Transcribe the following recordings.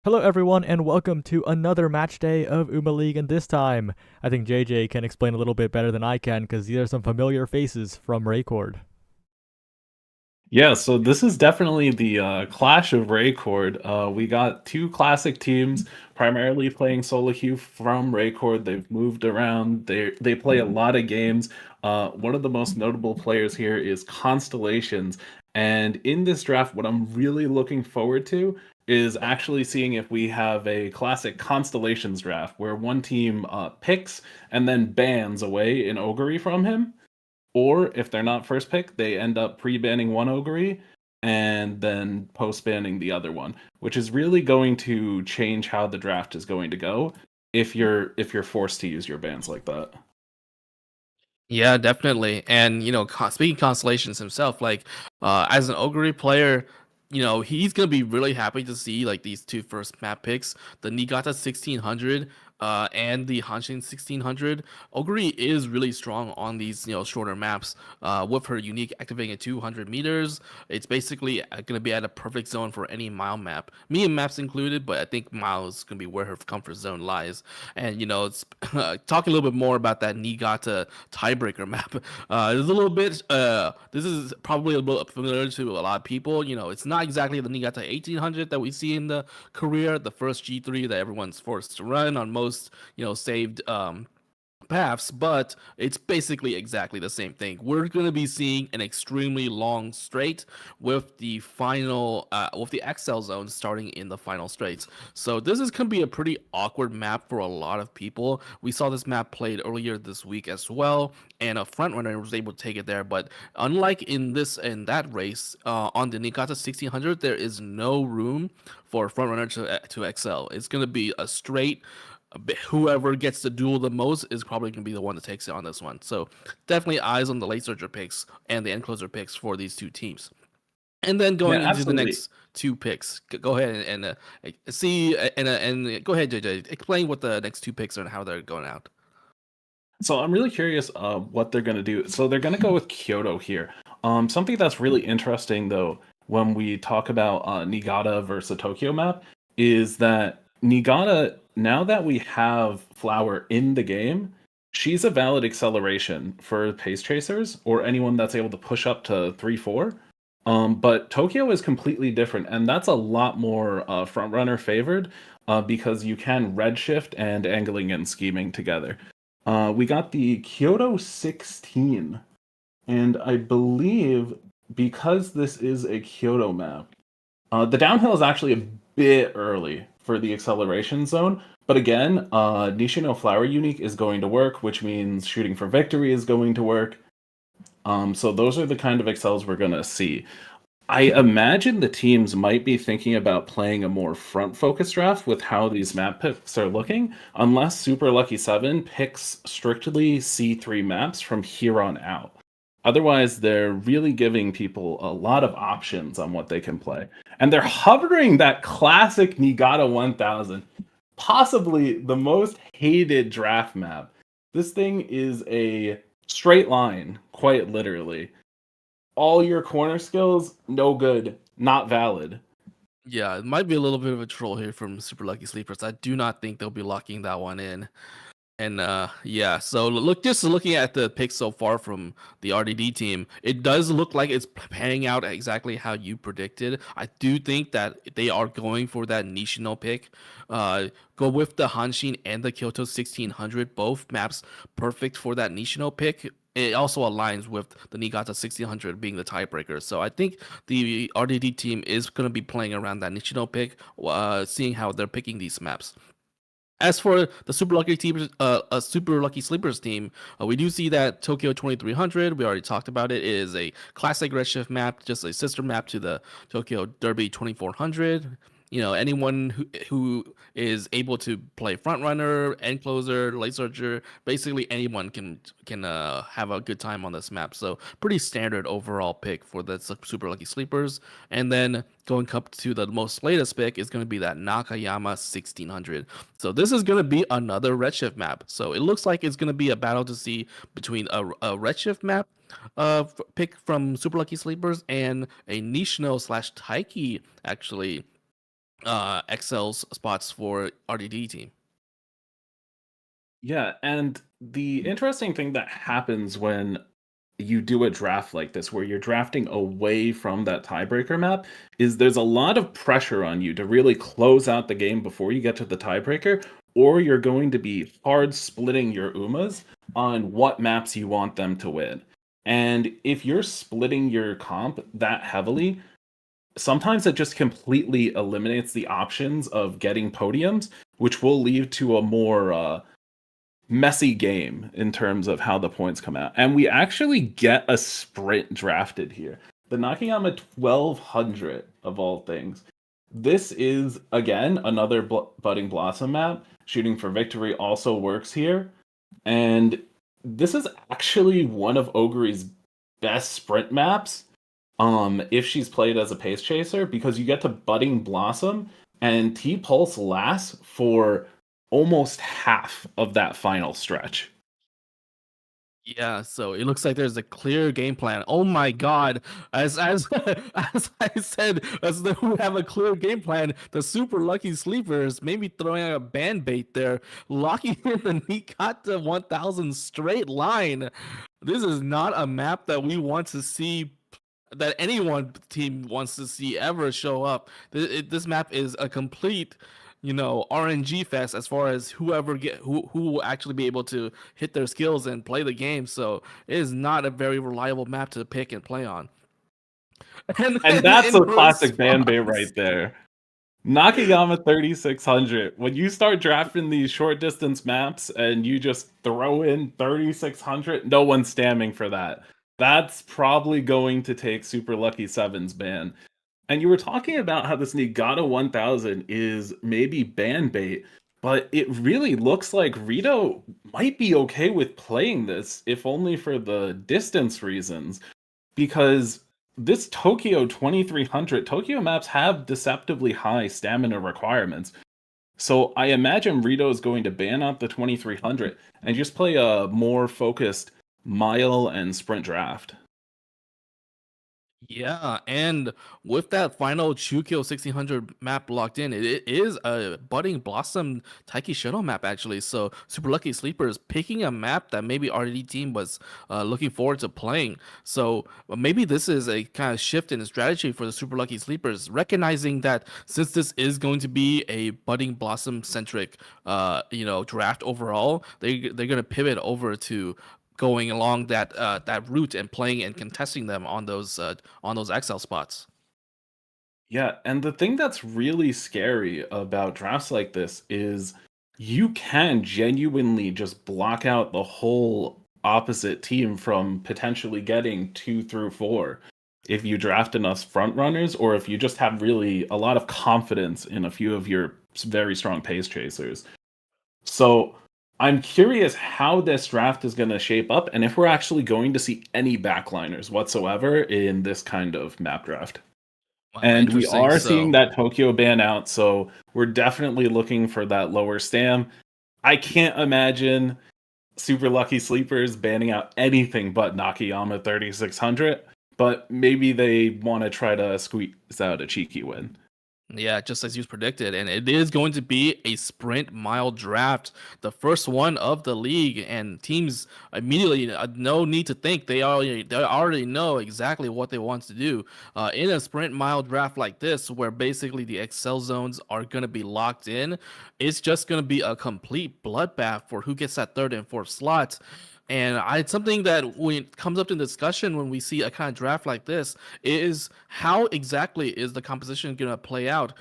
Hello everyone and welcome to another match day of UmaLeague, and this time I think JJ can explain a little bit better than I can because these are some familiar faces from Raycord. Yeah, so this is definitely the clash of Raycord. We got two classic teams primarily playing solo queue from Raycord. They've moved around. They play a lot of games. One of the most notable players here is Constellations. And in this draft, what I'm really looking forward to is actually seeing if we have a classic Constellations draft where one team picks and then bans away an Augury from him, or if they're not first pick, they end up pre-banning one Ogre and then post-banning the other one, which is really going to change how the draft is going to go if you're forced to use your bans like that. Yeah, definitely. And speaking Constellations himself, as an Ogre player, he's gonna be really happy to see like these two first map picks, the Niigata 1600 and the Hanshin 1600. Ogre is really strong on these shorter maps. With her unique activating at 200 meters, it's basically gonna be at a perfect zone for any mile map, medium maps included. But I think mile is gonna be where her comfort zone lies. And it's talking a little bit more about that Niigata tiebreaker map. It's a little bit. This is probably a little familiar to a lot of people. It's not exactly the Niigata 1800 that we see in the career, the first G3 that everyone's forced to run on most saved paths, but it's basically exactly the same thing. We're going to be seeing an extremely long straight with the with the XL zone starting in the final straights. So this is going to be a pretty awkward map for a lot of people. We saw this map played earlier this week as well, and a front runner was able to take it there. But unlike in that race, on the Niigata 1600, there is no room for front runner to excel. It's going to be a straight, whoever gets to duel the most is probably going to be the one that takes it on this one. So definitely eyes on the late surger picks and the end closer picks for these two teams. And then Yeah, going into the absolutely. next two picks, go ahead and see and go ahead, JJ. Explain what the next two picks are and how they're going out. So I'm really curious what they're going to do. So they're going to go with Kyoto here. Something that's really interesting though when we talk about Niigata versus Tokyo map is that Niigata, now that we have Flower in the game, she's a valid acceleration for pace tracers or anyone that's able to push up to 3-4. But Tokyo is completely different, and that's a lot more front runner favored because you can redshift and angling and scheming together. We got the Kyoto 16, and I believe because this is a Kyoto map, the downhill is actually a bit early for the acceleration zone. But again, Nishino Flower Unique is going to work, which means shooting for victory is going to work. So those are the kind of excels we're going to see. I imagine the teams might be thinking about playing a more front focused draft with how these map picks are looking, unless Super Lucky 7 picks strictly C3 maps from here on out. Otherwise, they're really giving people a lot of options on what they can play. And they're hovering that classic Niigata 1000, possibly the most hated draft map. This thing is a straight line, quite literally. All your corner skills, no good, not valid. Yeah, it might be a little bit of a troll here from Super Lucky Sleepers. I do not think they'll be locking that one in. And yeah, so just looking at the picks so far from the RDD team, it does look like it's panning out exactly how you predicted. I do think that they are going for that Nishino pick. Go with the Hanshin and the Kyoto 1600, both maps perfect for that Nishino pick. It also aligns with the Niigata 1600 being the tiebreaker. So I think the RDD team is going to be playing around that Nishino pick, seeing how they're picking these maps. As for the Super Lucky teams, Super Lucky Sleepers team, we do see that Tokyo 2300. We already talked about it. It is a classic redshift map, just a sister map to the Tokyo Derby 2400. Anyone who is able to play front runner, end closer, late searcher, basically anyone can have a good time on this map. So pretty standard overall pick for the Super Lucky Sleepers. And then going up to the most latest pick is going to be that Nakayama 1600. So this is going to be another redshift map. So it looks like it's going to be a battle to see between a redshift map pick from Super Lucky Sleepers and a Nishino slash Taiki actually XL spots for RDD team. Yeah, and the interesting thing that happens when you do a draft like this, where you're drafting away from that tiebreaker map, is there's a lot of pressure on you to really close out the game before you get to the tiebreaker, or you're going to be hard splitting your Umas on what maps you want them to win. And if you're splitting your comp that heavily, sometimes it just completely eliminates the options of getting podiums, which will lead to a more messy game in terms of how the points come out. And we actually get a sprint drafted here. The Nakayama 1200 of all things. This is, again, another Budding Blossom map. Shooting for Victory also works here. And this is actually one of Ogre's best sprint maps if she's played as a pace chaser, because you get to Budding Blossom and T-Pulse lasts for almost half of that final stretch. Yeah, so it looks like there's a clear game plan. Oh my god. As as I said, as though we have a clear game plan, the super lucky sleepers maybe throwing out a band bait there, locking in the Nikata 1000 straight line. This is not a map that we want to see, that anyone team wants to see ever show up. This map is a complete, RNG fest as far as who will actually be able to hit their skills and play the game. So it is not a very reliable map to pick and play on. And that's a classic band bait right there. Nakayama 3600. When you start drafting these short distance maps and you just throw in 3600, no one's standing for that. That's probably going to take Super Lucky 7's ban. And you were talking about how this Niigata 1000 is maybe ban bait, but it really looks like Rito might be okay with playing this, if only for the distance reasons. Because this Tokyo 2300, Tokyo maps have deceptively high stamina requirements. So I imagine Rito is going to ban out the 2300 and just play a more focused mile and sprint draft. Yeah, and with that final Chukyo 1600 map locked in, it is a Budding Blossom Taiki Shuttle map actually. So Super Lucky Sleepers picking a map that maybe RDD team was looking forward to playing. So maybe this is a kind of shift in strategy for the Super Lucky Sleepers, recognizing that since this is going to be a Budding Blossom centric, draft overall, they're gonna pivot over to going along that route and playing and contesting them on those XL spots. Yeah, and the thing that's really scary about drafts like this is you can genuinely just block out the whole opposite team from potentially getting 2 through 4 if you draft enough front runners, or if you just have really a lot of confidence in a few of your very strong pace chasers. So I'm curious how this draft is going to shape up, and if we're actually going to see any backliners whatsoever in this kind of map draft. Wow, And we interesting. are seeing So that Tokyo ban out, so we're definitely looking for that lower stam. I can't imagine Super Lucky Sleepers banning out anything but Nakayama 3600, but maybe they want to try to squeeze out a cheeky win. yeah, just as you predicted, and it is going to be a sprint mile draft, the first one of the league, and teams immediately no need to think, they already know exactly what they want to do in a sprint mile draft like this, where basically the Excel zones are going to be locked in. It's just going to be a complete bloodbath for who gets that third and fourth slot. And something that when it comes up in discussion when we see a kind of draft like this is how exactly is the composition going to play out.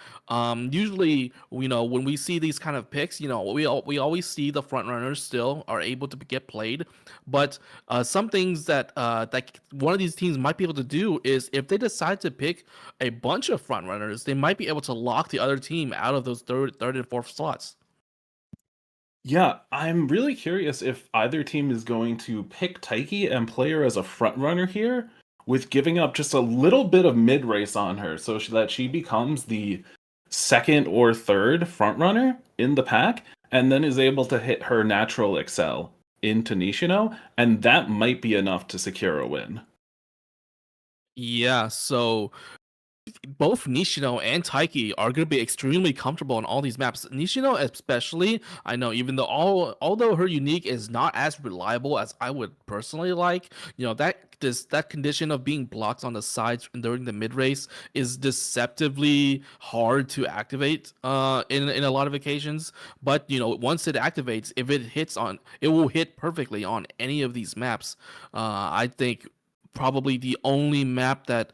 Usually, when we see these kind of picks, we always see the front runners still are able to get played, but some things that one of these teams might be able to do is if they decide to pick a bunch of front runners, they might be able to lock the other team out of those third and fourth slots. Yeah, I'm really curious if either team is going to pick Taiki and play her as a front runner here, with giving up just a little bit of mid race on her, so that she becomes the second or third front runner in the pack, and then is able to hit her natural excel into Nishino, and that might be enough to secure a win. Yeah, so both Nishino and Taiki are going to be extremely comfortable on all these maps. Nishino especially, I know, even though although her unique is not as reliable as I would personally like, that condition of being blocked on the sides during the mid race is deceptively hard to activate in a lot of occasions. But once it activates, if it hits on, it will hit perfectly on any of these maps. I think probably the only map that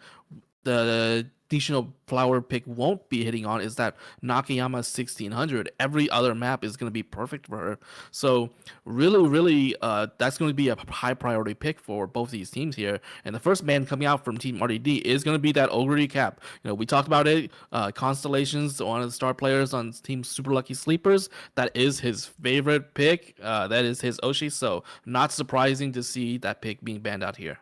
the Nishino flower pick won't be hitting on is that Nakayama 1600. Every other map is going to be perfect for her. So really, that's going to be a high priority pick for both these teams here. And the first man coming out from Team RDD is going to be that Ogre Cap. We talked about it. Constellations, one of the star players on Team Super Lucky Sleepers. That is his favorite pick. That is his Oshi. So not surprising to see that pick being banned out here.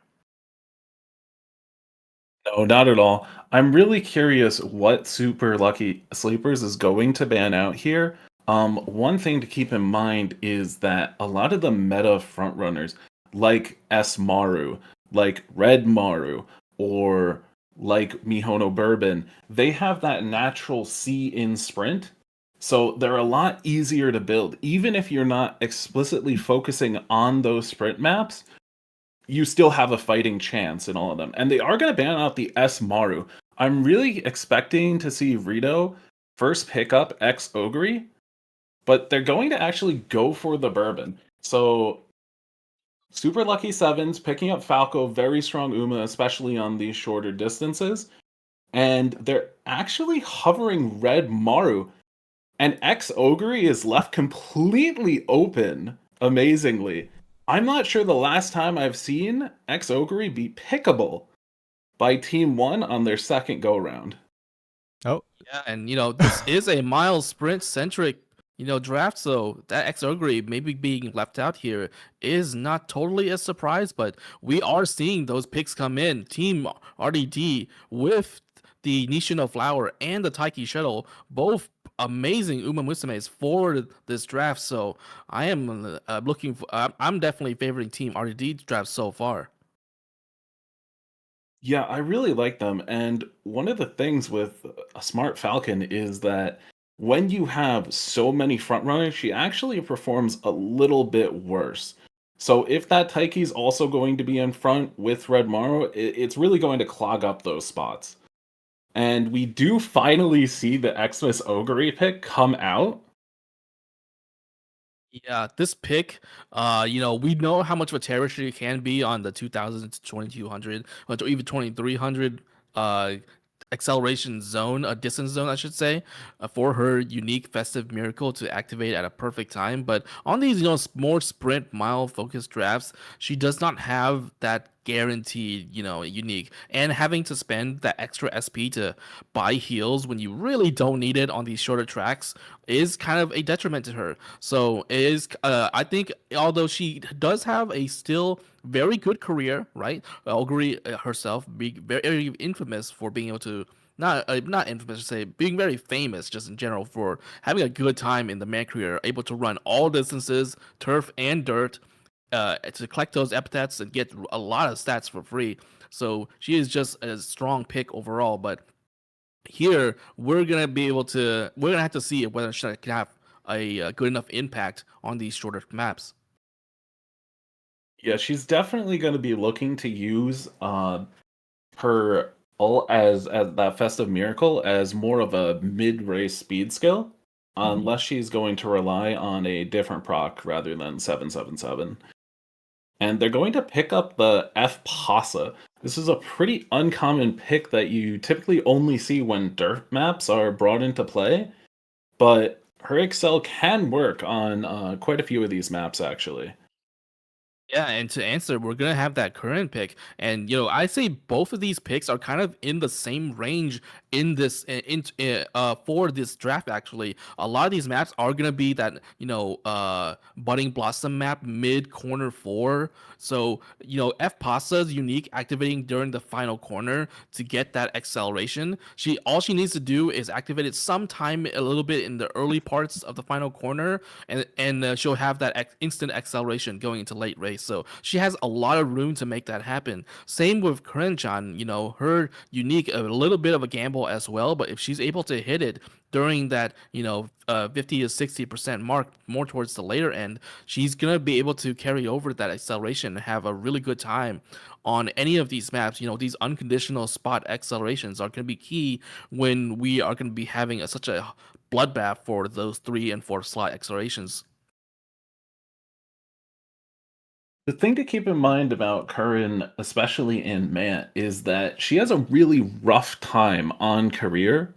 No, not at all. I'm really curious what Super Lucky Sleepers is going to ban out here. One thing to keep in mind is that a lot of the meta frontrunners, like S Maru, like Red Maru, or like Mihono Bourbon, they have that natural C in sprint. So they're a lot easier to build. Even if you're not explicitly focusing on those sprint maps, you still have a fighting chance in all of them. And they are going to ban out the S Maru. I'm really expecting to see Rito first pick up X Ogre, but they're going to actually go for the Bourbon. So Super Lucky Sevens picking up Falco, very strong Uma, especially on these shorter distances. And they're actually hovering Red Maru. And X Ogre is left completely open, amazingly. I'm not sure the last time I've seen X Ogre be pickable by Team 1 on their second go-round. Oh. Yeah, and this is a mile sprint centric draft, so that X Ogre maybe being left out here is not totally a surprise, but we are seeing those picks come in. Team RDD with the Nishino Flower and the Taiki Shuttle, both amazing Umamusumes for this draft. So I am I'm definitely favoring Team RDD draft so far. Yeah, I really like them. And one of the things with a Smart Falcon is that when you have so many frontrunners, she actually performs a little bit worse. So if that Taiki's also going to be in front with Red Maru, it's really going to clog up those spots. And we do finally see the Xmas Ogre pick come out. Yeah, this pick, we know how much of a terror it can be on the 2000 to 2200, or even 2300 acceleration zone, a distance zone, I should say, for her unique festive miracle to activate at a perfect time. But on these, more sprint mile focused drafts, she does not have that guaranteed, unique, and having to spend that extra SP to buy heals when you really don't need it on these shorter tracks is kind of a detriment to her. So it is, I think, although she does have a still very good career, right? Ogre herself being very infamous for being able to not infamous to say, being very famous just in general for having a good time in the man career, able to run all distances, turf and dirt, to collect those epithets and get a lot of stats for free. So she is just a strong pick overall. But here we're gonna have to see whether she can have a good enough impact on these shorter maps. Yeah, she's definitely going to be looking to use her ult as that festive miracle as more of a mid-race speed skill, unless she's going to rely on a different proc rather than 777. And they're going to pick up the F Pasa. This is a pretty uncommon pick that you typically only see when dirt maps are brought into play, but her Excel can work on quite a few of these maps, actually. Yeah, and to answer, we're gonna have that current pick, and I say both of these picks are kind of in the same range in this for this draft. Actually, a lot of these maps are gonna be that budding blossom map mid corner 4. So F Pasa's unique activating during the final corner to get that acceleration. All she needs to do is activate it sometime a little bit in the early parts of the final corner, and she'll have that instant acceleration going into late race. face. So she has a lot of room to make that happen. Same with Kurenchan, her unique, a little bit of a gamble as well, but if she's able to hit it during that, 50 to 60% mark, more towards the later end, she's going to be able to carry over that acceleration and have a really good time on any of these maps. These unconditional spot accelerations are going to be key when we are going to be having such a bloodbath for those 3 and 4 slot accelerations. The thing to keep in mind about Curran, especially in Mant, is that she has a really rough time on career.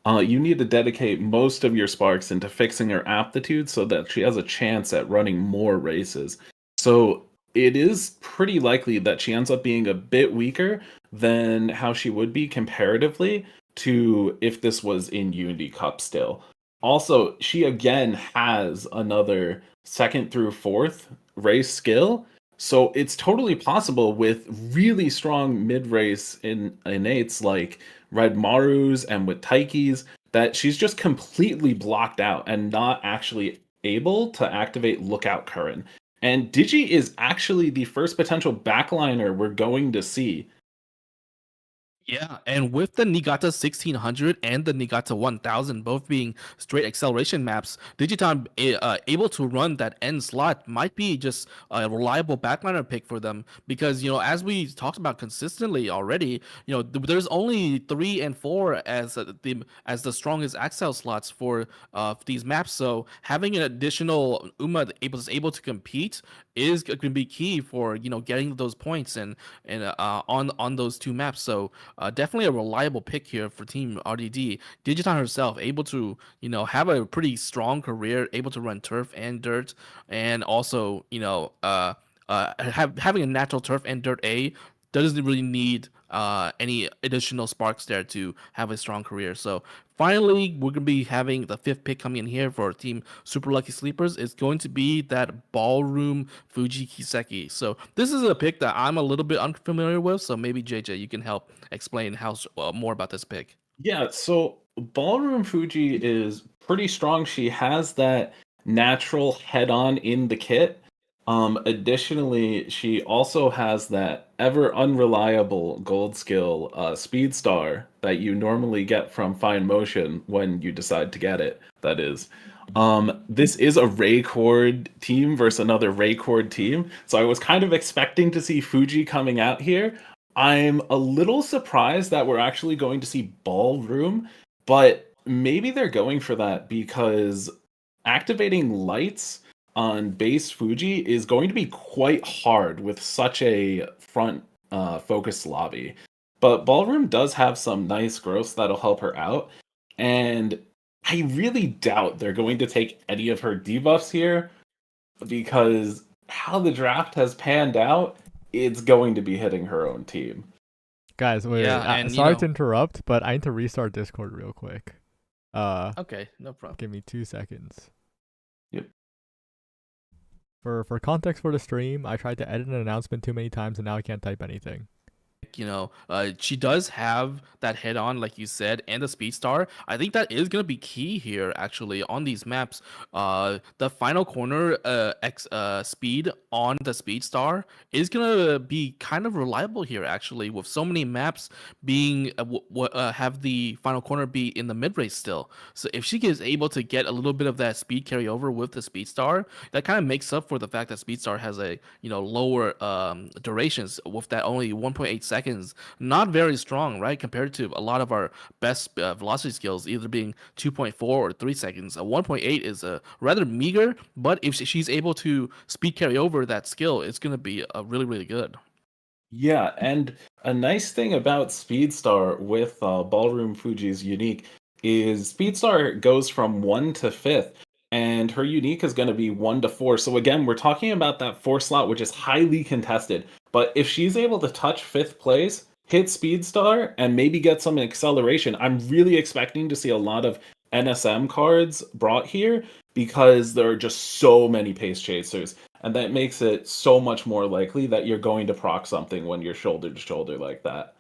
You need to dedicate most of your sparks into fixing her aptitude so that she has a chance at running more races. So it is pretty likely that she ends up being a bit weaker than how she would be comparatively to if this was in Unity Cup still. Also, she again has another second through fourth race skill. So it's totally possible with really strong mid-race innates like Red Marus and with Taikis that she's just completely blocked out and not actually able to activate Lookout Current. And Digi is actually the first potential backliner we're going to see. Yeah, and with the Niigata 1600 and the Niigata 1000 both being straight acceleration maps, Digiton able to run that end slot might be just a reliable backliner pick for them because, as we talked about consistently already, there's only 3 and 4 as the strongest accel slots for these maps. So having an additional Uma able to compete is going to be key for getting those points and on those 2 maps. So definitely a reliable pick here for Team RDD. Digiton herself able to, have a pretty strong career, able to run turf and dirt, and also, having a natural turf and dirt A doesn't really need any additional sparks there to have a strong career. So finally, we're going to be having the 5th pick coming in here for Team Super Lucky Sleepers. It's going to be that Ballroom Fuji Kiseki. So this is a pick that I'm a little bit unfamiliar with. So maybe JJ, you can help explain how more about this pick. Yeah, so Ballroom Fuji is pretty strong. She has that natural head-on in the kit. Additionally, she also has that ever unreliable gold skill, Speed Star, that you normally get from Fine Motion when you decide to get it. That is. This is a Raycord team versus another Raycord team, so I was kind of expecting to see Fuji coming out here. I'm a little surprised that we're actually going to see Ballroom, but maybe they're going for that because activating lights on base Fuji is going to be quite hard with such a front focused lobby. But Ballroom does have some nice growths that'll help her out, and I really doubt they're going to take any of her debuffs here because how the draft has panned out, it's going to be hitting her own team. Guys, wait. Yeah, and, sorry to interrupt, but I need to restart Discord real quick. Okay, no problem. Give me 2 seconds. Yep. For context for the stream, I tried to edit an announcement too many times and now I can't type anything. She does have that head on, like you said, and the speed star. I think that is going to be key here, actually, on these maps. The final corner speed on the speed star is going to be kind of reliable here, actually, with so many maps being have the final corner be in the mid race still. So if she is able to get a little bit of that speed carryover with the speed star, that kind of makes up for the fact that speed star has a lower durations with that only 1.8 seconds. Not very strong, right, compared to a lot of our best velocity skills either being 2.4 or 3 seconds. A 1.8 is rather meager, but if she's able to speed carry over that skill, it's going to be really, really good. Yeah, and a nice thing about Speedstar with Ballroom Fuji's unique is Speedstar goes from 1 to 5th, and her unique is going to be 1 to 4. So again, we're talking about that 4 slot, which is highly contested. But if she's able to touch 5th place, hit Speedstar, and maybe get some acceleration, I'm really expecting to see a lot of NSM cards brought here because there are just so many pace chasers. And that makes it so much more likely that you're going to proc something when you're shoulder to shoulder like that.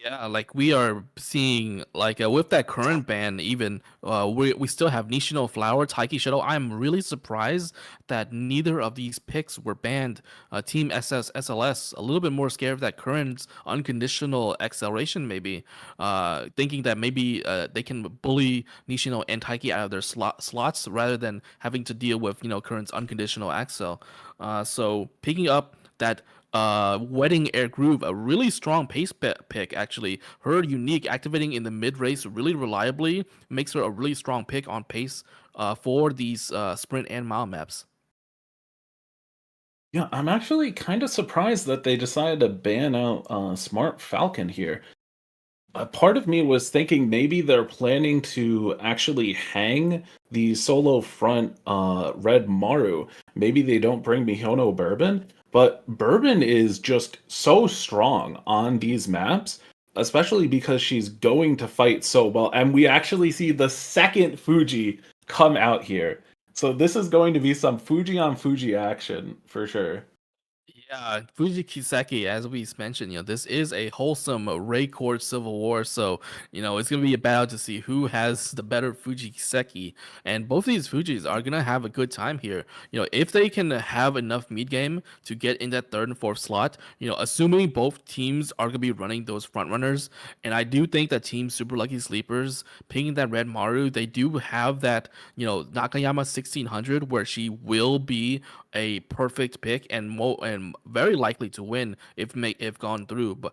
Yeah, like we are seeing, like with that current ban, even we still have Nishino Flower, Taiki Shadow. I'm really surprised that neither of these picks were banned. Team SLS a little bit more scared of that current unconditional acceleration, maybe thinking that maybe they can bully Nishino and Taiki out of their slots rather than having to deal with current's unconditional accel. So picking up that Wedding Air Groove, a really strong pace pick actually. Her unique activating in the mid race really reliably makes her a really strong pick on pace for these sprint and mile maps. Yeah, I'm actually kind of surprised that they decided to ban out Smart Falcon here. A part of me was thinking maybe they're planning to actually hang the solo front Red Maru. Maybe they don't bring Mihono Bourbon, but Bourbon is just so strong on these maps, especially because she's going to fight so well. And we actually see the second Fuji come out here. So this is going to be some Fuji on Fuji action for sure. Yeah, Fuji Kiseki, as we mentioned, this is a wholesome Ray Court civil war. So, it's gonna be a battle to see who has the better Fuji Kiseki. And both of these Fujis are gonna have a good time here. If they can have enough mid game to get in that third and fourth slot, assuming both teams are gonna be running those front runners, and I do think that Team Super Lucky Sleepers picking that Red Maru, they do have that, Nakayama 1600 where she will be a perfect pick and very likely to win if gone through. But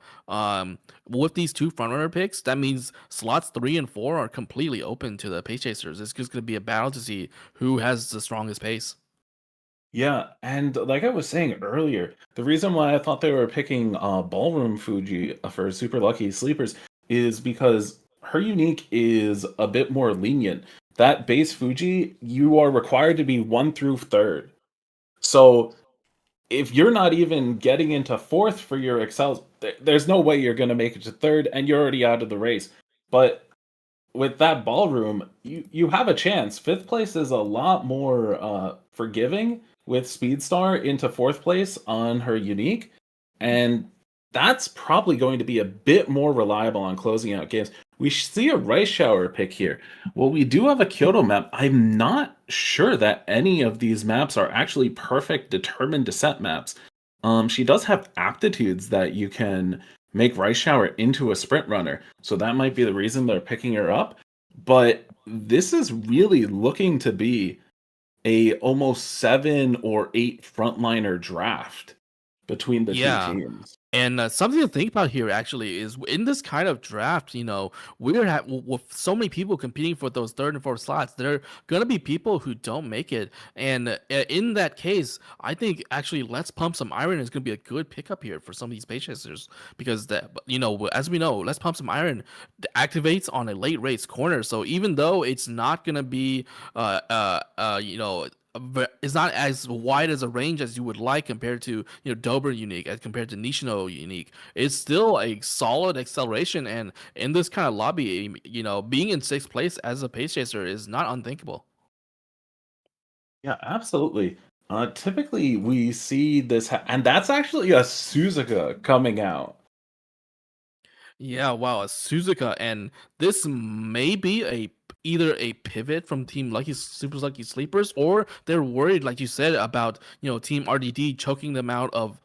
with these two frontrunner picks, that means slots 3 and 4 are completely open to the pace chasers. It's just going to be a battle to see who has the strongest pace. Yeah, and like I was saying earlier, the reason why I thought they were picking Ballroom Fuji for Super Lucky Sleepers is because her unique is a bit more lenient. That base Fuji, you are required to be 1 through 3rd. So if you're not even getting into 4th for your excels, there's no way you're going to make it to 3rd, and you're already out of the race. But with that ballroom, you have a chance. 5th place is a lot more forgiving with Speedstar into 4th place on her unique, and that's probably going to be a bit more reliable on closing out games. We see a Rice Shower pick here. Well, we do have a Kyoto map. I'm not sure that any of these maps are actually perfect determined descent maps. She does have aptitudes that you can make Rice Shower into a sprint runner. So that might be the reason they're picking her up. But this is really looking to be a almost 7 or 8 frontliner draft between the two Yeah. teams. And something to think about here actually is in this kind of draft, we're with so many people competing for those third and fourth slots. There are gonna be people who don't make it, and in that case, I think actually Let's Pump Some Iron is gonna be a good pickup here for some of these pace chasers because that as we know, Let's Pump Some Iron activates on a late race corner. So even though it's not gonna be it's not as wide as a range as you would like compared to Dober unique as compared to Nishino unique. It's still a solid acceleration, and in this kind of lobby, being in 6th place as a pace chaser is not unthinkable. Yeah, absolutely. Typically, we see this, and that's actually a Suzuka coming out. Yeah, wow, a Suzuka, and this may be either a pivot from Team Lucky Super Lucky Sleepers, or they're worried, like you said, about Team RDD choking them out of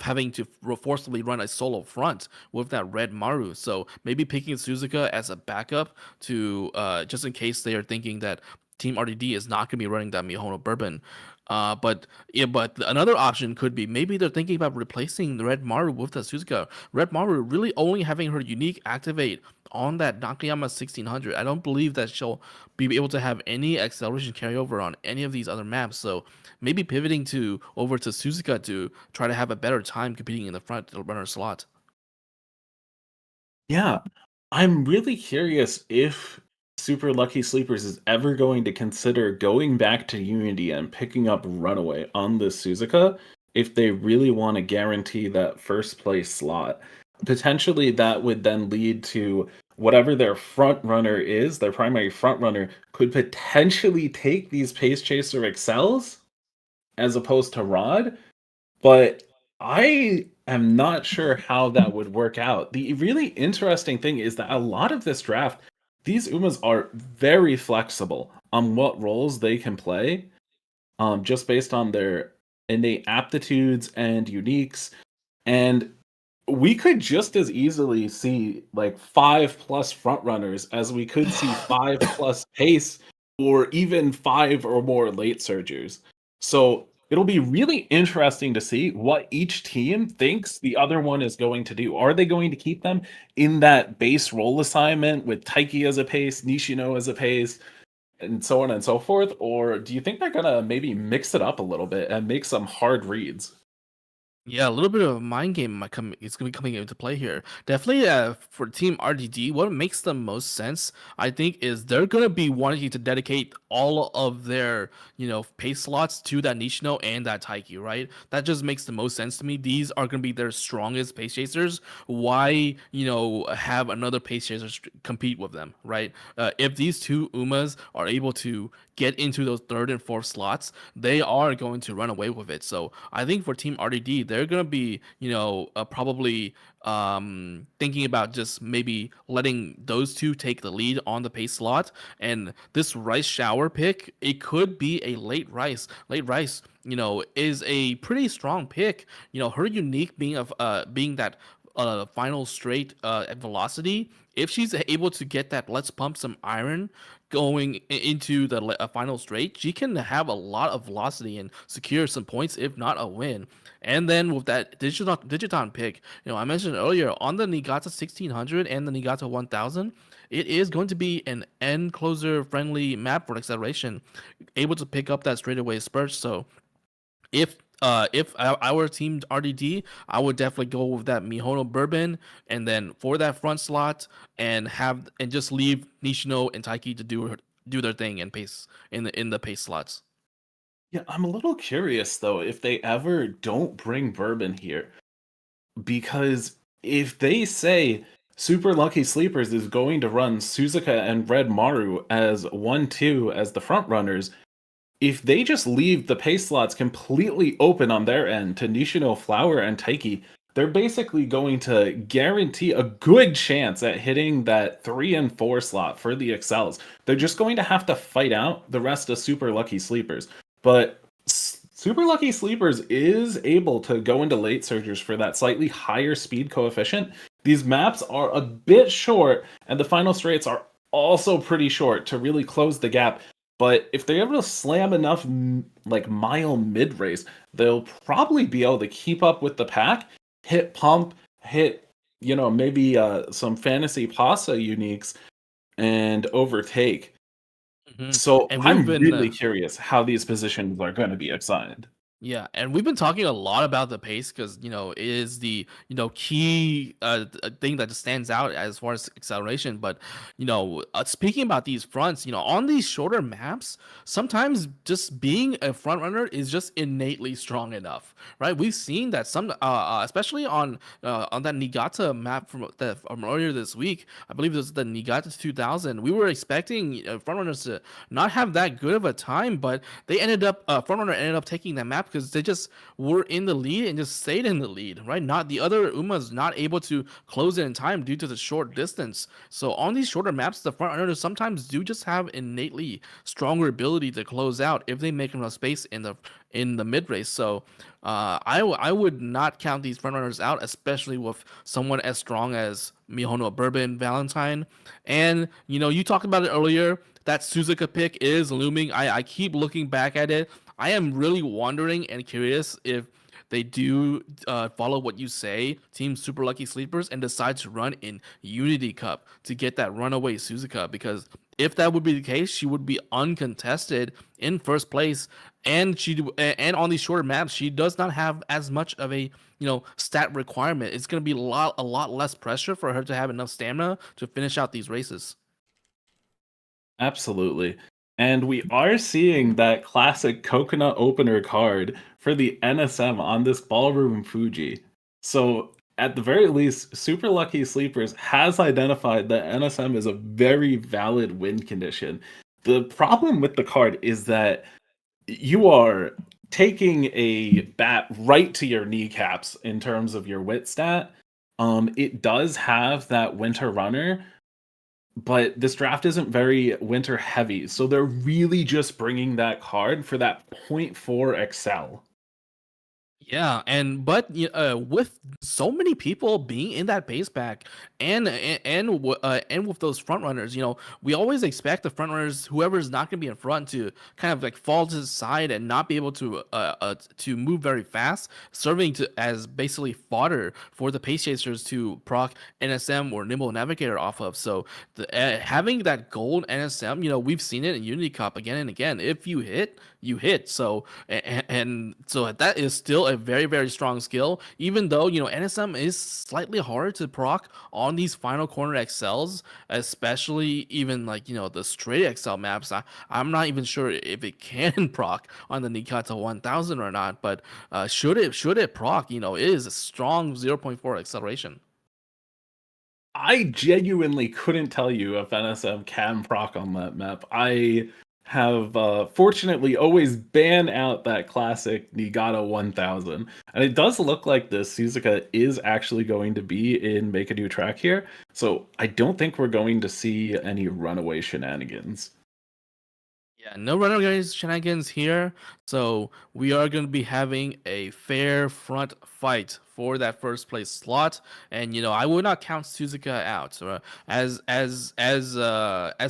having to forcibly run a solo front with that Red Maru. So maybe picking Suzuka as a backup to just in case they are thinking that Team RDD is not going to be running that Mihono Bourbon. But another option could be maybe they're thinking about replacing the Red Maru with the Suzuka. Red Maru really only having her unique activate on that Nakayama 1600. I don't believe that she'll be able to have any acceleration carryover on any of these other maps. So maybe pivoting over to Suzuka to try to have a better time competing in the front runner slot. Yeah, I'm really curious if Super Lucky Sleepers is ever going to consider going back to Unity and picking up Runaway on the Suzuka if they really want to guarantee that 1st place slot. Potentially, that would then lead to whatever their front runner is, their primary front runner, could potentially take these Pace Chaser Excels as opposed to Rod. But I am not sure how that would work out. The really interesting thing is that a lot of this draft, these Umas are very flexible on what roles they can play, just based on their innate aptitudes and uniques. And we could just as easily see like 5+ front runners as we could see 5+ pace or even 5 or more late surgers. So it'll be really interesting to see what each team thinks the other one is going to do. Are they going to keep them in that base role assignment with Taiki as a pace, Nishino as a pace, and so on and so forth? Or do you think they're gonna maybe mix it up a little bit and make some hard reads? Yeah, a little bit of a mind game might come. It's gonna be coming into play here. Definitely, for Team RDD, what makes the most sense, I think, is they're gonna be wanting to dedicate all of their, pace slots to that Nishino and that Taiki, right? That just makes the most sense to me. These are gonna be their strongest pace chasers. Why, have another pace chaser compete with them, right? If these two Umas are able to get into those third and fourth slots, they are going to run away with it. So I think for Team RDD, they're going to be, probably thinking about just maybe letting those two take the lead on the pace slot. And this Rice Shower pick, it could be a late Rice. Late Rice, is a pretty strong pick. Her unique being that final straight at velocity. If she's able to get that let's pump some iron going into the final straight, she can have a lot of velocity and secure some points, if not a win. And then with that Digiton pick, I mentioned earlier on the Niigata 1600 and the Niigata 1000, it is going to be an end closer friendly map for acceleration, able to pick up that straightaway spurt. So if I were team RDD, I would definitely go with that Mihono Bourbon, and then for that front slot, and just leave Nishino and Taiki to do their thing and pace in the pace slots. Yeah, I'm a little curious though if they ever don't bring Bourbon here, because if they say Super Lucky Sleepers is going to run Suzuka and Red Maru as 1-2 as the front runners, if they just leave the pace slots completely open on their end to Nishino, Flower, and Taiki, they're basically going to guarantee a good chance at hitting that 3 and 4 slot for the Excels. They're just going to have to fight out the rest of Super Lucky Sleepers. But Super Lucky Sleepers is able to go into late surgers for that slightly higher speed coefficient. These maps are a bit short, and the final straights are also pretty short to really close the gap. But if they're able to slam enough like mile mid race, they'll probably be able to keep up with the pack, hit pump, hit maybe some fantasy pasta uniques, and overtake. So And we've I'm been really curious how these positions are going to be assigned. Yeah, and we've been talking a lot about the pace because it is the key thing that just stands out as far as acceleration. But speaking about these fronts, on these shorter maps, sometimes just being a front runner is just innately strong enough, right? We've seen that especially on that Niigata map from earlier this week. I believe it was the Niigata 2000. We were expecting front runners to not have that good of a time, but they ended up front runner ended up taking that map because they just were in the lead and just stayed in the lead, right? Not the other Umas not able to close it in time due to the short distance. So on these shorter maps, the front runners sometimes do just have innately stronger ability to close out if they make enough space in the mid race. So I would not count these front runners out, especially with someone as strong as Mihono Bourbon Valentine. And you talked about it earlier. That Suzuka pick is looming. I keep looking back at it. I am really wondering and curious if they do follow what you say, Team Super Lucky Sleepers, and decide to run in Unity Cup to get that runaway Suzuka. Because if that would be the case, she would be uncontested in first place, and and on these shorter maps, she does not have as much of a stat requirement. It's going to be a lot less pressure for her to have enough stamina to finish out these races. Absolutely. And we are seeing that classic coconut opener card for the NSM on this Ballroom Fuji. So, at the very least, Super Lucky Sleepers has identified that NSM is a very valid win condition. The problem with the card is that you are taking a bat right to your kneecaps in terms of your wit stat. It does have that winter runner, but this draft isn't very winter heavy, so they're really just bringing that card for that point 0.4 excel. Yeah, with so many people being in that base pack, and with those front runners, we always expect the front runners, whoever's not going to be in front, to kind of like fall to the side and not be able to move very fast, serving to as basically fodder for the pace chasers to proc NSM or Nimble Navigator off of. So having that gold NSM, we've seen it in Unity Cup again and again. If you hit, you hit. So and so that is still a very, very strong skill, even though NSM is slightly hard to proc on these final corner XLs, especially even like the straight XL maps. I'm not even sure if it can proc on the Nikata 1000 or not, but should it proc, it is a strong 0.4 acceleration. I genuinely couldn't tell you if NSM can proc on that map. I have fortunately always banned out that classic Niigata 1000. And it does look like this Suzuka is actually going to be in Make a New Track here. So I don't think we're going to see any runaway shenanigans. Yeah, no runaway shenanigans here. So we are going to be having a fair front fight for that first place slot, and I would not count Suzuka out. As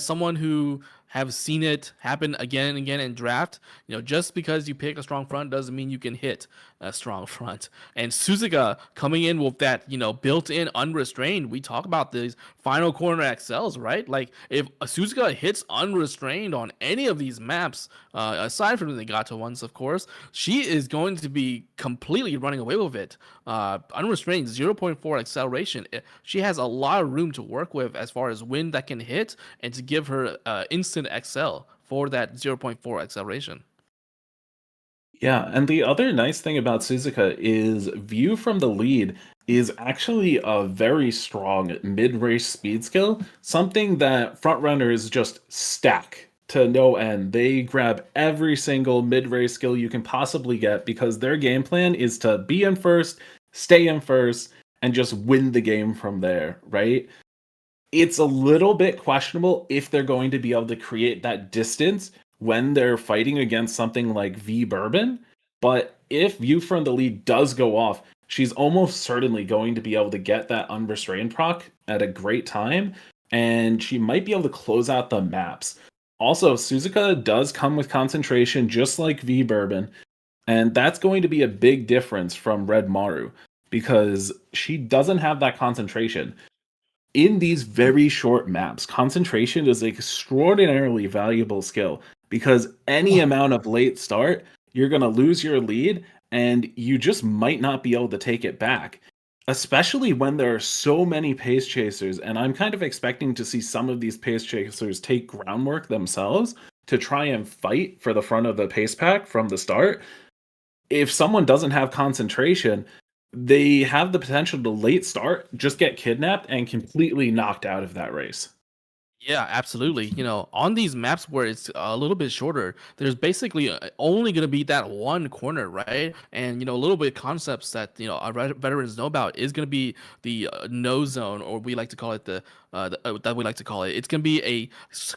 someone who have seen it happen again and again in draft, just because you pick a strong front doesn't mean you can hit a strong front. And Suzuka coming in with that built-in unrestrained. We talk about these final corner XLs, right? Like if Suzuka hits unrestrained on any of these maps, aside from the Nagato ones, of course, she is going to be completely running away with it. Unrestrained 0.4 acceleration. She has a lot of room to work with as far as wind that can hit and to give her instant excel for that 0.4 acceleration. Yeah, and the other nice thing about Suzuka is view from the lead is actually a very strong mid-race speed skill, something that frontrunners just stack to no end. They grab every single mid-race skill you can possibly get because their game plan is to be in first, stay in first, and just win the game from there, right? It's a little bit questionable if they're going to be able to create that distance when they're fighting against something like V Bourbon. But if View from the lead does go off, she's almost certainly going to be able to get that unrestrained proc at a great time, and she might be able to close out the maps. Also, Suzuka does come with concentration just like V Bourbon, and that's going to be a big difference from Red Maru because she doesn't have that concentration. In these very short maps, concentration is an extraordinarily valuable skill because any amount of late start, you're going to lose your lead and you just might not be able to take it back, especially when there are so many pace chasers. And I'm kind of expecting to see some of these pace chasers take groundwork themselves to try and fight for the front of the pace pack from the start. If someone doesn't have concentration, they have the potential to late start, just get kidnapped, and completely knocked out of that race. Yeah, absolutely. On these maps where it's a little bit shorter, there's basically only going to be that one corner, right? And a little bit of concepts that our veterans know about is going to be the no zone, or we like to call it that we like to call it. It's going to be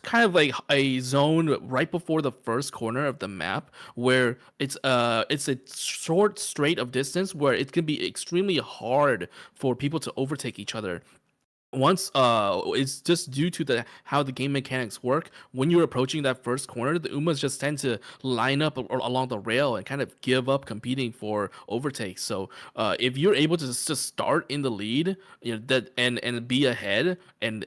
kind of like a zone right before the first corner of the map, where it's a short straight of distance where it's going to be extremely hard for people to overtake each other. Once it's just due to how the game mechanics work. When you're approaching that first corner, the Umas just tend to line up along the rail and kind of give up competing for overtakes. So if you're able to just start in the lead, that and be ahead and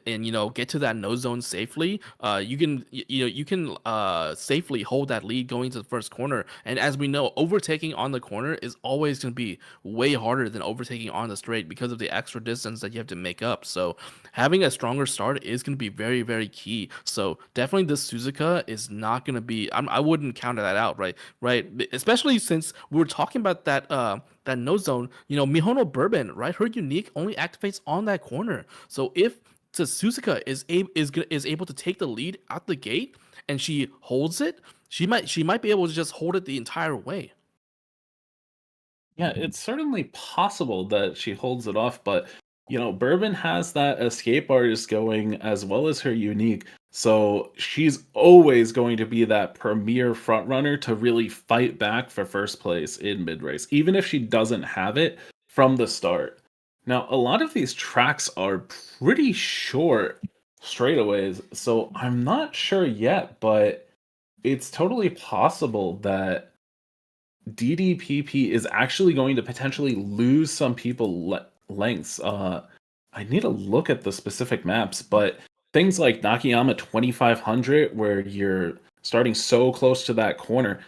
get to that no zone safely, you can safely hold that lead going to the first corner. And as we know, overtaking on the corner is always going to be way harder than overtaking on the straight because of the extra distance that you have to make up. So having a stronger start is going to be very, very key. So definitely this Suzuka is not going to be, I wouldn't counter that out, right? Especially since we were talking about that no zone, Mihono Bourbon, right? Her unique only activates on that corner. So if Suzuka is able to take the lead out the gate and she holds it, she might be able to just hold it the entire way. Yeah, it's certainly possible that she holds it off, but Bourbon has that escape artist going as well as her unique. So she's always going to be that premier front runner to really fight back for first place in mid race, even if she doesn't have it from the start. Now, a lot of these tracks are pretty short straightaways, so I'm not sure yet, but it's totally possible that DDPP is actually going to potentially lose some people lengths. I need to look at the specific maps, but things like Nakayama 2500, where you're starting so close to that corner,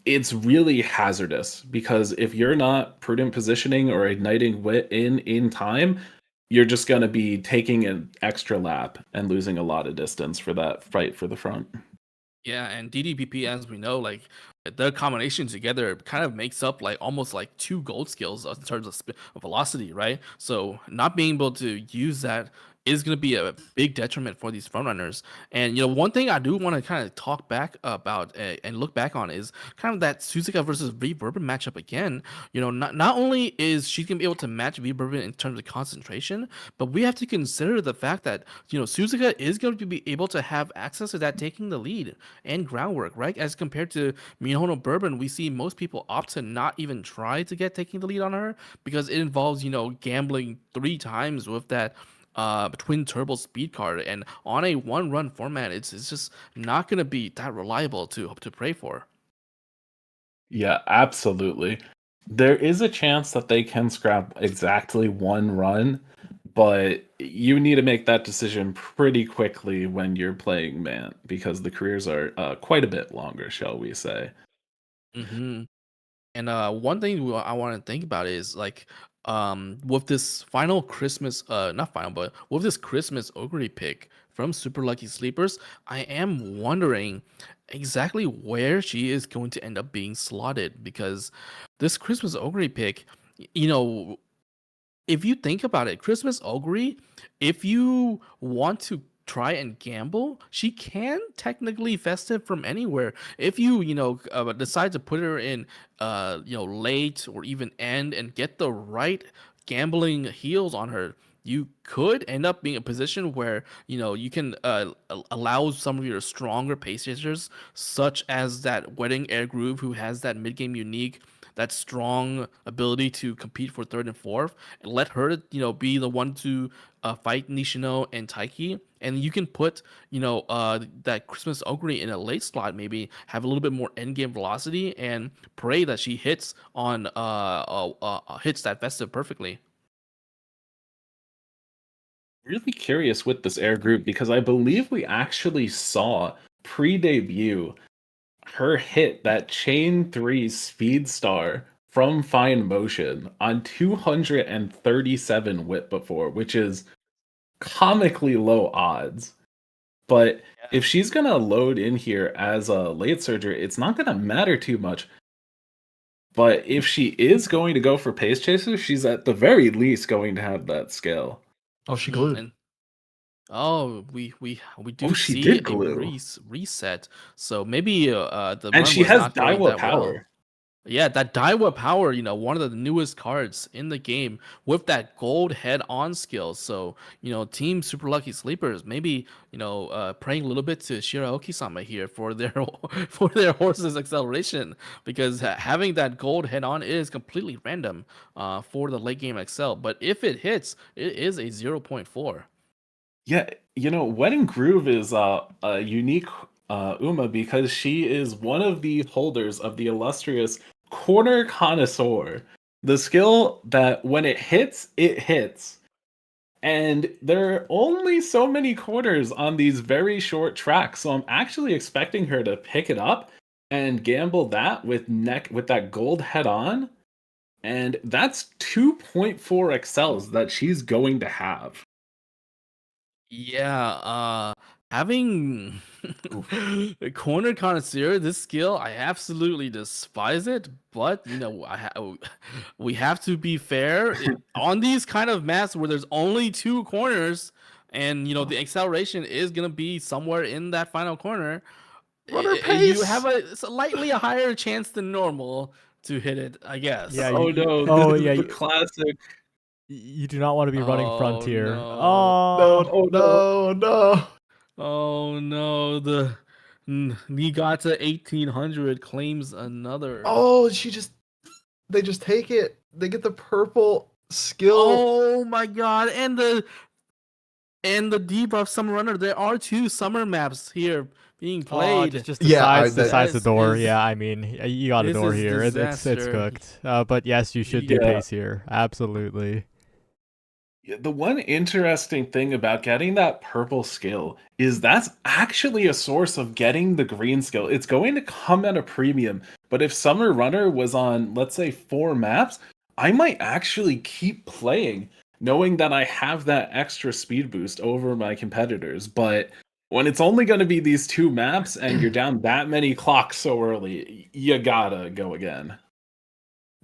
it's really hazardous because if you're not prudent positioning or igniting wit in time, you're just going to be taking an extra lap and losing a lot of distance for that fight for the front. Yeah, and DDPP, as we know, like their combination together kind of makes up like almost like two gold skills in terms of velocity, right? So not being able to use that is going to be a big detriment for these front runners. And one thing I do want to kind of talk back about and look back on is kind of that Suzuka versus V Bourbon matchup again. Not only is she going to be able to match V Bourbon in terms of concentration, but we have to consider the fact that Suzuka is going to be able to have access to that taking the lead and groundwork, right? As compared to Mihono Bourbon, we see most people opt to not even try to get taking the lead on her because it involves, gambling 3 times with that twin turbo speed card, and on a one run format, it's just not going to be that reliable to pray for. Yeah, absolutely. There is a chance that they can scrap exactly one run, but you need to make that decision pretty quickly when you're playing Man because the careers are quite a bit longer, shall we say. hmm And one thing I want to think about is like with this final Christmas not final but with this Christmas Ogre pick from Super Lucky Sleepers, I am wondering exactly where she is going to end up being slotted because this Christmas Ogre pick, you know, if you think about it, Christmas Ogre, if you want to try and gamble, she can technically festive from anywhere. If you, decide to put her in, late or even end and get the right gambling heals on her, you could end up being a position where you can allow some of your stronger pace chasers, such as that Wedding Air Groove, who has that mid game unique, that strong ability to compete for third and fourth, and let her, be the one to fight Nishino and Taiki. And you can put, that Christmas Ogre in a late slot, maybe have a little bit more end game velocity, and pray that she hits on hits that festive perfectly. Really curious with this air group because I believe we actually saw pre-debut her hit that chain 3 speed star from Fine Motion on 237 wit before, which is comically low odds. But if she's gonna load in here as a late surger, it's not gonna matter too much. But if she is going to go for pace chaser, she's at the very least going to have that skill. Oh, she Mhm, glued. and we Oh, do she see did a glue. reset, so maybe the And run she was has not going Daiwa that well. power. Yeah, that Daiwa power, one of the newest cards in the game with that gold head-on skill. So, Team Super Lucky Sleepers, maybe, praying a little bit to Shiraoki-sama here for their for their horse's acceleration, because having that gold head-on is completely random for the late game Excel. But if it hits, it is a 0.4. Yeah, Wedding Groove is a unique Uma because she is one of the holders of the illustrious Corner Connoisseur. The skill that when it hits, it hits. And there are only so many corners on these very short tracks, so I'm actually expecting her to pick it up and gamble that with that gold head on, and that's 2.4 excels that she's going to have. Yeah, having a corner connoisseur, this skill, I absolutely despise it. But we have to be fair on these kind of maps where there's only 2 corners, and the acceleration is gonna be somewhere in that final corner. Runner You pace. have a slightly higher chance than normal to hit it, I guess. Yeah, Oh you- no, oh, this yeah, is the you- classic. You do not want to be running Oh, Frontier. no. Oh, Oh no. no. Oh no, the Niigata 1800 claims another. Oh, they just take it. They get the purple skill. Oh my god, and the debuff Summer Runner. There are 2 summer maps here being oh, played. just Yeah, decides the This door. is- Yeah, I mean, you got a this door is here. It's disaster. cooked. But yes, you should do Yeah. pace here. Absolutely. Yeah, the one interesting thing about getting that purple skill is that's actually a source of getting the green skill. It's going to come at a premium, but if Summer Runner was on, let's say, 4 maps, I might actually keep playing, knowing that I have that extra speed boost over my competitors. But when it's only going to be these 2 maps and you're down that many clocks so early, you gotta go again.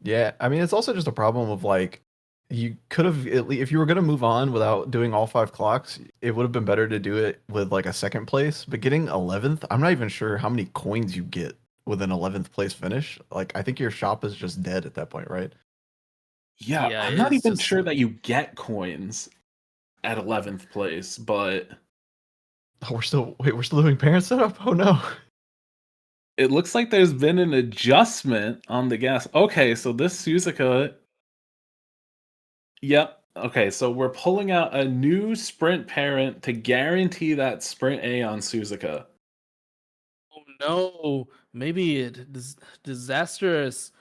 Yeah, I mean, it's also just a problem of like, you could have, if you were going to move on without doing all 5 clocks, it would have been better to do it with like a second place. But getting 11th, I'm not even sure how many coins you get with an 11th place finish. Like, I think your shop is just dead at that point, right? Yeah, Yeah, I'm not it's even just- sure that you get coins at 11th place, but Oh, we're still doing parent setup? Oh no. it looks like there's been an adjustment on the gas. Okay, so this Suzuka. Yep. Okay, so we're pulling out a new sprint parent to guarantee that sprint A on Suzuka. Oh no, maybe disastrous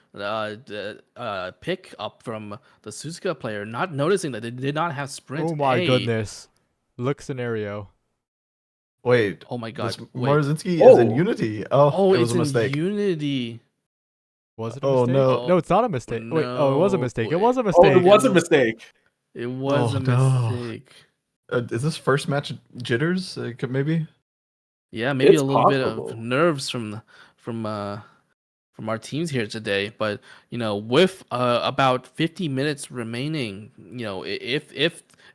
pick up from the Suzuka player, not noticing that they did not have sprint. Oh my A. goodness. Look scenario. Wait. Oh my god. This Wait. Marzinski is in Oh. Unity. Oh, Oh, it was it's a mistake. in Unity. Was it a Oh, mistake? no. No, it's not a mistake. Wait, oh, it was a No, mistake. It wait. was a Oh, mistake. it was a mistake. It was Oh, a no. mistake. Is this first match jitters? Maybe. Yeah, maybe It's a little bit possible. of nerves from our teams here today. But with about 50 minutes remaining,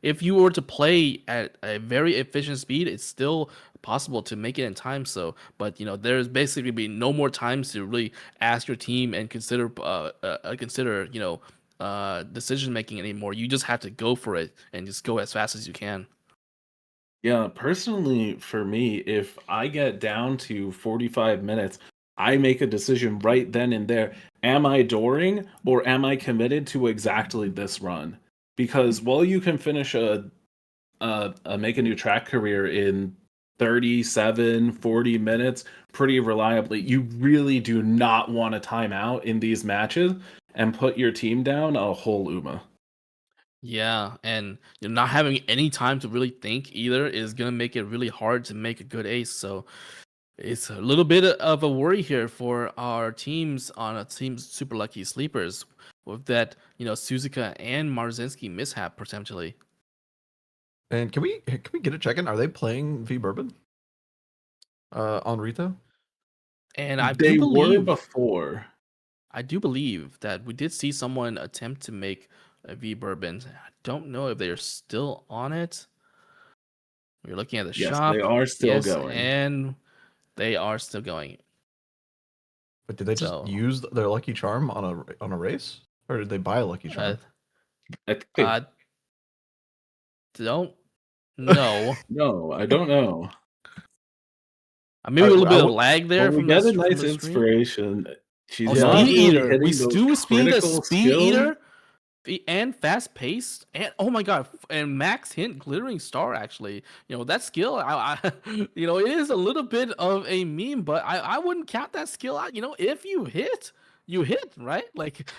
if you were to play at a very efficient speed, it's still possible to make it in time. So, but there's basically be no more times to really ask your team and consider decision making anymore. You just have to go for it and just go as fast as you can. Yeah, personally, for me, if I get down to 45 minutes, I make a decision right then and there. Am I dooring or am I committed to exactly this run? Because while you can finish a make a new track career in 37, 40 minutes pretty reliably, you really do not want to time out in these matches and put your team down a whole Uma. Yeah, and not having any time to really think either is gonna make it really hard to make a good ace. So it's a little bit of a worry here for our teams on a team super lucky sleepers with that Suzuka and Marzinski mishap potentially. And can we get a check-in? Are they playing V Bourbon? On Rito? And I They do were believe before. that we did see someone attempt to make a V Bourbon. I don't know if they're still on it. We're looking at the Yes, shop. they are still Yes, going. and they are still going. But did they just So- use their lucky charm on a race, or did they buy a lucky charm? I think they- Don't know. no, I don't know. Maybe a little I bit of would- lag there Well, we from get the, a from nice the stream. inspiration. She's Oh, Yeah. not Speed really Eater. hitting We those do speed the critical Speed skills. Eater and fast paced and oh my god, and max hint glittering star actually. That skill I it is a little bit of a meme, but I wouldn't count that skill out. If you hit, you hit, right? Like,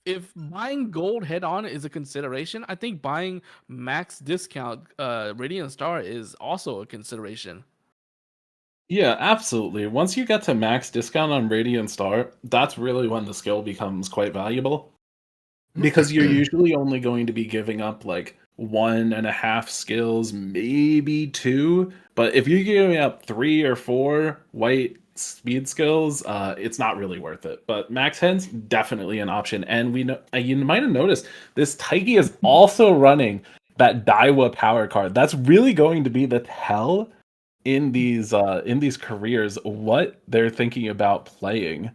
if buying gold head on is a consideration, I think buying max discount Radiant Star is also a consideration. Yeah, absolutely. Once you get to max discount on Radiant Star, that's really when the skill becomes quite valuable. Because you're usually only going to be giving up like 1.5 skills, maybe 2. But if you're giving up 3 or 4 white speed skills, it's not really worth it. But max heads, definitely an option. And we know you might have noticed this Taiki is also running that Daiwa power card. That's really going to be the tell in these careers what they're thinking about playing.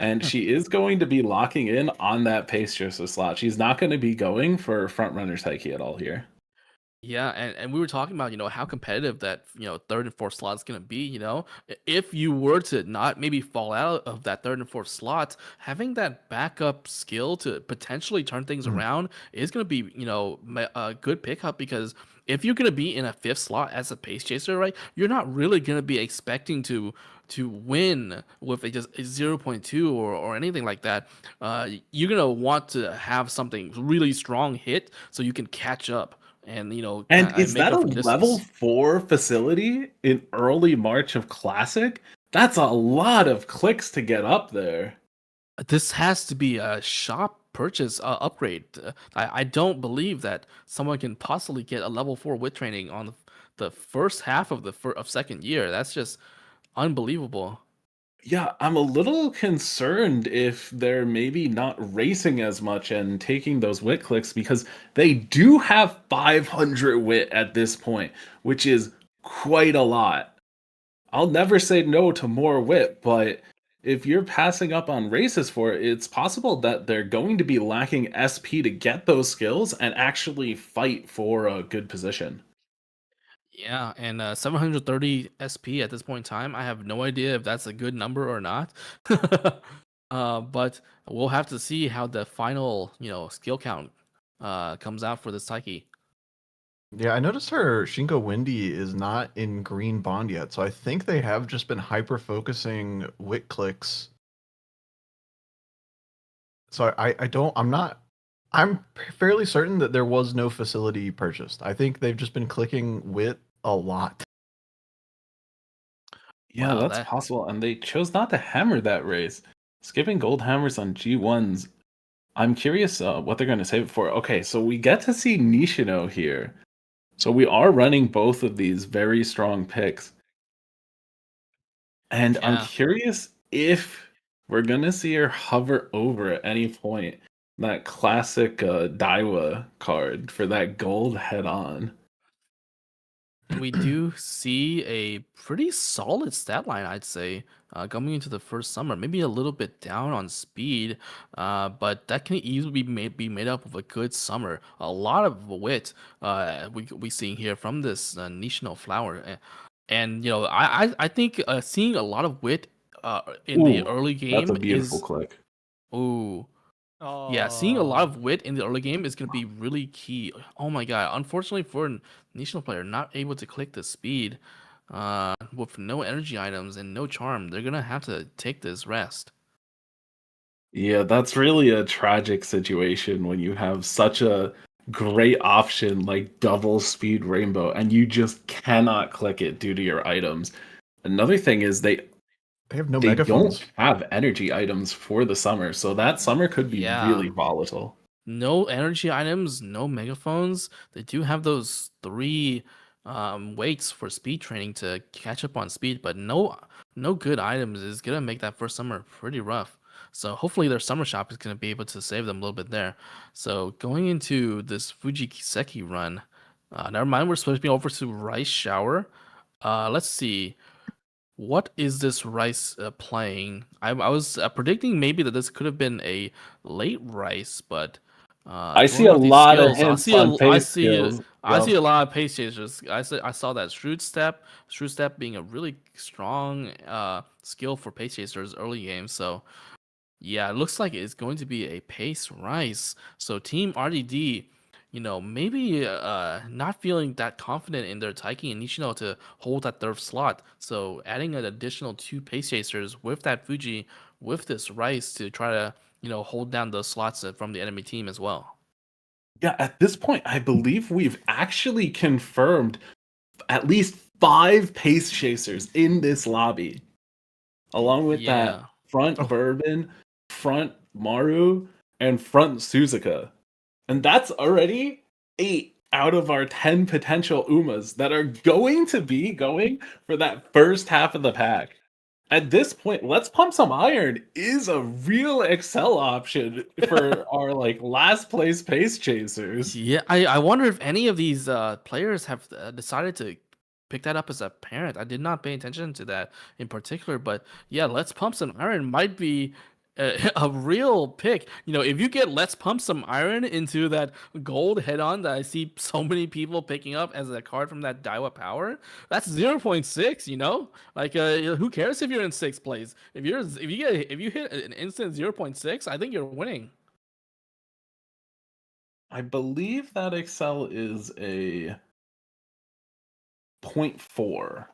And she is going to be locking in on that pace chaser slot. She's not going to be going for front runner Taiki at all here. Yeah, and we were talking about, how competitive that, third and fourth slot is going to be, If you were to not maybe fall out of that third and fourth slot, having that backup skill to potentially turn things around is going to be, a good pickup, because if you're going to be in a fifth slot as a pace chaser, right, you're not really going to be expecting to win with just a 0.2 or anything like that. You're going to want to have something really strong hit so you can catch up and And is make that a up for level distance. 4 facility in early March of Classic? That's a lot of clicks to get up there. This has to be a shop purchase upgrade. I don't believe that someone can possibly get a level 4 wit training on the first half of of second year. That's just unbelievable. Yeah, I'm a little concerned if they're maybe not racing as much and taking those wit clicks, because they do have 500 wit at this point, which is quite a lot. I'll never say no to more wit, but if you're passing up on races for it, it's possible that they're going to be lacking SP to get those skills and actually fight for a good position. Yeah, and 730 SP at this point in time, I have no idea if that's a good number or not. But we'll have to see how the final, skill count comes out for this Taiki. Yeah, I noticed her Shingo Windy is not in green bond yet, so I think they have just been hyper focusing wit clicks. So I'm fairly certain that there was no facility purchased. I think they've just been clicking wit a lot. Yeah, Wow, that's that possible. And they chose not to hammer that race. Skipping gold hammers on G1s. I'm curious what they're going to save it for. Okay, so we get to see Nishino here. So we are running both of these very strong picks. And I'm yeah. curious if we're going to see her hover over at any point that classic Daiwa card for that gold head on. We do see a pretty solid stat line, I'd say, coming into the first summer. Maybe a little bit down on speed, but that can easily be made up of a good summer. A lot of wit we seeing here from this Nishino flower, and I think seeing a lot of wit in the Ooh, early that's a game beautiful is click. ooh. Yeah, seeing a lot of wit in the early game is going to be really key. Oh my god. Unfortunately for a national player, not able to click the speed with no energy items and no charm, they're going to have to take this rest. Yeah, that's really a tragic situation when you have such a great option like double speed rainbow and you just cannot click it due to your items. Another thing is They have no they don't megaphones. have energy items for the summer, so that summer could be Yeah. really volatile. No energy items, no megaphones. They do have those three weights for speed training to catch up on speed, but no good items is gonna make that first summer pretty rough. So hopefully their summer shop is gonna be able to save them a little bit there. So going into this Fuji Kiseki run, never mind, we're supposed to be over to Rice Shower. Let's see. What is this Rice playing? I was predicting maybe that this could have been a late Rice, but I see going a off these lot of skills, hints on pace see skills. I Yep. see a lot of pace chasers. I saw that Shrewd Step being a really strong skill for pace chasers early game. So yeah, it looks like it's going to be a pace Rice. So Team RDD, maybe not feeling that confident in their Taiki and Nishino to hold that third slot. So adding an additional two pace chasers with that Fuji, with this Rice to try to, hold down the slots from the enemy team as well. Yeah, at this point, I believe we've actually confirmed at least 5 pace chasers in this lobby, along with that Yeah. front Oh, Bourbon, front Maru, and front Suzuka. And that's already 8 out of our 10 potential Umas that are going to be going for that first half of the pack. At this point, Let's Pump Some Iron is a real Excel option for our last place pace chasers. Yeah, I wonder if any of these players have decided to pick that up as a parent. I did not pay attention to that in particular, but yeah, Let's Pump Some Iron might be a real pick. You know, if you get Let's Pump Some Iron into that gold head-on that I see so many people picking up as a card from that Daiwa Power, that's 0.6. You know, like who cares if you're in sixth place? If you hit an instant 0.6, I think you're winning. I believe that Excel is a 0.4,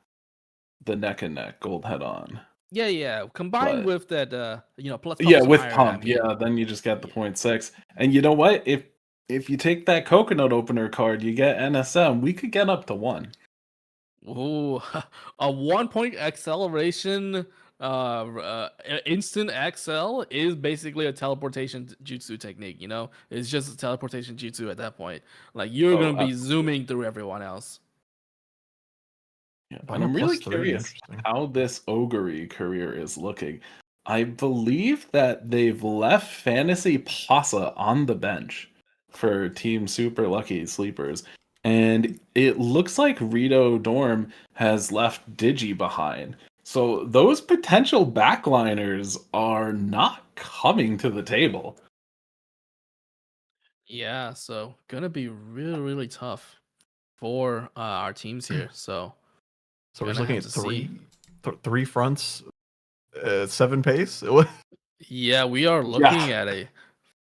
the neck and neck gold head on. Yeah. Combined But with that, let's pump yeah, some with iron. pump, I mean, yeah, then you just get the 0.6. And you know what? If you take that coconut opener card, you get NSM. We could get up to 1. ooh, a 1 point acceleration, instant XL is basically a teleportation jutsu technique. You know, it's just a teleportation jutsu at that point. Like you're Oh, gonna be absolutely. zooming through everyone else. Yeah, and Final I'm really +3, curious interesting. how this Ogre career is looking. I believe that they've left Fantasy Pasa on the bench for Team Super Lucky Sleepers. And it looks like Rito Dorm has left Digi behind. So those potential backliners are not coming to the table. Yeah, so gonna be really tough for our teams here. So So we're just gonna looking have at to see. three fronts, 7 pace. Yeah, we are looking Yeah. at a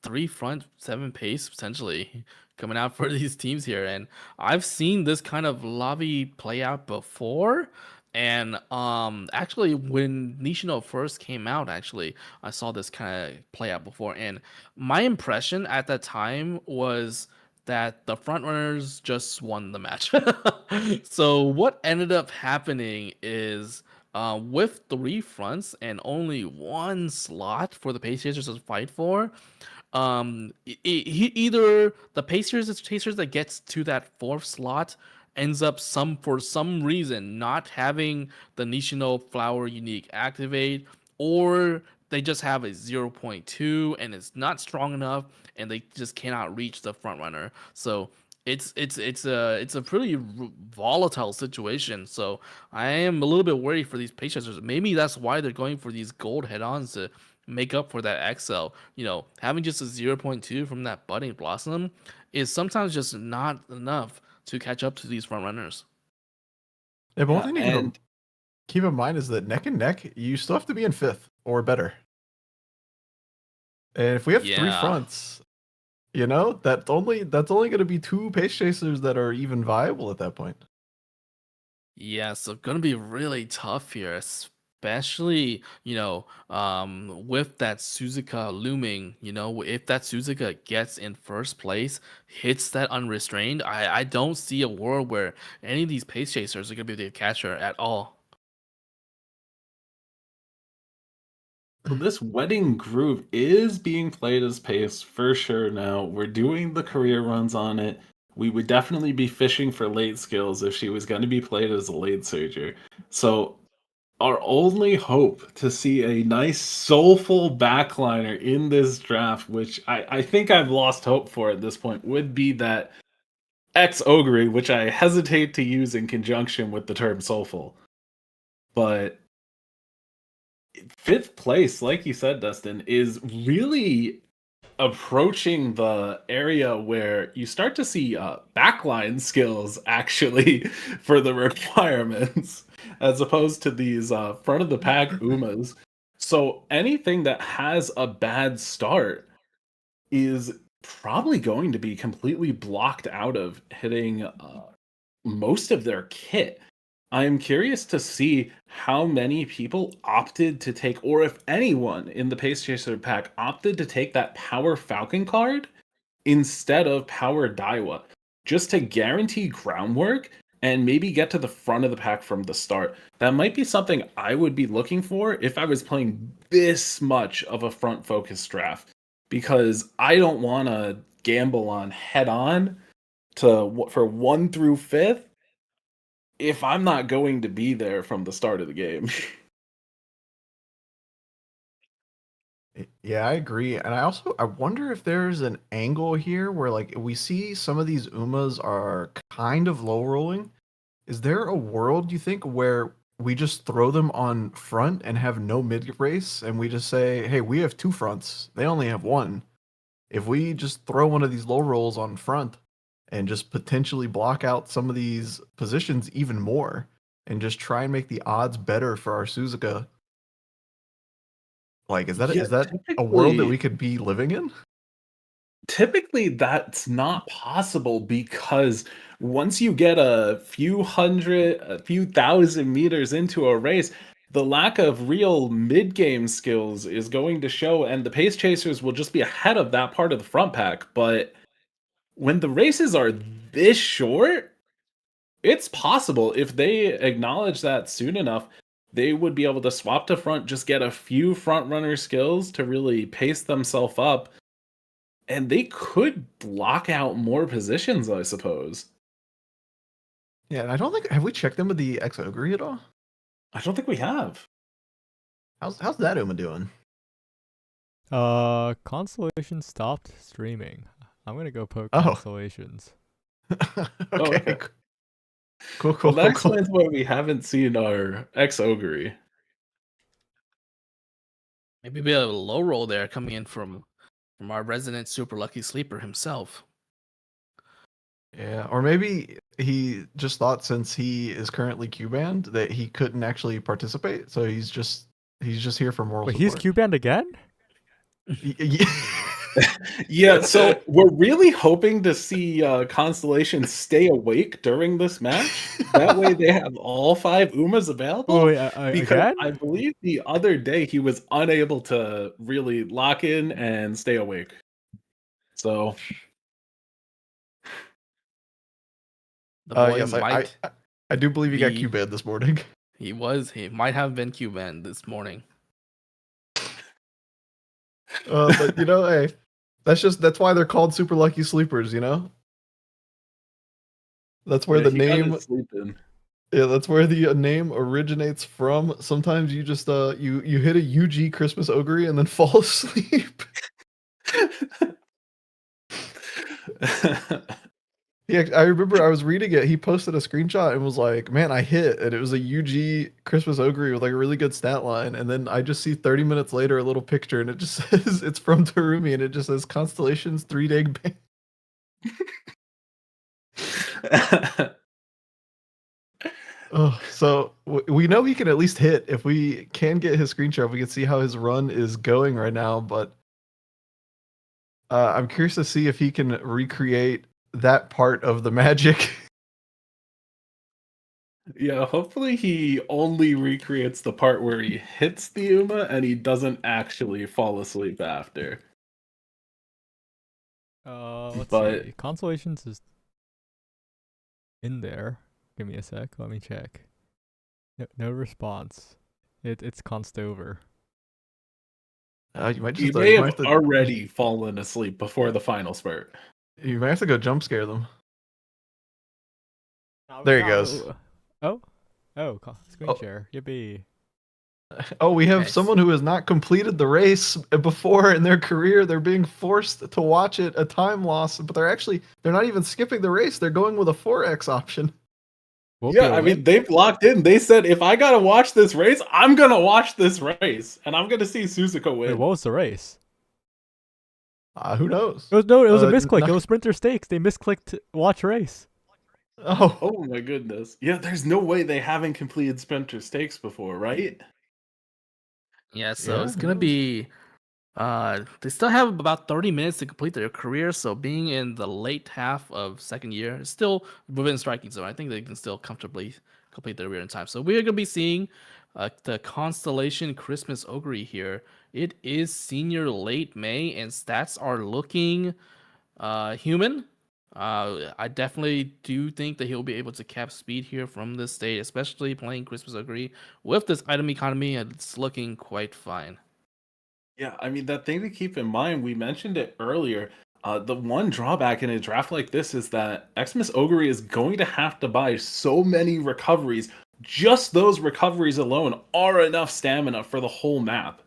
3 front 7 pace potentially coming out for these teams here, and I've seen this kind of lobby play out before. And actually when Nishino first came out, actually I saw this kind of play out before, and my impression at that time was that the front runners just won the match. So what ended up happening is, with 3 fronts and only 1 slot for the pace chasers to fight for, either the chasers that gets to that 4th slot ends up for some reason not having the Nishino flower unique activate, or they just have a 0.2 and it's not strong enough and they just cannot reach the front runner. So it's a pretty volatile situation. So I am a little bit worried for these pace chasers. Maybe that's why they're going for these gold head-ons to make up for that XL. You know, having just a 0.2 from that budding blossom is sometimes just not enough to catch up to these front runners. Yeah, but one Yeah, thing to and keep in mind is that neck and neck, you still have to be in 5th or better. And if we have 3 Yeah. fronts, that's only going to be 2 pace chasers that are even viable at that point. Yeah, so gonna be really tough here, especially, with that Suzuka looming. If that Suzuka gets in first place, hits that unrestrained, I don't see a world where any of these pace chasers are gonna be able to catch her at all. so this Wedding Groove is being played as pace for sure now. We're doing the career runs on it. We would definitely be fishing for late skills if she was going to be played as a late surger. So our only hope to see a nice soulful backliner in this draft, which I think I've lost hope for at this point, would be that X Ogre, which I hesitate to use in conjunction with the term soulful. But 5th place, like you said, Dustin, is really approaching the area where you start to see backline skills actually for the requirements, as opposed to these front of the pack Umas. So anything that has a bad start is probably going to be completely blocked out of hitting most of their kit. I'm curious to see how many people opted to take, or if anyone in the Pace Chaser pack opted to take that Power Falcon card instead of Power Daiwa, just to guarantee groundwork and maybe get to the front of the pack from the start. That might be something I would be looking for if I was playing this much of a front focused draft, because I don't want to gamble on head on for 1 through 5th if I'm not going to be there from the start of the game. Yeah, I agree. And I wonder if there's an angle here where like we see some of these Umas are kind of low rolling. Is there a world you think where we just throw them on front and have no mid race, and we just say, hey, we have 2 fronts. They only have 1. If we just throw one of these low rolls on front and just potentially block out some of these positions even more, and just try and make the odds better for our Suzuka, like, is that a world that we could be living in? Typically, that's not possible because once you get a few thousand meters into a race, the lack of real mid-game skills is going to show, and the pace chasers will just be ahead of that part of the front pack. But when the races are this short, it's possible if they acknowledge that soon enough, they would be able to swap to front, just get a few front runner skills to really pace themselves up, and they could block out more positions, I suppose. Yeah, and I don't think, have we checked in with the X Ogre at all? I don't think we have. How's that Uma doing? Constellation stopped streaming. I'm gonna go poke Oh. Constellations. Okay. Okay. Cool. Well, that explains why we haven't seen our X Ogre. Maybe a bit of a low roll there coming in from our resident super lucky sleeper himself. Yeah, or maybe he just thought since he is currently Q banned that he couldn't actually participate, so he's just here for moral Wait, support. he's Q banned again? Yeah, so we're really hoping to see Constellation stay awake during this match. That way they have all 5 Umas available. Wait, Because again? I believe the other day he was unable to really lock in and stay awake. So The boy yes, might. I do believe he got Q banned this morning. He might have been Q banned this morning. But hey, that's why they're called super lucky sleepers. That's where yeah, the he got name. his sleep in. Yeah, that's where the name originates from. Sometimes you just you hit a UG Christmas Ogre and then fall asleep. Yeah, I remember I was reading it. He posted a screenshot and was like, "Man, I hit," and it was a UG Christmas Ogre with like a really good stat line. And then I just see 30 minutes later a little picture, and it just says it's from Terumi, and it just says Constellations 3-day ban. Oh, so we know he can at least hit. If we can get his screenshot, we can see how his run is going right now. But I'm curious to see if he can recreate that part of the magic. Yeah, hopefully he only recreates the part where he hits the Uma and he doesn't actually fall asleep after. Let's But- see. Constellations is in there. Give me a sec. Let me check. No response. It's const over. You might He just may you might have have to, already fallen asleep before the final spurt. you might have to go jump scare them. There he goes. Screen share. Yippee. Oh, we have Nice. someone who has not completed the race before in their career. They're being forced to watch it, a time loss, but they're not even skipping the race. They're going with a 4x option. Yeah, I mean, they've locked in. They said, if I gotta watch this race, I'm gonna watch this race, and I'm gonna see Suzuka Wait, win. what was the race? Who knows? It was a misclick. no- It was Sprinter Stakes. They misclicked watch race. Oh, Oh my goodness. Yeah, there's no way they haven't completed Sprinter Stakes before, right? Yeah, so Yeah, it's who gonna knows? be. They still have about 30 minutes to complete their career, so being in the late half of second year is still within striking zone. I think they can still comfortably complete their career in time. So we are gonna be seeing the Constellation Christmas Ogre here. It is senior late May, and stats are looking human. I definitely do think that he'll be able to cap speed here from this stage, especially playing Christmas Ogre with this item economy. It's looking quite fine. Yeah, I mean, that thing to keep in mind, we mentioned it earlier. The one drawback in a draft like this is that Xmas Ogre is going to have to buy so many recoveries. Just those recoveries alone are enough stamina for the whole map.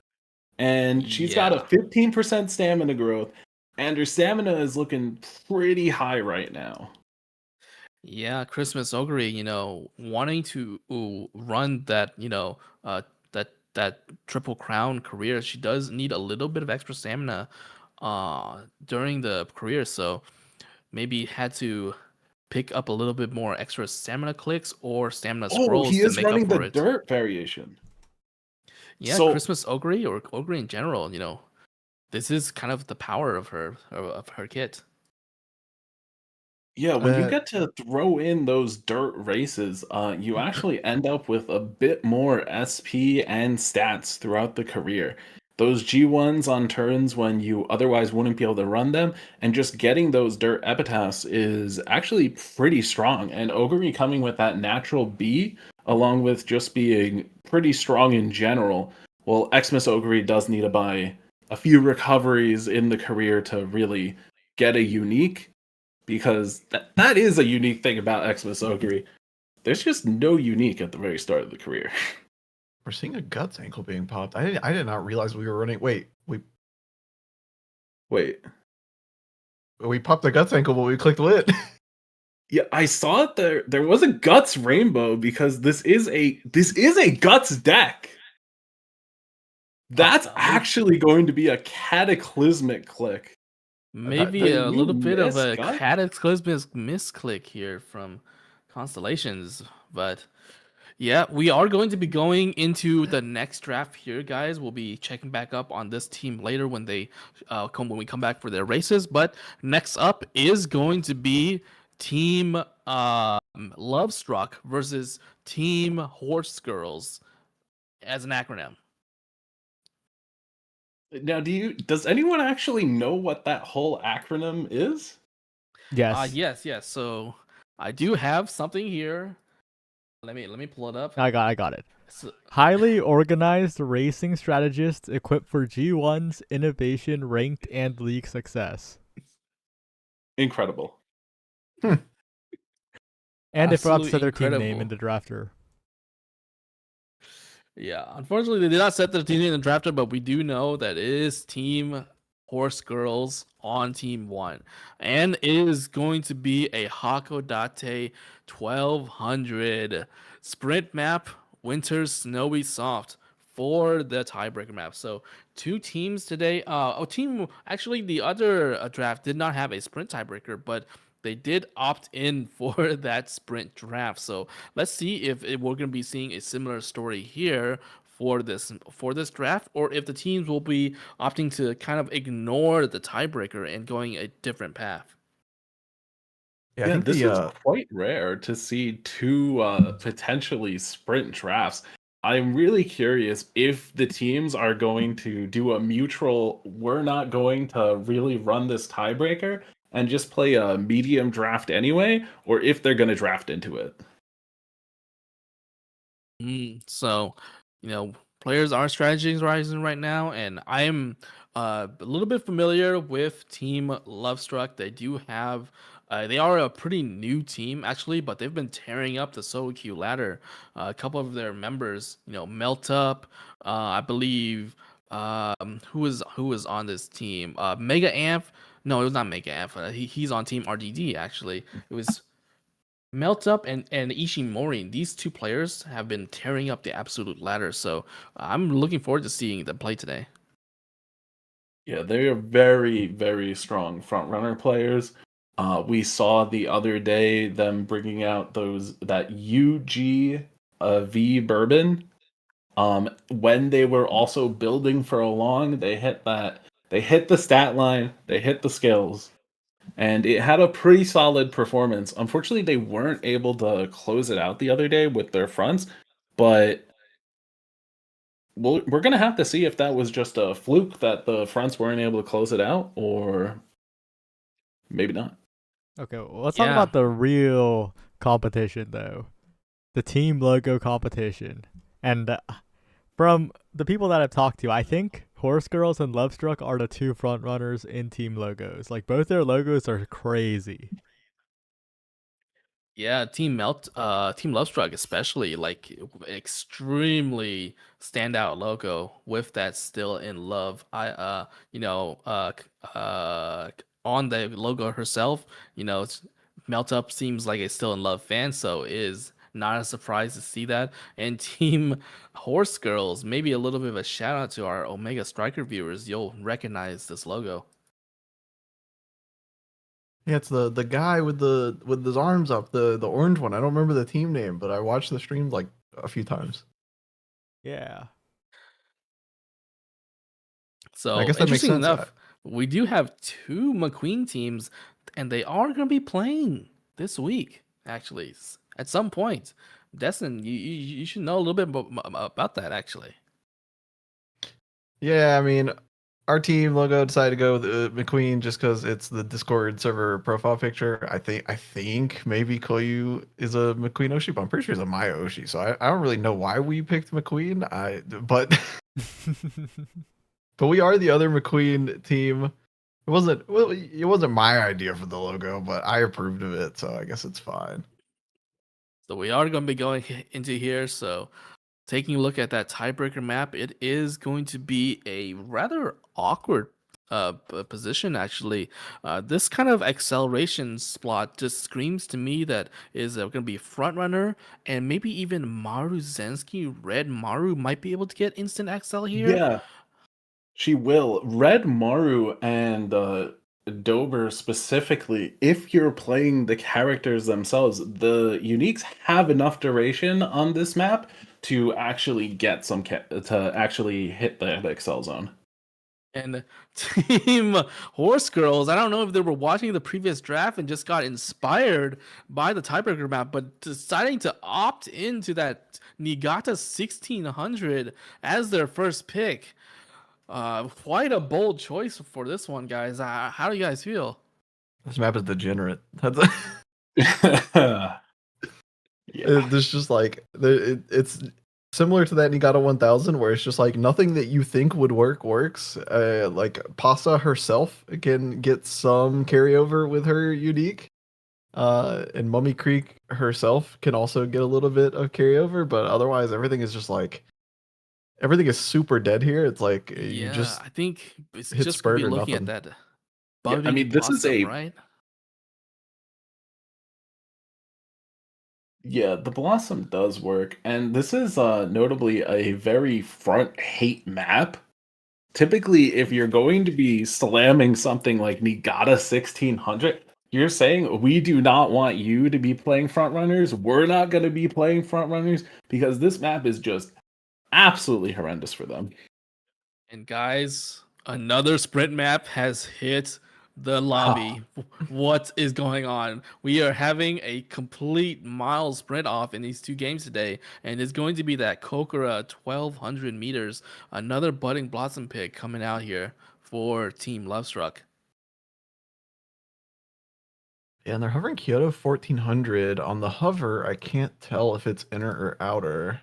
And she's got a Yeah. 15% stamina growth, and her stamina is looking pretty high right now. Yeah, Christmas Ogre, wanting to run that, that triple crown career, she does need a little bit of extra stamina during the career, so maybe had to pick up a little bit more extra stamina clicks or stamina Oh, scrolls he to is make up running the for it. dirt variation. Yeah, So Christmas Ogre or Ogre in general, this is kind of the power of her kit. yeah, when you Uh, get to throw in those dirt races, you actually end up with a bit more SP and stats throughout the career. Those G1s on turns when you otherwise wouldn't be able to run them, and just getting those dirt epitaphs is actually pretty strong. And Ogre coming with that natural B, along with just being pretty strong in general. Well, Xmas Ogre does need to buy a few recoveries in the career to really get a unique, because that is a unique thing about Xmas Ogre. There's just no unique at the very start of the career. we're seeing a guts ankle being popped. I did not realize we were running. Wait, Wait. we popped the guts ankle, but we clicked lit. Yeah, I saw it there. There was a Guts rainbow because this is a Guts deck. That's actually going to be a cataclysmic click. Maybe Did a we little bit of miss a Guts? cataclysmic misclick here from Constellations, but yeah, we are going to be going into the next draft here, guys. We'll be checking back up on this team later when when we come back for their races. But next up is going to be Team Lovestruck versus Team Horse Girls as an acronym. Now, does anyone actually know what that whole acronym is? Yes, Yes. So I do have something here. Let me pull it up. I got it. So, Highly organized racing strategists equipped for G1's innovation, ranked, and league success. Incredible. And they forgot to absolutely set their team name incredible. in the drafter. Yeah, unfortunately, they did not set the team in the drafter, but we do know that it is Team Horse Girls on Team 1. And it is going to be a Hakodate 1200 sprint map, Winter's Snowy Soft for the tiebreaker map. So, two teams today. Actually, the other draft did not have a sprint tiebreaker, but they did opt in for that sprint draft. So let's see if we're going to be seeing a similar story here for this draft, or if the teams will be opting to kind of ignore the tiebreaker and going a different path. Yeah, I Yeah, think this is the quite rare to see two potentially sprint drafts. I'm really curious if the teams are going to do a mutual, we're not going to really run this tiebreaker and just play a medium draft anyway, or if they're going to draft into it. So, players are strategizing right now, and I'm a little bit familiar with Team Lovestruck. They are a pretty new team actually, but they've been tearing up the solo queue ladder. A couple of their members, Melt Up, I believe. Who was on this team? Mega Amp. No, it was not Mega Amp. He's on Team RDD actually. It was Melt Up and Ishimori. These two players have been tearing up the absolute ladder. So I'm looking forward to seeing them play today. Yeah, they are very, very strong front runner players. We saw the other day them bringing out that UG V bourbon. When they were also building for a long, they hit that. They hit the stat line. They hit the skills, and it had a pretty solid performance. Unfortunately, they weren't able to close it out the other day with their fronts, but we're gonna have to see if that was just a fluke that the fronts weren't able to close it out, or maybe not. Okay, well, let's talk Yeah. about the real competition, though. The team logo competition. And from the people that I've talked to, I think Horse Girls and Lovestruck are the two front runners in team logos. Like, both their logos are crazy. Yeah, Team Lovestruck especially, like extremely standout logo with that still in love. On the logo herself, it's Melt Up seems like a Still in Love fan, so it is not a surprise to see that. And Team Horse Girls, maybe a little bit of a shout out to our Omega Striker viewers. You'll recognize this logo. Yeah, it's the guy with his arms up, the orange one. I don't remember the team name, but I watched the stream like a few times. Yeah. So I guess that makes interesting sense. enough, we do have two McQueen teams, and they are going to be playing this week. Actually, at some point, Destin, you should know a little bit about that. Actually, Yeah, I mean, our team logo decided to go with McQueen just because it's the Discord server profile picture. I think maybe Koyu is a McQueen Oshi, but I'm pretty sure he's a Maya Oshi. So I don't really know why we picked McQueen. But but we are the other McQueen team. It wasn't my idea for the logo, but I approved of it, so I guess it's fine. so we are going to be going into here. So taking a look at that tiebreaker map, it is going to be a rather awkward position, actually. This kind of acceleration spot just screams to me that is going to be front runner, and maybe even Maru Zensky. Red Maru might be able to get instant XL here. Yeah, she will. Red Maru and Dober specifically, if you're playing the characters themselves, the uniques have enough duration on this map to actually get some to actually hit the XL zone. And Team Horse Girls, I don't know if they were watching the previous draft and just got inspired by the tiebreaker map, but deciding to opt into that Niigata 1600 as their first pick. Quite a bold choice for this one, guys. How do you guys feel? This map is degenerate. That's Yeah. There's just like it's similar to that Niigata 1000, where it's just like nothing that you think would work works. Like Pasta herself can get some carryover with her unique, and Mummy Creek herself can also get a little bit of carryover, but otherwise everything is just like everything is super dead here. It's like you just I think it's hit just gonna be spurt or looking at nothing. that. Yeah, I mean, this is blossom, a right. Yeah, the Blossom does work, and this is notably a very front hate map. Typically, if you're going to be slamming something like Niigata 1600, you're saying we do not want you to be playing front runners. We're not going to be playing front runners because this map is just absolutely horrendous for them. And guys, another sprint map has hit the lobby. What is going on? We are having a complete mile sprint off in these two games today, and it's going to be that Kokura 1200 meters. Another budding blossom pick coming out here for Team Lovestruck. Yeah, and they're hovering Kyoto 1400. On the hover, I can't tell if it's inner or outer.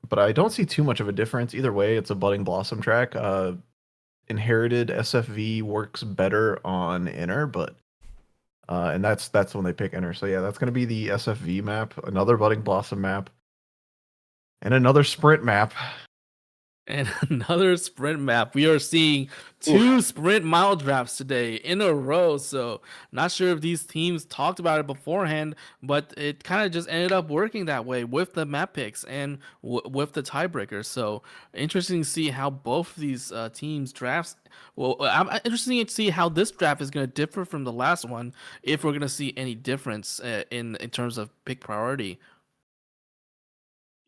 But I don't see too much of a difference. Either way, it's a budding blossom track. Inherited SFV works better on inner, but and that's when they pick inner. So yeah, that's gonna be the SFV map, another budding blossom map, and another sprint map. And another sprint map. We are seeing two sprint mile drafts today in a row. So not sure if these teams talked about it beforehand, but it kind of just ended up working that way with the map picks and with the tiebreakers. So interesting to see how both of these teams drafts. Well, I'm interested to see how this draft is going to differ from the last one. If we're going to see any difference in terms of pick priority.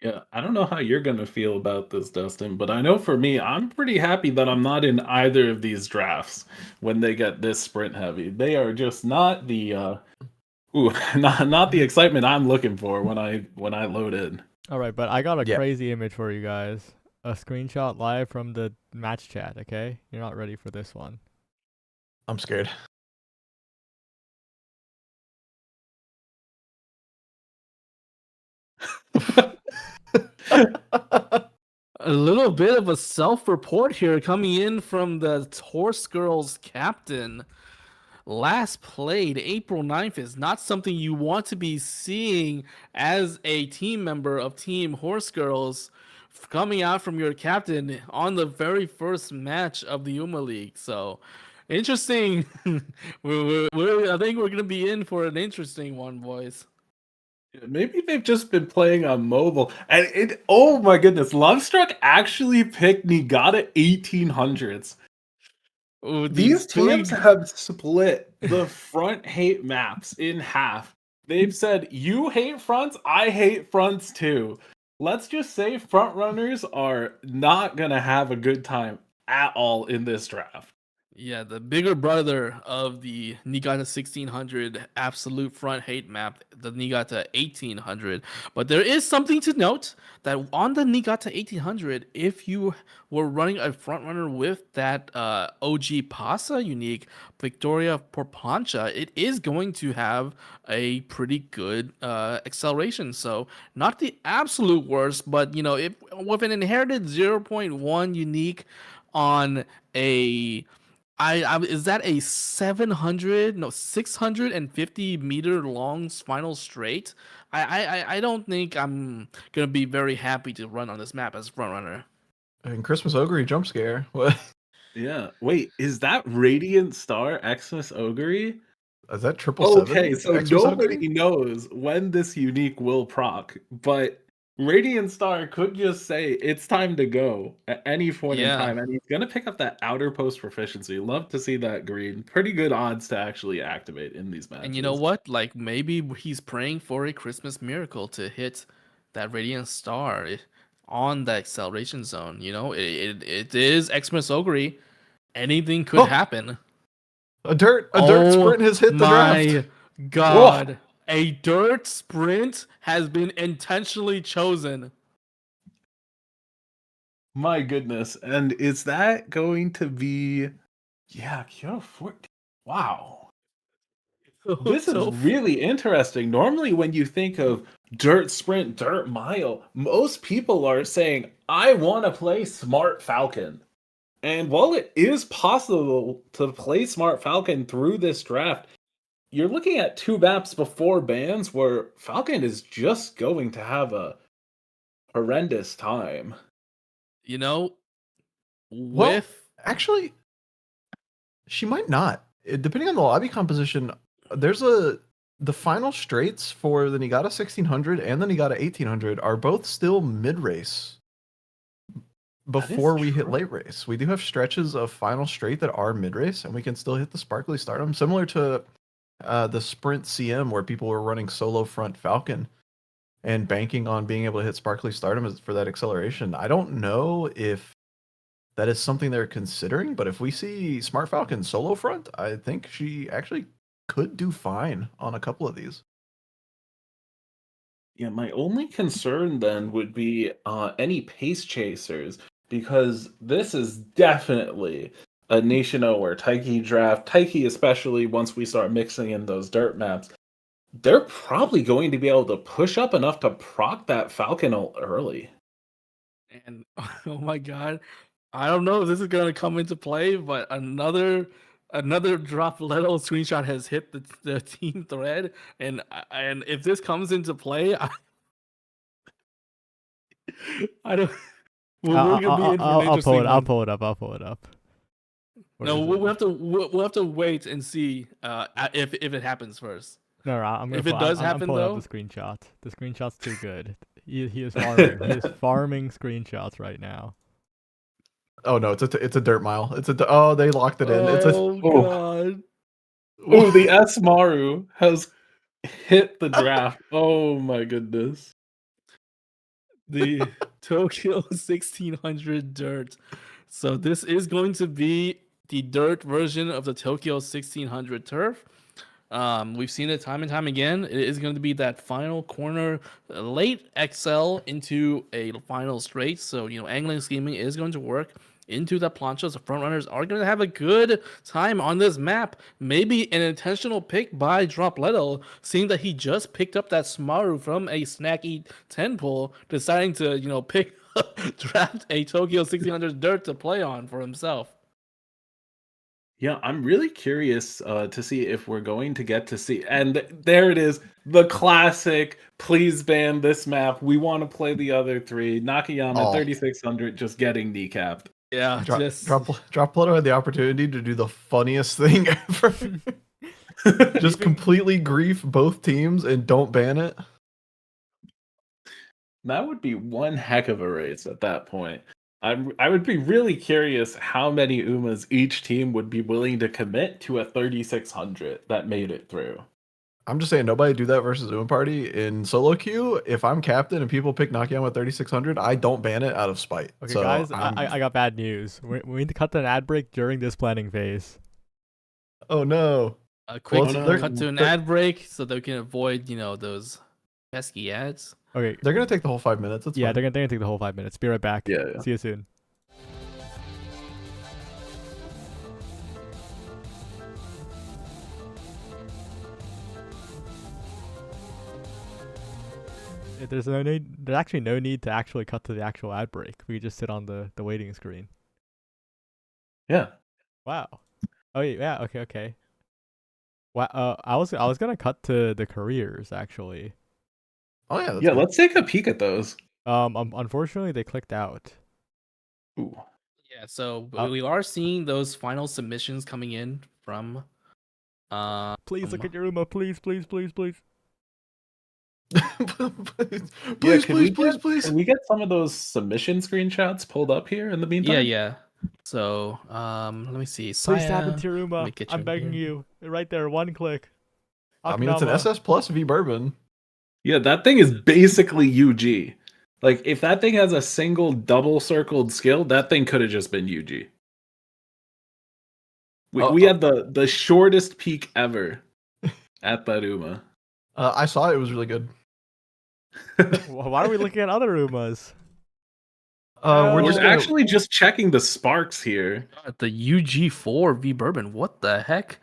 Yeah, I don't know how you're going to feel about this, Dustin, but I know for me, I'm pretty happy that I'm not in either of these drafts when they get this sprint heavy. They are just not the not the excitement I'm looking for when I load in. All right, but I got a Yeah. crazy image for you guys. A screenshot live from the match chat, okay? You're not ready for this one. I'm scared. A little bit of a self-report here coming in from the Horse Girls captain. Last played April 9th is not something you want to be seeing as a team member of Team Horse Girls coming out from your captain on the very first match of the UmaLeague. So Interesting. I think we're gonna be in for an interesting one, boys. Maybe they've just been playing on mobile. And oh my goodness, Lovestruck actually picked Niigata 1800s. Ooh, These teams three- have split the front hate maps in half. They've said, you hate fronts, I hate fronts too. Let's just say front runners are not going to have a good time at all in this draft. Yeah, the bigger brother of the Niigata 1600 absolute front hate map, the Niigata 1800. But there is something to note that on the Niigata 1800, if you were running a front runner with that OG Pasa unique, Victoria Porpancha, it is going to have a pretty good acceleration. So not the absolute worst, but if with an inherited 0.1 unique on a is that a 650 meter long final straight? I don't think I'm gonna be very happy to run on this map as front runner. And Christmas Ogre jump scare. What Yeah. Wait, is that Radiant Star Xmas Ogre? is that? 777? Okay, so Xmas nobody Ogre? knows when this unique will proc, but Radiant Star could just say it's time to go at any point in Yeah. time, and he's gonna pick up that outer post proficiency. Love to see that green. Pretty good odds to actually activate in these matches. And you know what? Like maybe he's praying for a Christmas miracle to hit that Radiant Star on the acceleration zone. It is Xmas Ogre. Anything could happen. A dirt sprint has hit the draft. My God. A dirt sprint has been intentionally chosen. My goodness. And is that going to be Kyoto 14? Wow. This is really interesting. Normally when you think of dirt sprint, dirt mile, most people are saying, I want to play Smart Falcon. And while it is possible to play Smart Falcon through this draft, you're looking at two maps before bans where Falcon is just going to have a horrendous time. Well, actually, she might not. Depending on the lobby composition, there's the final straights for the Niigata 1600 and the Niigata 1800 are both still mid-race before we hit late race. We do have stretches of final straight that are mid-race, and we can still hit the Sparkly Stardom, similar to the Sprint CM where people were running solo front Falcon and banking on being able to hit Sparkly Stardom for that acceleration. I don't know if that is something they're considering, but if we see Smart Falcon solo front, I think she actually could do fine on a couple of these. Yeah, my only concern then would be any pace chasers, because this is definitely a Nation where Taiki draft, Taiki especially once we start mixing in those dirt maps, they're probably going to be able to push up enough to proc that Falcon early. And oh my God, I don't know if this is gonna come into play, but another drop little screenshot has hit the team thread, and if this comes into play, I don't. We're gonna be in for an interesting one. I'll pull it up. No, we'll have to wait and see if it happens first. No, I'm gonna. If it does happen, I'm pulling though, up the screenshot. The screenshot's too good. He is farming. He is farming screenshots right now. Oh no, it's a dirt mile. They locked it in. God. Oh, the S Maru has hit the draft. Oh my goodness. The Tokyo 1600 dirt. So this is going to be the dirt version of the Tokyo 1600 turf. We've seen it time and time again. It is going to be that final corner, late XL into a final straight. So, angling scheming is going to work into the plancha. So front runners are going to have a good time on this map. Maybe an intentional pick by Dropletto, seeing that he just picked up that Smaru from a snacky 10 pull, deciding to, draft a Tokyo 1600 dirt to play on for himself. Yeah, I'm really curious to see if we're going to get to see. And there it is, the classic, please ban this map. We want to play the other three. Nakayama, 3600, just getting kneecapped. Yeah, Drop Pluto had the opportunity to do the funniest thing ever. Just completely grief both teams and don't ban it. That would be one heck of a race at that point. I would be really curious how many Umas each team would be willing to commit to a 3600 that made it through. I'm just saying, nobody do that versus Uma Party in solo queue. If I'm captain and people pick Nakayama at 3600, I don't ban it out of spite. Okay, so guys, I got bad news. We need to cut an ad break during this planning phase. Oh no! A quick Well, cut to an ad break so they can avoid, those pesky ads. Okay, They're gonna take the whole 5 minutes. It's yeah, fine. they're gonna take the whole 5 minutes. Be right back. Yeah. See you soon. There's actually no need to actually cut to the actual ad break. We could just sit on the waiting screen. Yeah. Wow. Oh yeah. Okay. Wow. I was gonna cut to the careers actually. Oh yeah. That's Yeah, good. let's take a peek at those. Unfortunately they clicked out. Ooh. Yeah, so we are seeing those final submissions coming in from. Please look at your Uma. Please. please, please. Can we get some of those submission screenshots pulled up here in the meantime? Yeah. So let me see. Please tap Saya, into your Uma. let me get I'm you begging here. you. Right there, one click. I mean, it's an Aknama. SS plus V Bourbon. Yeah, that thing is basically UG. Like, if that thing has a single double circled skill, that thing could have just been UG. We had the shortest peak ever at that Uma. I saw it. It was really good. Why are we looking at other Umas? We're just gonna- actually just checking the sparks here. The UG4 V Bourbon. What the heck?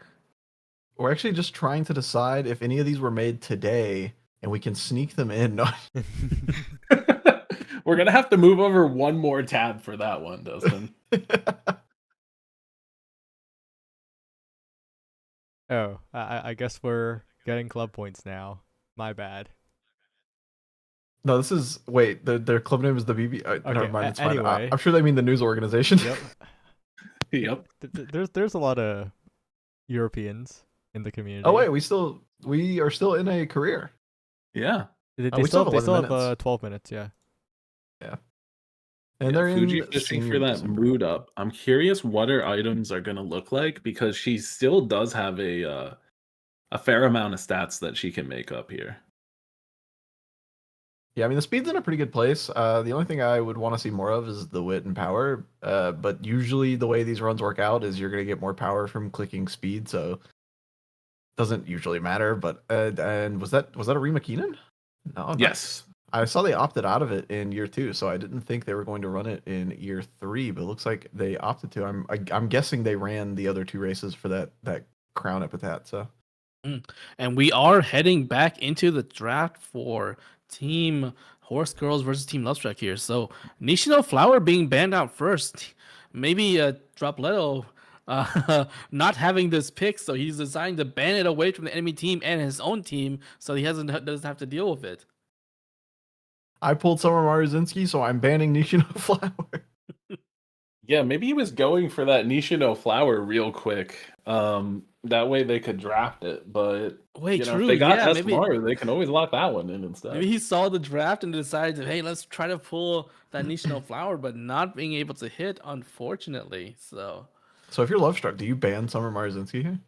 We're actually just trying to decide if any of these were made today, and we can sneak them in. No. We're gonna have to move over one more tab for that one, Dustin. Oh, I guess we're getting club points now. My bad. No, this is their club name is the BB. Never Okay, mind, it's fine. anyway. I'm sure they mean the news organization. Yep. Yep. There's a lot of Europeans in the community. Oh wait, we are still in a career. Yeah. They we still have still 11 minutes. have 12 minutes. Yeah. And they're Fuji in fishing senior for that December. mood up. I'm curious what her items are gonna look like because she still does have a fair amount of stats that she can make up here. Yeah, I mean the speed's in a pretty good place. The only thing I would want to see more of is the wit and power. But usually the way these runs work out is you're gonna get more power from clicking speed, so doesn't usually matter. But and was that a Rima Keenan? No. Yes. I saw they opted out of it in year 2, so I didn't think they were going to run it in year 3. But it looks like they opted to. I'm guessing they ran the other 2 races for that crown epithet. So. And we are heading back into the draft for Team Horse Girls versus Team Lovestruck here. So Nishino Flower being banned out first. Maybe Dropletto not having this pick, so he's deciding to ban it away from the enemy team and his own team, so he doesn't have to deal with it. I pulled Summer Maruzinski, so I'm banning Nishino Flower. Yeah, maybe he was going for that Nishino Flower real quick. That way they could draft it. But Wait, true. if they got yeah, SMR, they can always lock that one in instead. Maybe he saw the draft and decided, hey, let's try to pull that Nishino Flower, but not being able to hit, unfortunately. So if you're Lovestruck, do you ban Summer Maruzinski here?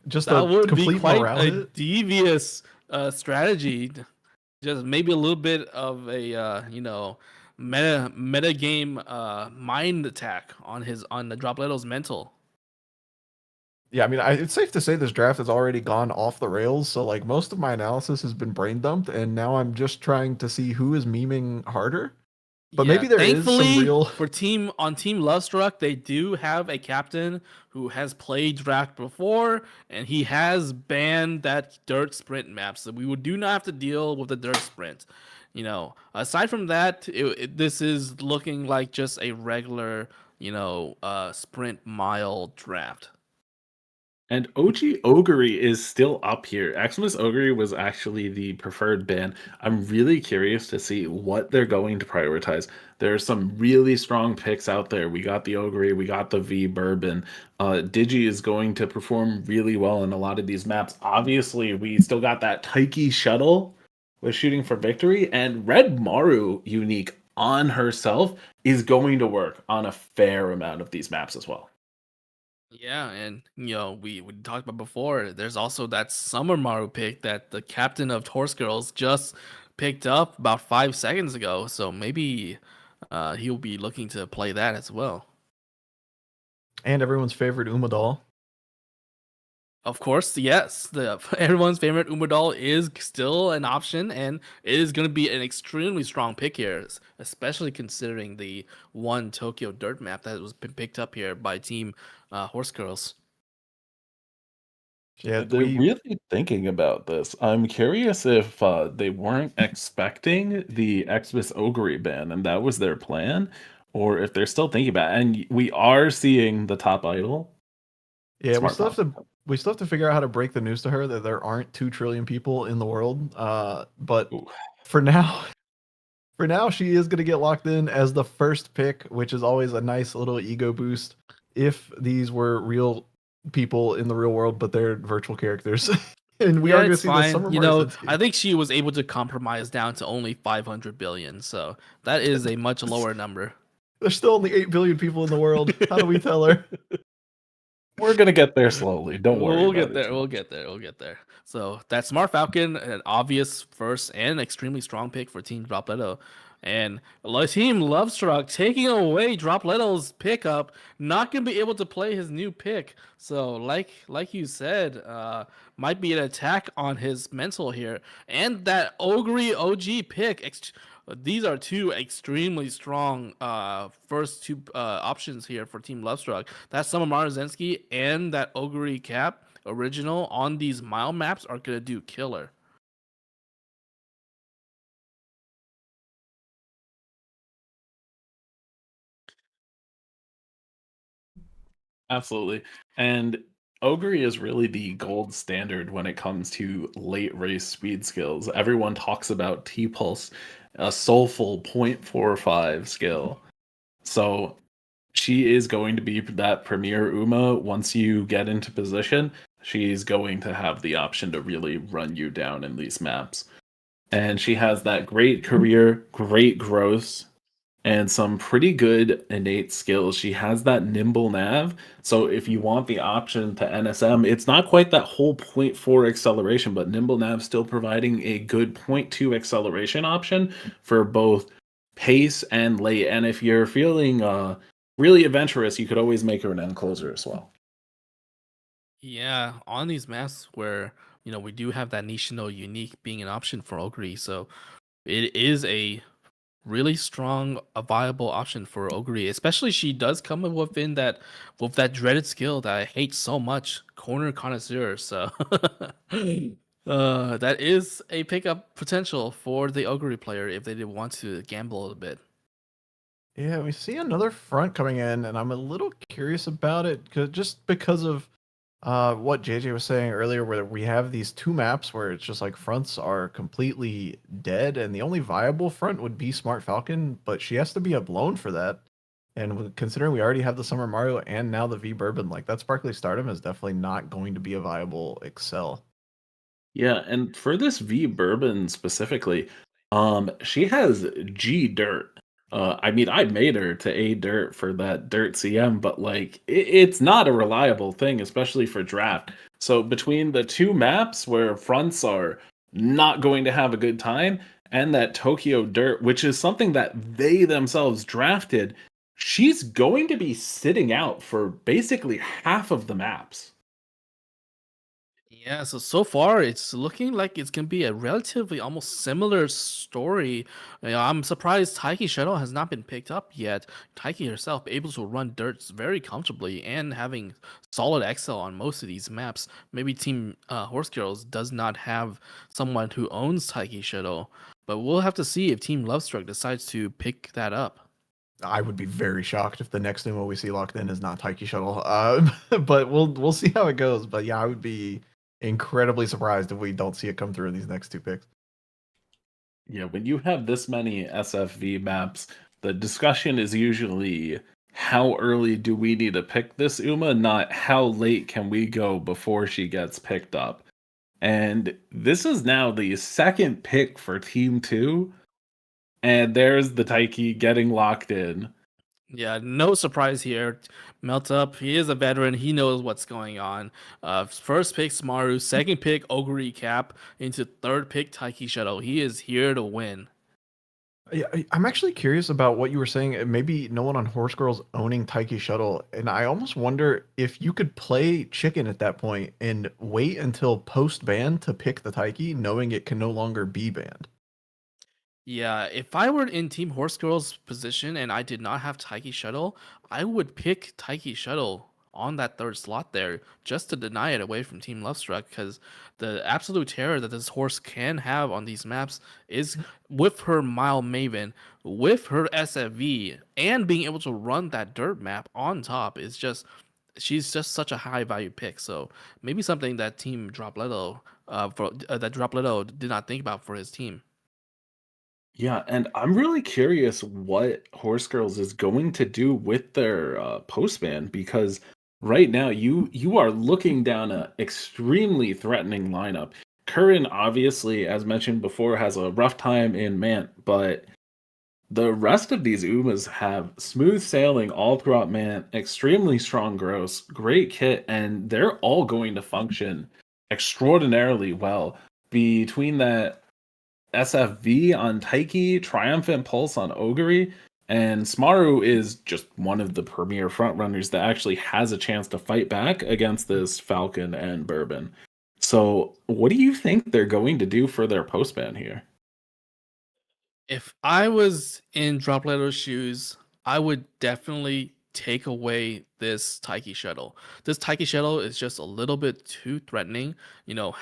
Just that a would be complete quite morale a hit? devious strategy. Just maybe a little bit of a meta game mind attack on the Dropletto's mental. Yeah, I mean, it's safe to say this draft has already gone off the rails. So like most of my analysis has been brain dumped, and now I'm just trying to see who is memeing harder. But maybe there is some real for Team Lovestruck, they do have a captain who has played draft before, and he has banned that dirt sprint map, so we do not have to deal with the dirt sprint. Aside from that, this is looking like just a regular, sprint mile draft. And OG Ogre is still up here. Xmas Ogre was actually the preferred ban. I'm really curious to see what they're going to prioritize. There are some really strong picks out there. We got the Ogre, we got the V Bourbon. Digi is going to perform really well in a lot of these maps. Obviously, we still got that Taiki Shuttle with shooting for victory, and Red Maru unique on herself is going to work on a fair amount of these maps as well. Yeah, and we talked about before. There's also that Summer Maru pick that the captain of Horse Girls just picked up about 5 seconds ago. So maybe he'll be looking to play that as well. And everyone's favorite Umadal. Of course, yes. Everyone's favorite Umadal is still an option, and it is going to be an extremely strong pick here, especially considering the one Tokyo Dirt map that was picked up here by Team Horse Girls. Yeah, They're really thinking about this. I'm curious if they weren't expecting the Xmas Ogre ban and that was their plan, or if they're still thinking about it. And we are seeing the top idol. yeah, Smart Falcon. we still have to figure out how to break the news to her that there aren't 2 trillion people in the world. But Ooh. for now, for now, she is going to get locked in as the first pick, which is always a nice little ego boost. If these were real people in the real world, but they're virtual characters, and we are going to see the summer. I think she was able to compromise down to only 500 billion, so that is a much lower number. There's still only 8 billion people in the world. How do we tell her? We're gonna get there slowly. Don't worry. We'll get there. We'll get there. We'll get there. So that Smart Falcon, an obvious first and extremely strong pick for Team Dropletto. And Team Lovestruck taking away Dropletto's pickup, not gonna be able to play his new pick. So like you said, might be an attack on his mental here. And that Ogre OG pick, these are two extremely strong first two options here for Team Lovestruck. That Summer Marzensky and that Ogre Cap original on these mile maps are gonna do killer. Absolutely. And Ogre is really the gold standard when it comes to late race speed skills. Everyone talks about T-Pulse, a soulful 0.45 skill. So she is going to be that premier Uma. Once you get into position, she's going to have the option to really run you down in these maps. And she has that great career, great growth, and some pretty good innate skills. She has that nimble nav. So if you want the option to NSM, it's not quite that whole 0.4 acceleration, but nimble nav still providing a good 0.2 acceleration option for both pace and late. And if you're feeling really adventurous, you could always make her an end closer as well. Yeah, on these maps where we do have that Nishino unique being an option for Ogre, so it is a really strong, a viable option for Ogre. Especially she does come within that with that dreaded skill that I hate so much, Corner Connoisseur. So that is a pickup potential for the Ogre player if they did want to gamble a little bit. Yeah, we see another front coming in, and I'm a little curious about it just because of what JJ was saying earlier, where we have these 2 maps where it's just like fronts are completely dead, and the only viable front would be Smart Falcon, but she has to be a blown for that. And considering we already have the Summer Mario and now the V Bourbon, like that Sparkly Stardom is definitely not going to be a viable Excel. Yeah, and for this V Bourbon specifically, she has G Dirt. I mean, I made her to A Dirt for that Dirt CM, but like it's not a reliable thing, especially for draft. So between the 2 maps where fronts are not going to have a good time, and that Tokyo Dirt, which is something that they themselves drafted, she's going to be sitting out for basically half of the maps. Yeah, so far it's looking like it's gonna be a relatively almost similar story. I'm surprised Taiki Shuttle has not been picked up yet. Taiki herself able to run dirts very comfortably and having solid excel on most of these maps. Maybe Team Horse Girls does not have someone who owns Taiki Shuttle, but we'll have to see if Team Lovestruck decides to pick that up. I would be very shocked if the next Uma we see locked in is not Taiki Shuttle. But we'll see how it goes. But yeah, I would be incredibly surprised if we don't see it come through in these next two picks. Yeah, when you have this many SFV maps, the discussion is usually how early do we need to pick this Uma, not how late can we go before she gets picked up. And this is now the second pick for Team 2, and there's the Taiki getting locked in. Yeah, no surprise here. Melt up. He is a veteran. He knows what's going on. First pick Smaru, second pick Ogre Cap, into third pick Taiki Shuttle. He is here to win. Yeah, I'm actually curious about what you were saying. Maybe no one on Horse Girls owning Taiki Shuttle, and I almost wonder if you could play chicken at that point and wait until post ban to pick the Taiki, knowing it can no longer be banned. Yeah, if I were in Team Horse Girl's position and I did not have Taiki Shuttle, I would pick Taiki Shuttle on that third slot there just to deny it away from Team Lovestruck, because the absolute terror that this horse can have on these maps is with her Mile Maven, with her SFV, and being able to run that dirt map on top is just she's just such a high value pick. So maybe something that Team Dropletto that Dropletto did not think about for his team. Yeah, and I'm really curious what Horse Girls is going to do with their postman, because right now you are looking down a extremely threatening lineup. Curran, obviously, as mentioned before, has a rough time in Mant, but the rest of these Umas have smooth sailing all throughout Mant, extremely strong gross, great kit, and they're all going to function extraordinarily well. Between that SFV on Taiki, Triumphant Pulse on Ogre, and Smaru is just one of the premier frontrunners that actually has a chance to fight back against this Falcon and Bourbon. So, what do you think they're going to do for their postban here? If I was in Dropletto's shoes, I would definitely take away this Taiki Shuttle. This Taiki Shuttle is just a little bit too threatening. You know,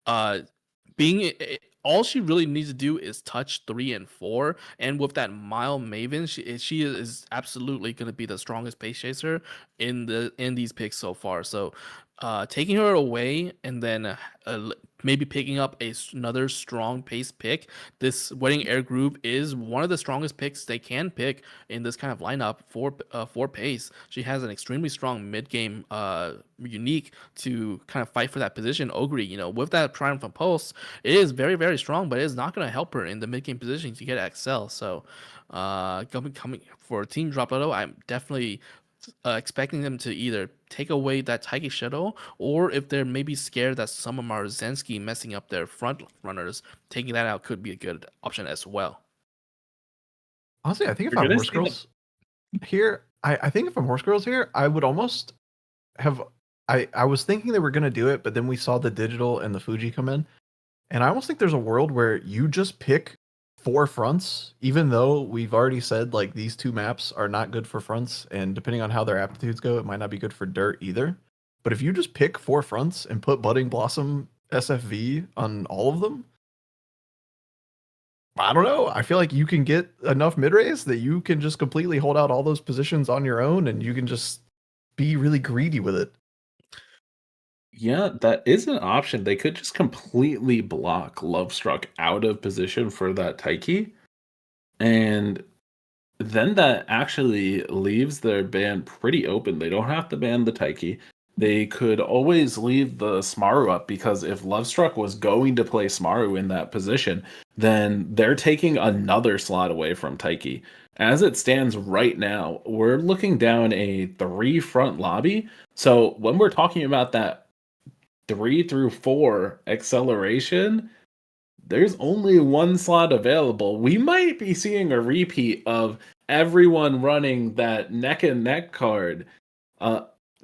uh all she really needs to do is touch 3 and 4, and with that Mile Maven, she is absolutely going to be the strongest pace chaser in these picks so far. So taking her away and then maybe picking up another strong pace pick. This Wedding Air group is one of the strongest picks they can pick in this kind of lineup for pace. She has an extremely strong mid game unique to kind of fight for that position. Ogre, with that Triumphant Pulse, it is very, very strong, but it is not going to help her in the mid game position to get Excel. So coming for Team Dropletto, I'm definitely expecting them to either take away that Taiki Shuttle, or if they're maybe scared that some of Marzensky messing up their front runners, taking that out could be a good option as well. Honestly, I think if You're I'm gonna Horse see the- Girls here, I think if I'm Horse Girls here, I would almost have. I was thinking they were going to do it, but then we saw the digital and the Fuji come in. And I almost think there's a world where you just pick 4 fronts, even though we've already said like these 2 maps are not good for fronts, and depending on how their aptitudes go, it might not be good for dirt either. But if you just pick 4 fronts and put Budding Blossom SFV on all of them, I don't know. I feel like you can get enough mid race that you can just completely hold out all those positions on your own, and you can just be really greedy with it. Yeah, that is an option. They could just completely block Lovestruck out of position for that Taiki, and then that actually leaves their ban pretty open. They don't have to ban the Taiki. They could always leave the Smaru up, because if Lovestruck was going to play Smaru in that position, then they're taking another slot away from Taiki. As it stands right now, we're looking down a 3 front lobby. So when we're talking about that 3 through 4 acceleration, there's only 1 slot available. We might be seeing a repeat of everyone running that neck and neck card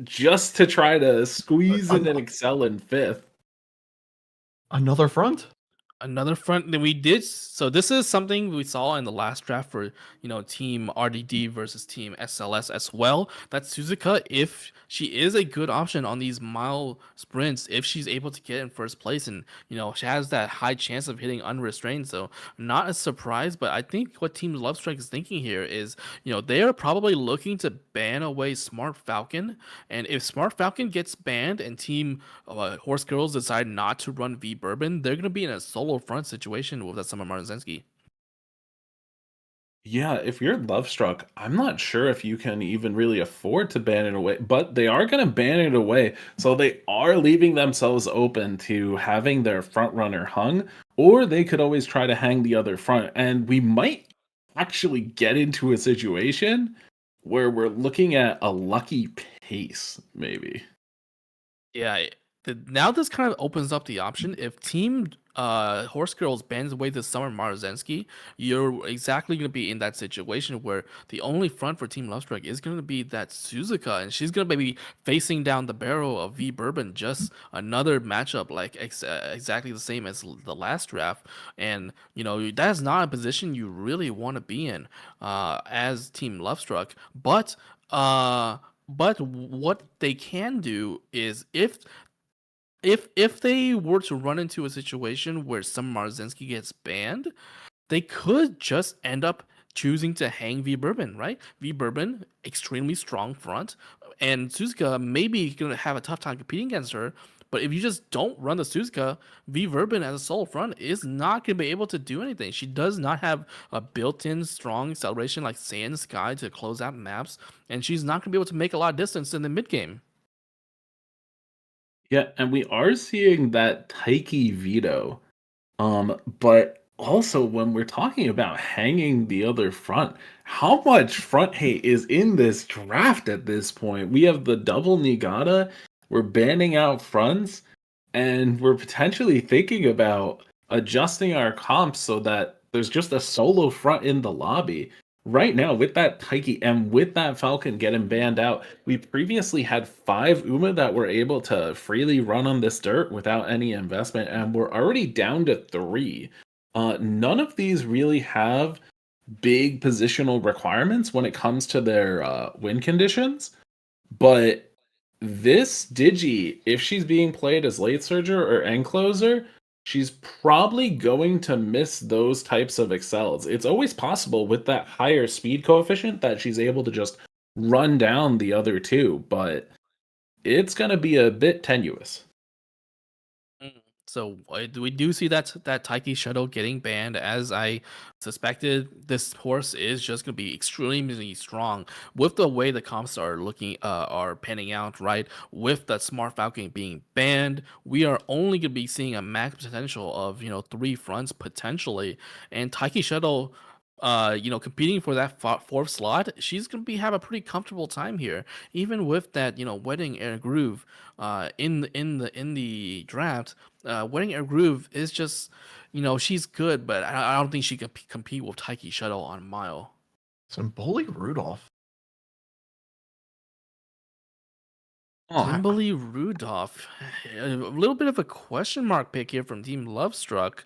just to try to squeeze in an Excel in 5th. Another front? Another front that we did. So this is something we saw in the last draft for Team RDD versus Team SLS as well. That Suzuka, if she is a good option on these mile sprints, if she's able to get in first place, and she has that high chance of hitting unrestrained. So not a surprise, but I think what Team Love Strike is thinking here is they are probably looking to ban away Smart Falcon, and if Smart Falcon gets banned and Team Horse Girls decide not to run V Bourbon, they're gonna be in a solo front situation with that Summer Marzensky. Yeah, if you're love struck, I'm not sure if you can even really afford to ban it away, but they are going to ban it away. So they are leaving themselves open to having their front runner hung, or they could always try to hang the other front. And we might actually get into a situation where we're looking at a lucky pace, maybe. Yeah, now this kind of opens up the option if Team Horse Girls bans away the Summer Marzensky, you're exactly going to be in that situation where the only front for Team Love Strike is going to be that Suzuka, and she's going to be facing down the barrel of V Bourbon, just another matchup like exactly the same as the last draft. And that's not a position you really want to be in as Team Love Struck, but what they can do is if they were to run into a situation where some Marzensky gets banned, they could just end up choosing to hang V Bourbon, right? V Bourbon, extremely strong front, and Suzuka maybe gonna have a tough time competing against her. But if you just don't run the Suzuka, V Bourbon as a solo front is not gonna be able to do anything. She does not have a built-in strong acceleration like Sand Sky to close out maps, and she's not gonna be able to make a lot of distance in the mid game. Yeah, and we are seeing that Taiki veto. But also when we're talking about hanging the other front, how much front hate is in this draft at this point? We have the double Nigata, we're banning out fronts, and we're potentially thinking about adjusting our comps so that there's just a solo front in the lobby. Right now, with that Taiki and with that Falcon getting banned out, we previously had 5 Uma that were able to freely run on this dirt without any investment, and we're already down to 3. None of these really have big positional requirements when it comes to their win conditions, but this Digi, if she's being played as late surger or end closer, she's probably going to miss those types of excels. It's always possible with that higher speed coefficient that she's able to just run down the other two, but it's going to be a bit tenuous. So we do see that Taiki shuttle getting banned. As I suspected, this horse is just going to be extremely strong with the way the comps are looking, are panning out. Right, with that Smart Falcon being banned, we are only going to be seeing a max potential of 3 fronts potentially, and Taiki shuttle. Competing for that fourth slot, she's gonna have a pretty comfortable time here, even with that, Wedding Air Groove, in the draft. Wedding Air Groove is just, she's good, but I don't think she can compete with Taiki Shuttle on mile. Symbolic Rudolph. Kimberly Rudolph, a little bit of a question mark pick here from Team Lovestruck.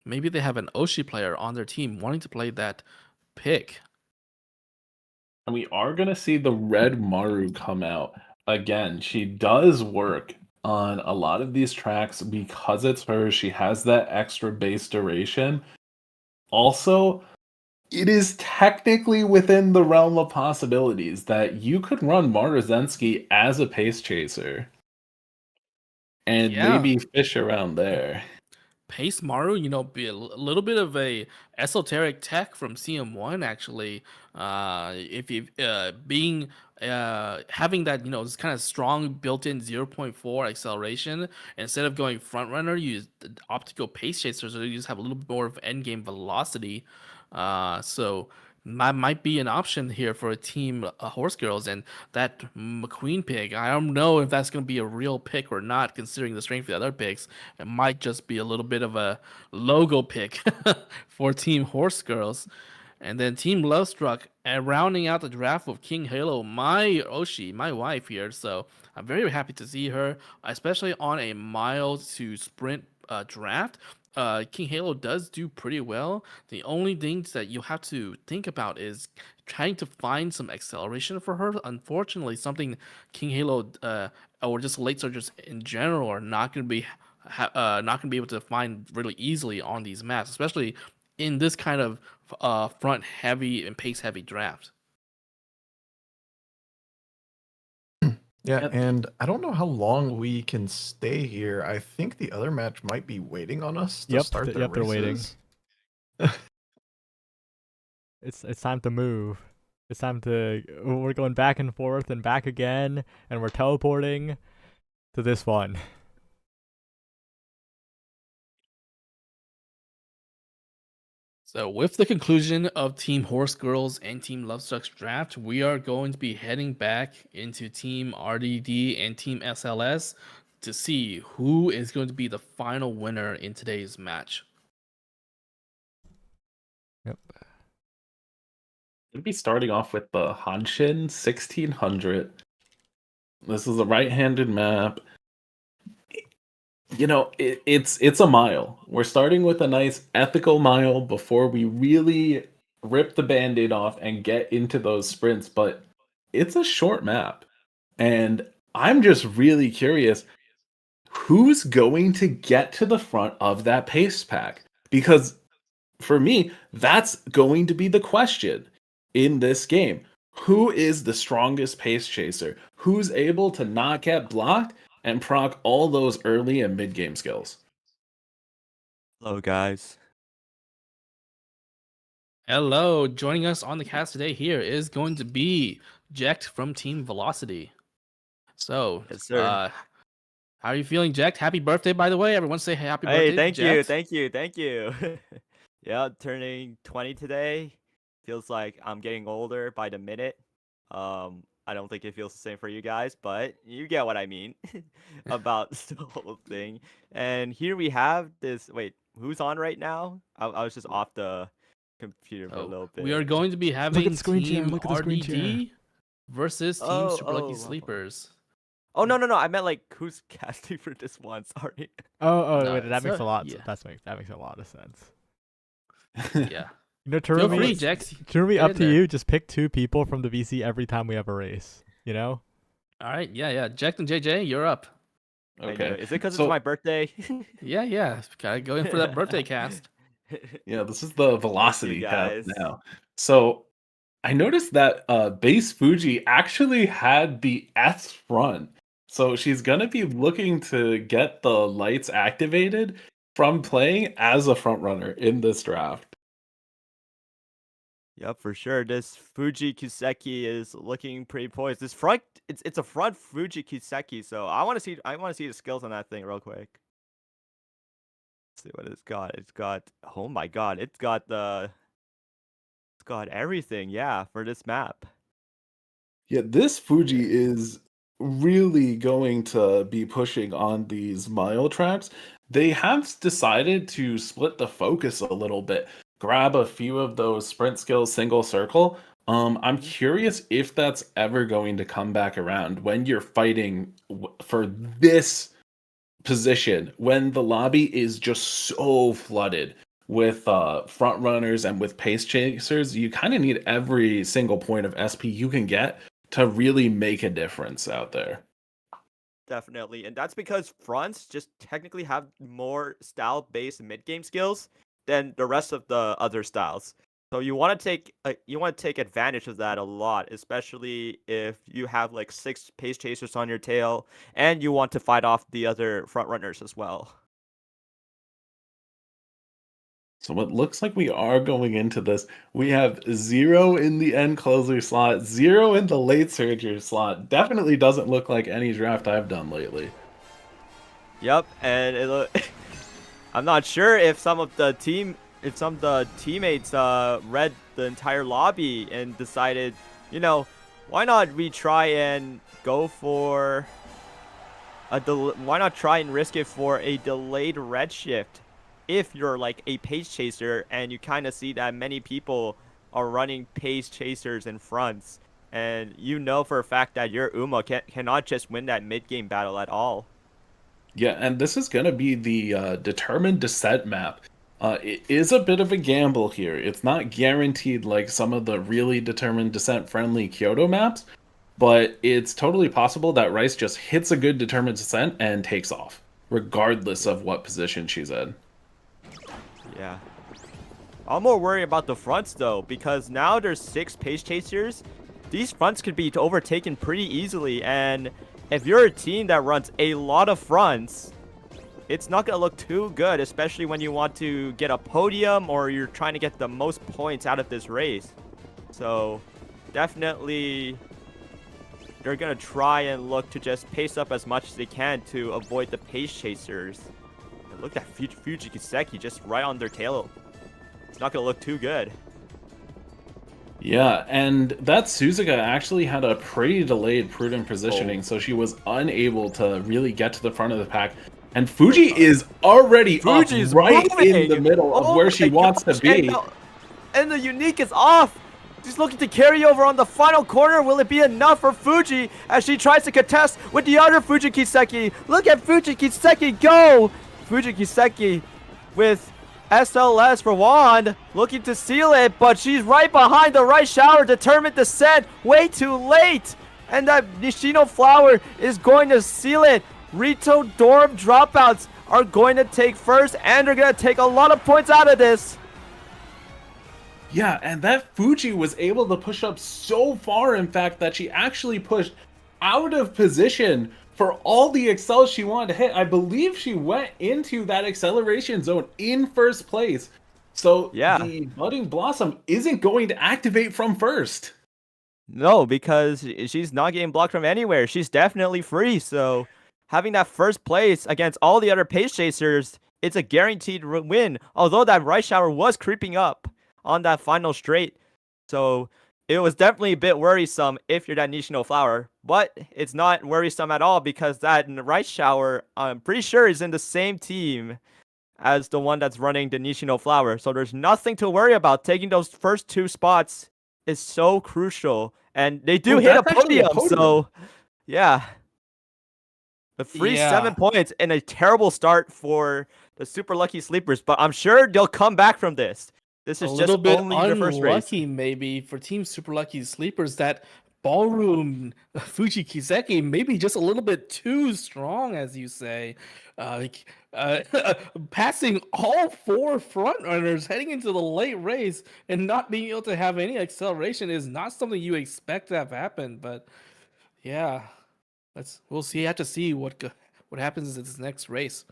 Maybe they have an Oshi player on their team wanting to play that pick. And we are going to see the Red Maru come out. Again, she does work on a lot of these tracks because it's her. She has that extra base duration. Also, it is technically within the realm of possibilities that you could run Marzensky as a pace chaser and maybe fish around there. Pace Maru, be a little bit of a esoteric tech from CM1 actually. If you being having that this kind of strong built-in 0.4 acceleration, instead of going front runner, you use the optical pace chaser, so you just have a little bit more of end game velocity. So that might be an option here for a team Horse Girls. And that McQueen pick, I don't know if that's going to be a real pick or not, considering the strength of the other picks. It might just be a little bit of a logo pick for Team Horse Girls. And then Team Lovestruck, and rounding out the draft with King Halo, my Oshi, my wife here. So I'm very happy to see her, especially on a mile to sprint draft, King Halo does do pretty well. The only things that you have to think about is trying to find some acceleration for her. Unfortunately, something King Halo or just late surgers in general are not going to be not going to be able to find really easily on these maps, especially in this kind of front heavy and pace heavy draft. Yeah, Yep. and I don't know how long we can stay here. I think the other match might be waiting on us to Yep, start their yep, they're waiting. races. It's time to move. It's time to. We're going back and forth and back again, and we're teleporting to this one. So, with the conclusion of Team Horse Girls and Team Lovestruck's draft, we are going to be heading back into Team RDD and Team SLS to see who is going to be the final winner in today's match. Yep. We'll be starting off with the Hanshin 1600. This is a right-handed map. You know, it's a mile. We're starting with a nice ethical mile before we really rip the band-aid off and get into those sprints, but it's a short map. And I'm just really curious who's going to get to the front of that pace pack? Because for me, that's going to be the question in this game. Who is the strongest pace chaser? Who's able to not get blocked and proc all those early and mid game skills? Hello, guys. Hello, joining us on the cast today here is going to be Jekt from Team Velocity. So, Yes, sir. how are you feeling, Jekt? Happy birthday, by the way. Everyone say happy birthday. Hey, thank to you, Jekt. thank you. Yeah, turning 20 today. Feels like I'm getting older by the minute. I don't think it feels the same for you guys, but you get what I mean about the whole thing. And here we have this. Wait, who's on right now? I was just off the computer for a little bit. We are going to be having at the screen share, Team look at the screen share. RDD versus Team Oh, Super Lucky oh. Sleepers. Oh no, I meant like who's casting for this one. Sorry. Oh, No, wait, that it's makes a lot. yeah. That makes a lot of sense. Yeah. You know, Feel free, Turumi, Jekt. Turumi, Get up in to there. you. Just pick 2 people from the VC every time we have a race. You know? All right, yeah. Jekt and JJ, you're up. I know. Okay. Is it because So- it's my birthday? Yeah. Gotta go in for that birthday cast. Yeah, this is the velocity guys. cast now. So I noticed that base Fuji actually had the S front. So she's gonna be looking to get the lights activated from playing as a front runner in this draft. Yep, for sure. This Fuji Kiseki is looking pretty poised. This front, it's a front Fuji Kiseki. So I want to see the skills on that thing real quick. Let's see what it's got. It's got, oh my god, it's got everything. Yeah, for this map. Yeah, this Fuji is really going to be pushing on these mile tracks. They have decided to split the focus a little bit, grab a few of those sprint skills single circle. I'm curious if that's ever going to come back around when you're fighting for this position, when the lobby is just so flooded with front runners and with pace chasers. You kind of need every single point of SP you can get to really make a difference out there. Definitely, and that's because fronts just technically have more style-based mid-game skills than the rest of the other styles. So you want to take advantage of that a lot, especially if you have like 6 pace chasers on your tail and you want to fight off the other front runners as well. So it looks like we are going into this. We have 0 in the end closer slot, 0 in the late surger slot. Definitely doesn't look like any draft I've done lately. Yep, and I'm not sure if some of the teammates read the entire lobby and decided, why not we try and go for why not try and risk it for a delayed redshift if you're like a pace chaser and you kind of see that many people are running pace chasers in fronts, and for a fact that your Uma cannot just win that mid-game battle at all. Yeah, and this is going to be the determined descent map. It is a bit of a gamble here. It's not guaranteed like some of the really determined descent friendly Kyoto maps, but it's totally possible that Rice just hits a good determined descent and takes off, regardless of what position she's in. Yeah. I'm more worried about the fronts though, because now there's 6 pace chasers. These fronts could be overtaken pretty easily, and if you're a team that runs a lot of fronts, it's not going to look too good, especially when you want to get a podium or you're trying to get the most points out of this race. So definitely they're going to try and look to just pace up as much as they can to avoid the pace chasers. And look at Fuji Kiseki just right on their tail. It's not going to look too good. Yeah, and that Suzuka actually had a pretty delayed prudent positioning, so she was unable to really get to the front of the pack. And Fuji is already Fuji's up right moving in the middle of where she wants to be. And the unique is off. She's looking to carry over on the final corner. Will it be enough for Fuji as she tries to contest with the other Fuji Kiseki? Look at Fuji Kiseki go! Fuji Kiseki with SLS for Wand, looking to seal it, but she's right behind the right shower, determined to send, way too late. And that Nishino Flower is going to seal it. Rito Dorm dropouts are going to take first, and they're going to take a lot of points out of this. Yeah, and that Fuji was able to push up so far, in fact, that she actually pushed out of position for all the accels she wanted to hit. I believe she went into that acceleration zone in first place. So yeah, the Budding Blossom isn't going to activate from first. No, because she's not getting blocked from anywhere. She's definitely free. So having that first place against all the other pace chasers, it's a guaranteed win. Although that right shower was creeping up on that final straight. So it was definitely a bit worrisome if you're that Nishino Flower, but it's not worrisome at all because that right shower, I'm pretty sure, is in the same team as the one that's running the Nishino Flower. So there's nothing to worry about. Taking those first 2 spots is so crucial, and they do hit a podium, so yeah. The free 7 points and a terrible start for the super lucky sleepers, but I'm sure they'll come back from this. This is just only their first race. Unlucky maybe for Team Super Lucky Sleepers that Ballroom Fuji Kiseki maybe just a little bit too strong, as you say. Passing all 4 front runners heading into the late race and not being able to have any acceleration is not something you expect to have happen. But yeah, we'll see. Have to see what happens in this next race.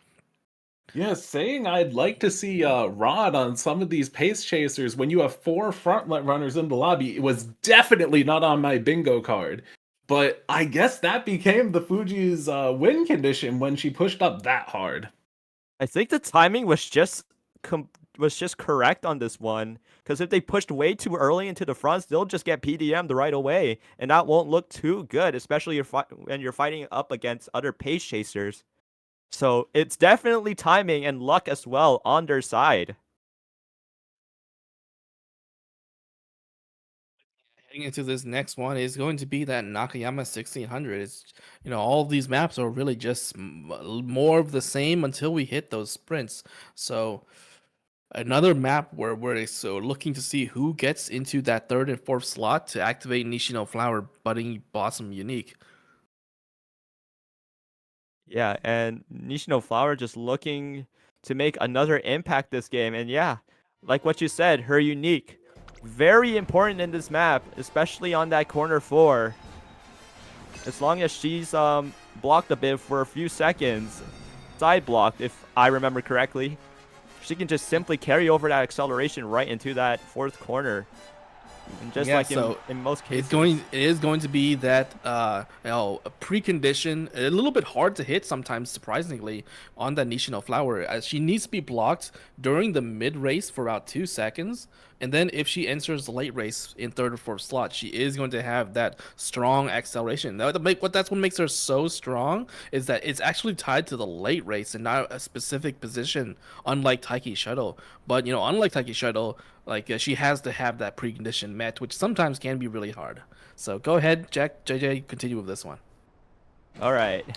Yeah, saying I'd like to see Rod on some of these pace chasers when you have 4 front runners in the lobby, it was definitely not on my bingo card. But I guess that became the Fuji's win condition when she pushed up that hard. I think the timing was just correct on this one, because if they pushed way too early into the fronts, they'll just get PDM'd right away, and that won't look too good, especially when you're fighting up against other pace chasers. So it's definitely timing and luck as well on their side. Heading into this next one is going to be that Nakayama 1600. It's, all these maps are really just more of the same until we hit those sprints. So another map where we're looking to see who gets into that 3rd and 4th slot to activate Nishino Flower Budding Blossom Unique. Yeah, and Nishino Flower just looking to make another impact this game. And yeah, like what you said, her unique, very important in this map, especially on that corner 4. As long as she's blocked a bit for a few seconds, side blocked if I remember correctly, she can just simply carry over that acceleration right into that 4th corner. And just like in most cases, it is going to be that a precondition, a little bit hard to hit sometimes, surprisingly, on that Nishino Flower, as she needs to be blocked during the mid race for about 2 seconds, and then if she enters the late race in 3rd or 4th slot, she is going to have that strong acceleration. That's what makes her so strong, is that it's actually tied to the late race and not a specific position, unlike Taiki Shuttle. But unlike Taiki Shuttle, she has to have that precondition met, which sometimes can be really hard. So go ahead, JJ, continue with this one. All right.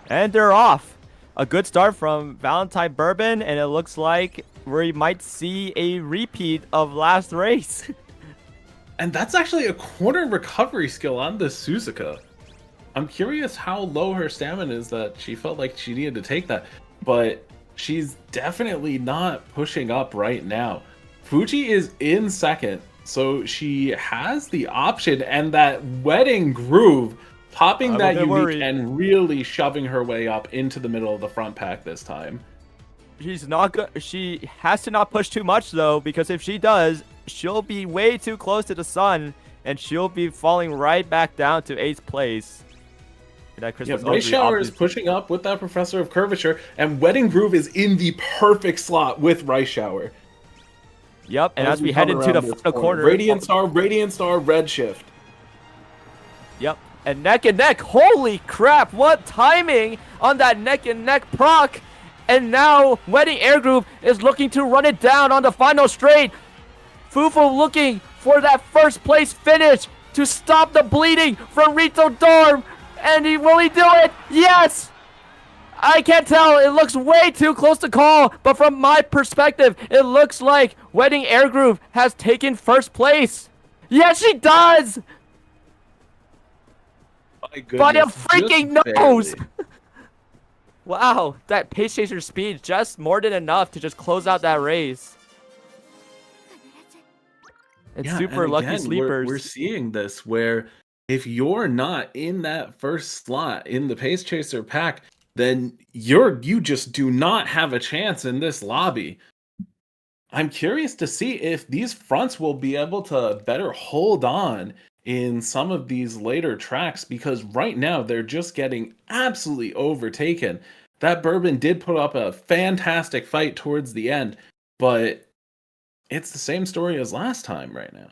And they're off. a good start from Valentine Bourbon, and it looks like we might see a repeat of last race. And that's actually a corner recovery skill on the Suzuka. I'm curious how low her stamina is that she felt like she needed to take that, but she's definitely not pushing up right now. Fuji is in second, so she has the option, and that wedding groove popping that unique and really shoving her way up into the middle of the front pack this time. She's not good. She has to not push too much though, because if she does, she'll be way too close to the sun, and she'll be falling right back down to 8th place. Rice Shower is pushing up with that Professor of Curvature, and Wedding Groove is in the perfect slot with Rice Shower. Yep, and as we head into the final corner, Radiant Star, Redshift. Yep, and neck. Holy crap, what timing on that neck and neck proc. And now Wedding Air Groove is looking to run it down on the final straight. Fufu looking for that first place finish to stop the bleeding from Rito Dorm. And will he do it? Yes! I can't tell. It looks way too close to call. But from my perspective, it looks like Wedding Air Groove has taken first place. Yes, she does! My goodness, by a freaking nose! Wow, that Pace Chaser speed just more than enough to just close out that race. It's super lucky sleepers. We're seeing this where if you're not in that first slot in the Pace Chaser pack, then you just do not have a chance in this lobby. I'm curious to see if these fronts will be able to better hold on in some of these later tracks, because right now they're just getting absolutely overtaken. That Bourbon did put up a fantastic fight towards the end, but it's the same story as last time right now.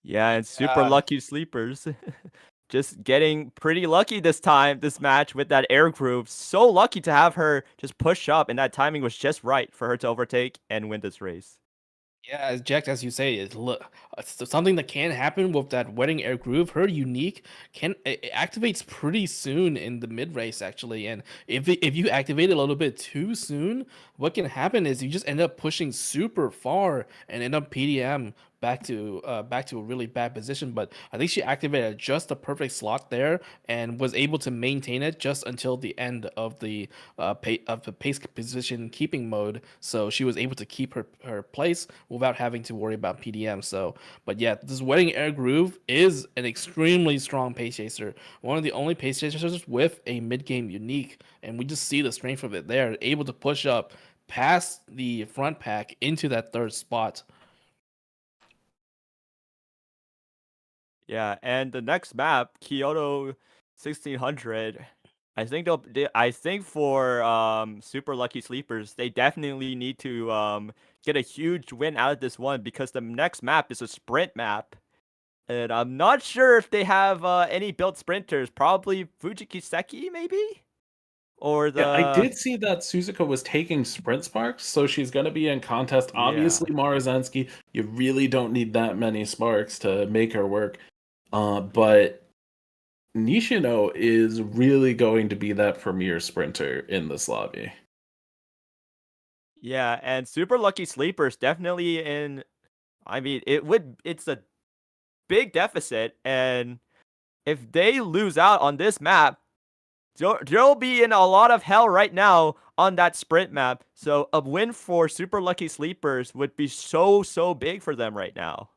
Yeah, and super lucky sleepers. Just getting pretty lucky this match with that air groove. So lucky to have her just push up, and that timing was just right for her to overtake and win this race. Yeah, Jack, as you say, it's something that can happen with that Wedding Air Groove. Her unique it activates pretty soon in the mid race, actually. And if you activate it a little bit too soon, what can happen is you just end up pushing super far and end up PDM back to a really bad position. But I think she activated just the perfect slot there and was able to maintain it just until the end of the pace position keeping mode. So she was able to keep her place without having to worry about PDM. So, but yeah, this Wedding Air Groove is an extremely strong pace chaser. One of the only pace chasers with a mid game unique, and we just see the strength of it there, able to push up past the front pack into that third spot. Yeah, and the next map, Kyoto 1600. I think for super lucky sleepers, they definitely need to get a huge win out of this one, because the next map is a sprint map, and I'm not sure if they have any built sprinters. Probably Fujikiseki, maybe. Or the I did see that Suzuka was taking sprint sparks, so she's going to be in contest. Obviously, Maruzensky, you really don't need that many sparks to make her work. But Nishino is really going to be that premier sprinter in this lobby. Yeah, and super lucky sleepers definitely in. I mean, it's a big deficit, and if they lose out on this map, they'll be in a lot of hell right now on that sprint map. So a win for super lucky sleepers would be so big for them right now.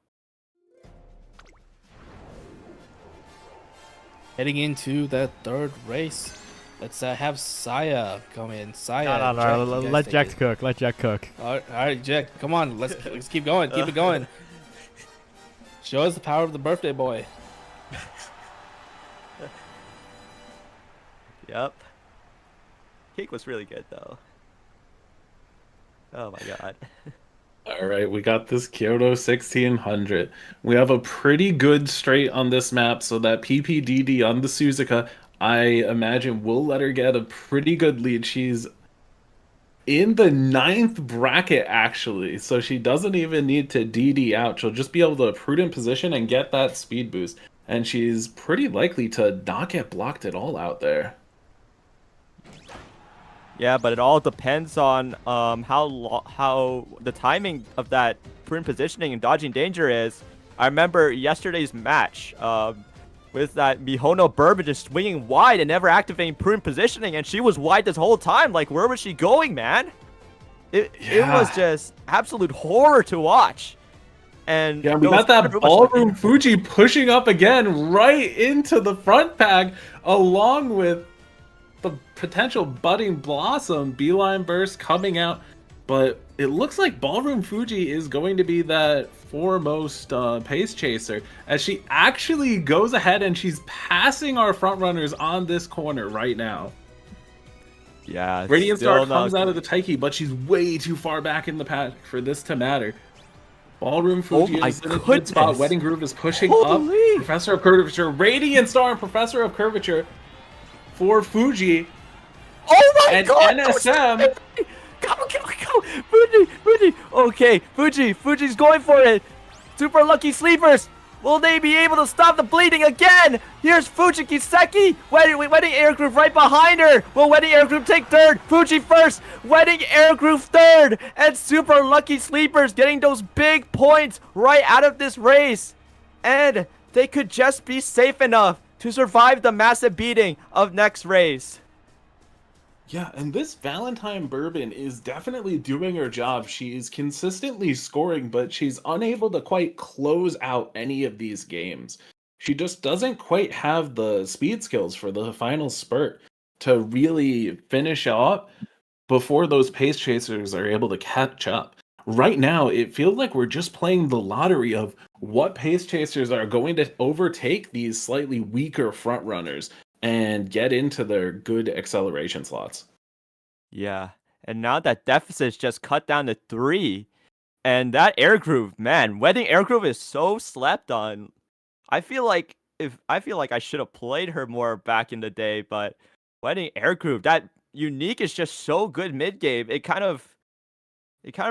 Heading into that third race, let's have Saya come in. Saya, no. Let Jack cook. Let Jack cook. All right, Jack, come on. Let's keep going. Keep it going. Show us the power of the birthday boy. Yep. Cake was really good though. Oh my god. All right, we got this Kyoto 1600. We have a pretty good straight on this map, so that PPDD on the Suzuka, I imagine will let her get a pretty good lead. She's in the 9th bracket, actually, so she doesn't even need to DD out. She'll just be able to prudent position and get that speed boost, and she's pretty likely to not get blocked at all out there. Yeah, but it all depends on how the timing of that prudent positioning and dodging danger is. I remember yesterday's match with that Mihono Bourbon just swinging wide and never activating prudent positioning, and she was wide this whole time. Like, where was she going, man? It was just absolute horror to watch. And yeah, we got that Ballroom Fuji pushing up again right into the front pack, along with the potential budding Blossom. Beeline Burst coming out, but it looks like Ballroom Fuji is going to be that foremost pace chaser, as she actually goes ahead and she's passing our front runners on this corner right now. Yeah, Radiant Star comes out of the Taiki, but she's way too far back in the pack for this to matter. Ballroom Fuji is in a good spot. Wedding Groove is pushing up. Professor of Curvature, Radiant Star and Professor of Curvature for Fuji. Oh my god! NSM. Go! Fuji! Okay, Fuji's going for it. Super lucky sleepers. Will they be able to stop the bleeding again? Here's Fuji Kiseki. Wedding Air Groove right behind her. Will Wedding Air Groove take third? Fuji first. Wedding Air Groove third. And Super Lucky Sleepers getting those big points right out of this race. And they could just be safe enough to survive the massive beating of next race. Yeah, and this Valentine Bourbon is definitely doing her job. She is consistently scoring, but she's unable to quite close out any of these games. She just doesn't quite have the speed skills for the final spurt to really finish up before those pace chasers are able to catch up. Right now, it feels like we're just playing the lottery of what pace chasers are going to overtake these slightly weaker front runners and get into their good acceleration slots. Yeah, and now that deficit's just cut down to 3. And that Air Groove, man, Wedding Air Groove is so slept on. I feel like I should have played her more back in the day, but Wedding Air Groove, that unique is just so good mid game. It kind of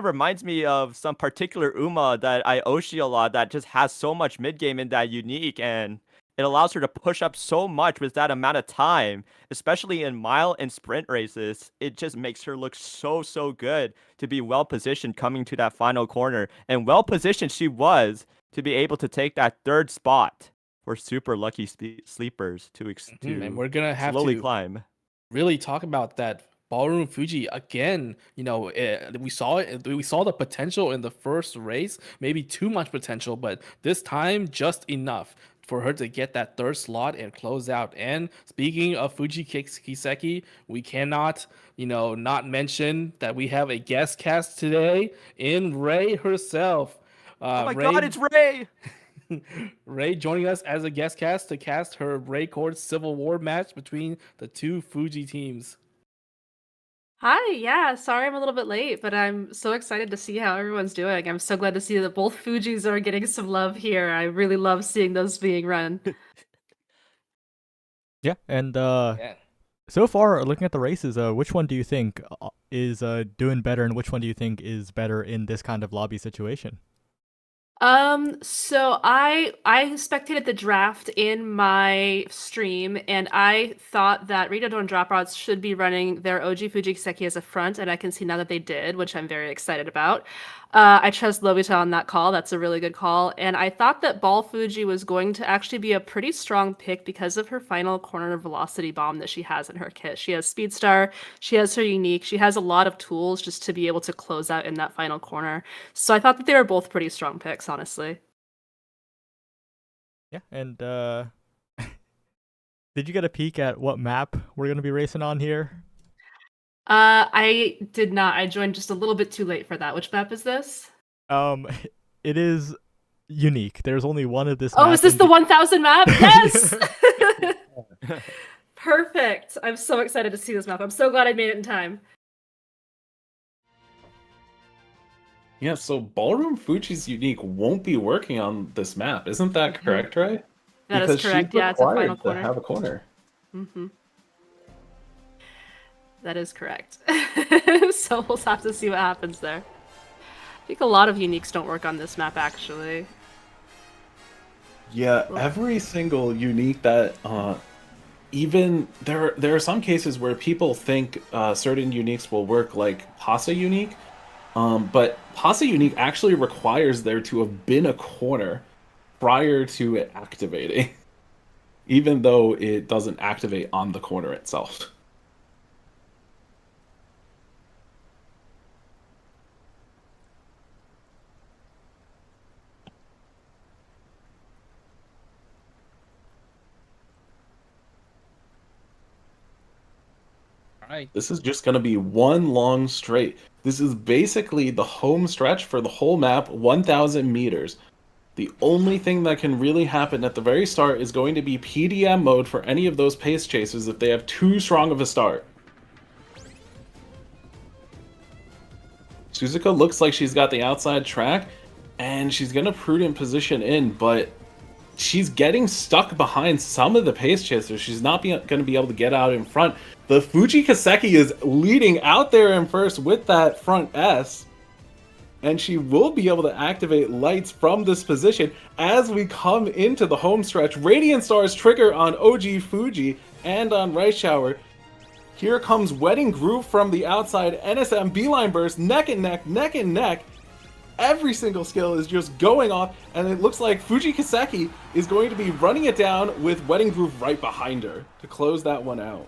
reminds me of some particular Uma that I Oshi a lot that just has so much mid game in that unique, and it allows her to push up so much with that amount of time, especially in mile and sprint races. It just makes her look so good to be well positioned coming to that final corner. And well positioned she was to be able to take that third spot for Super Lucky Sleepers to and we're gonna have slowly to climb. really talk about that Ballroom Fuji again. You know, we saw it. We saw the potential in the first race, maybe too much potential, but this time just enough for her to get that third slot and close out. And speaking of Fuji Kiseki, we cannot, not mention that we have a guest cast today in Ray herself. Oh my god, it's Ray! Ray joining us as a guest cast to cast her Ray Cord Civil War match between the two Fuji teams. Hi, yeah, sorry I'm a little bit late, but I'm so excited to see how everyone's doing. I'm so glad to see that both Fujis are getting some love here. I really love seeing those being run. Yeah, and so far, looking at the races, which one do you think is doing better, and which one do you think is better in this kind of lobby situation? So I spectated the draft in my stream, and I thought that Redodon Dropouts should be running their OG Fuji Kiseki as a front, and I can see now that they did, which I'm very excited about. I trust Lobita on that call. That's a really good call. And I thought that Ball Fuji was going to actually be a pretty strong pick because of her final corner velocity bomb that she has in her kit. She has Speed Star, she has her unique, she has a lot of tools just to be able to close out in that final corner. So I thought that they were both pretty strong picks, honestly. Yeah, and did you get a peek at what map we're going to be racing on here? I did not. I joined just a little bit too late for that. Which map is this? It is unique. There's only one of this. Oh, is this the 1000 map? Yes! Perfect. I'm so excited to see this map. I'm so glad I made it in time. Yeah, so Ballroom Fuji's unique won't be working on this map. Isn't that correct, right? That is correct. Yeah, it's a final corner. To have a corner. Mm-hmm. That is correct. So we'll have to see what happens there. I think a lot of uniques don't work on this map, actually. Yeah, every single unique that even there are some cases where people think certain uniques will work, like Pasta unique, but Pasta unique actually requires there to have been a corner prior to it activating, even though it doesn't activate on the corner itself. All right. This is just going to be one long straight. This is basically the home stretch for the whole map, 1,000 meters. The only thing that can really happen at the very start is going to be PDM mode for any of those pace chasers if they have too strong of a start. Suzuka looks like she's got the outside track, and she's going to prudent position in, but she's getting stuck behind some of the pace chasers. She's not going to be able to get out in front. The Fuji Kaseki is leading out there in first with that front S, and she will be able to activate lights from this position as we come into the home stretch. Radiant Stars trigger on OG Fuji and on Rice Shower. Here comes Wedding Groove from the outside. NSM Beeline Burst, neck and neck, neck and neck. Every single skill is just going off, and it looks like Fuji Kaseki is going to be running it down with Wedding Groove right behind her to close that one out.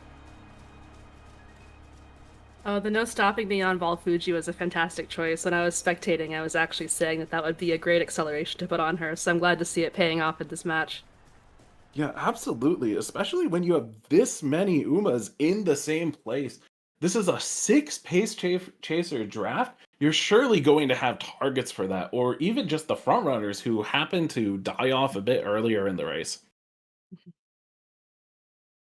Oh, the no stopping me on Vol Fuji was a fantastic choice. When I was spectating, I was actually saying that would be a great acceleration to put on her, so I'm glad to see it paying off in this match. Yeah, absolutely. Especially when you have this many Umas in the same place. This is a 6 pace chaser draft. You're surely going to have targets for that, or even just the front runners who happen to die off a bit earlier in the race.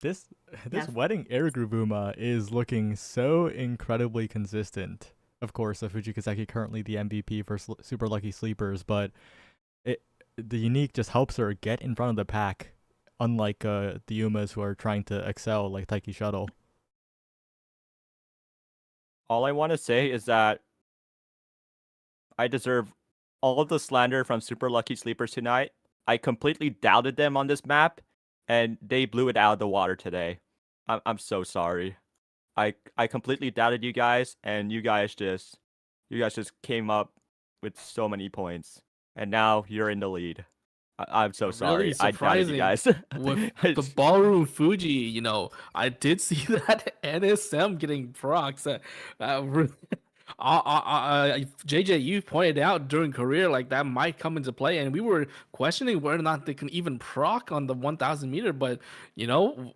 This Yes. Wedding Air Groove Uma is looking so incredibly consistent. Of course, Fuji Kaseki currently the MVP for Super Lucky Sleepers, but the unique just helps her get in front of the pack, unlike the Umas who are trying to excel like Taiki Shuttle. All I want to say is that I deserve all of the slander from Super Lucky Sleepers tonight. I completely doubted them on this map, and they blew it out of the water today. I'm so sorry. I completely doubted you guys, and you guys just came up with so many points, and now you're in the lead. I'm so sorry. Really I doubted you guys. With the Ballroom Fuji, I did see that NSM getting procs. JJ, you pointed out during career like that might come into play, and we were questioning whether or not they can even proc on the 1,000 meter. But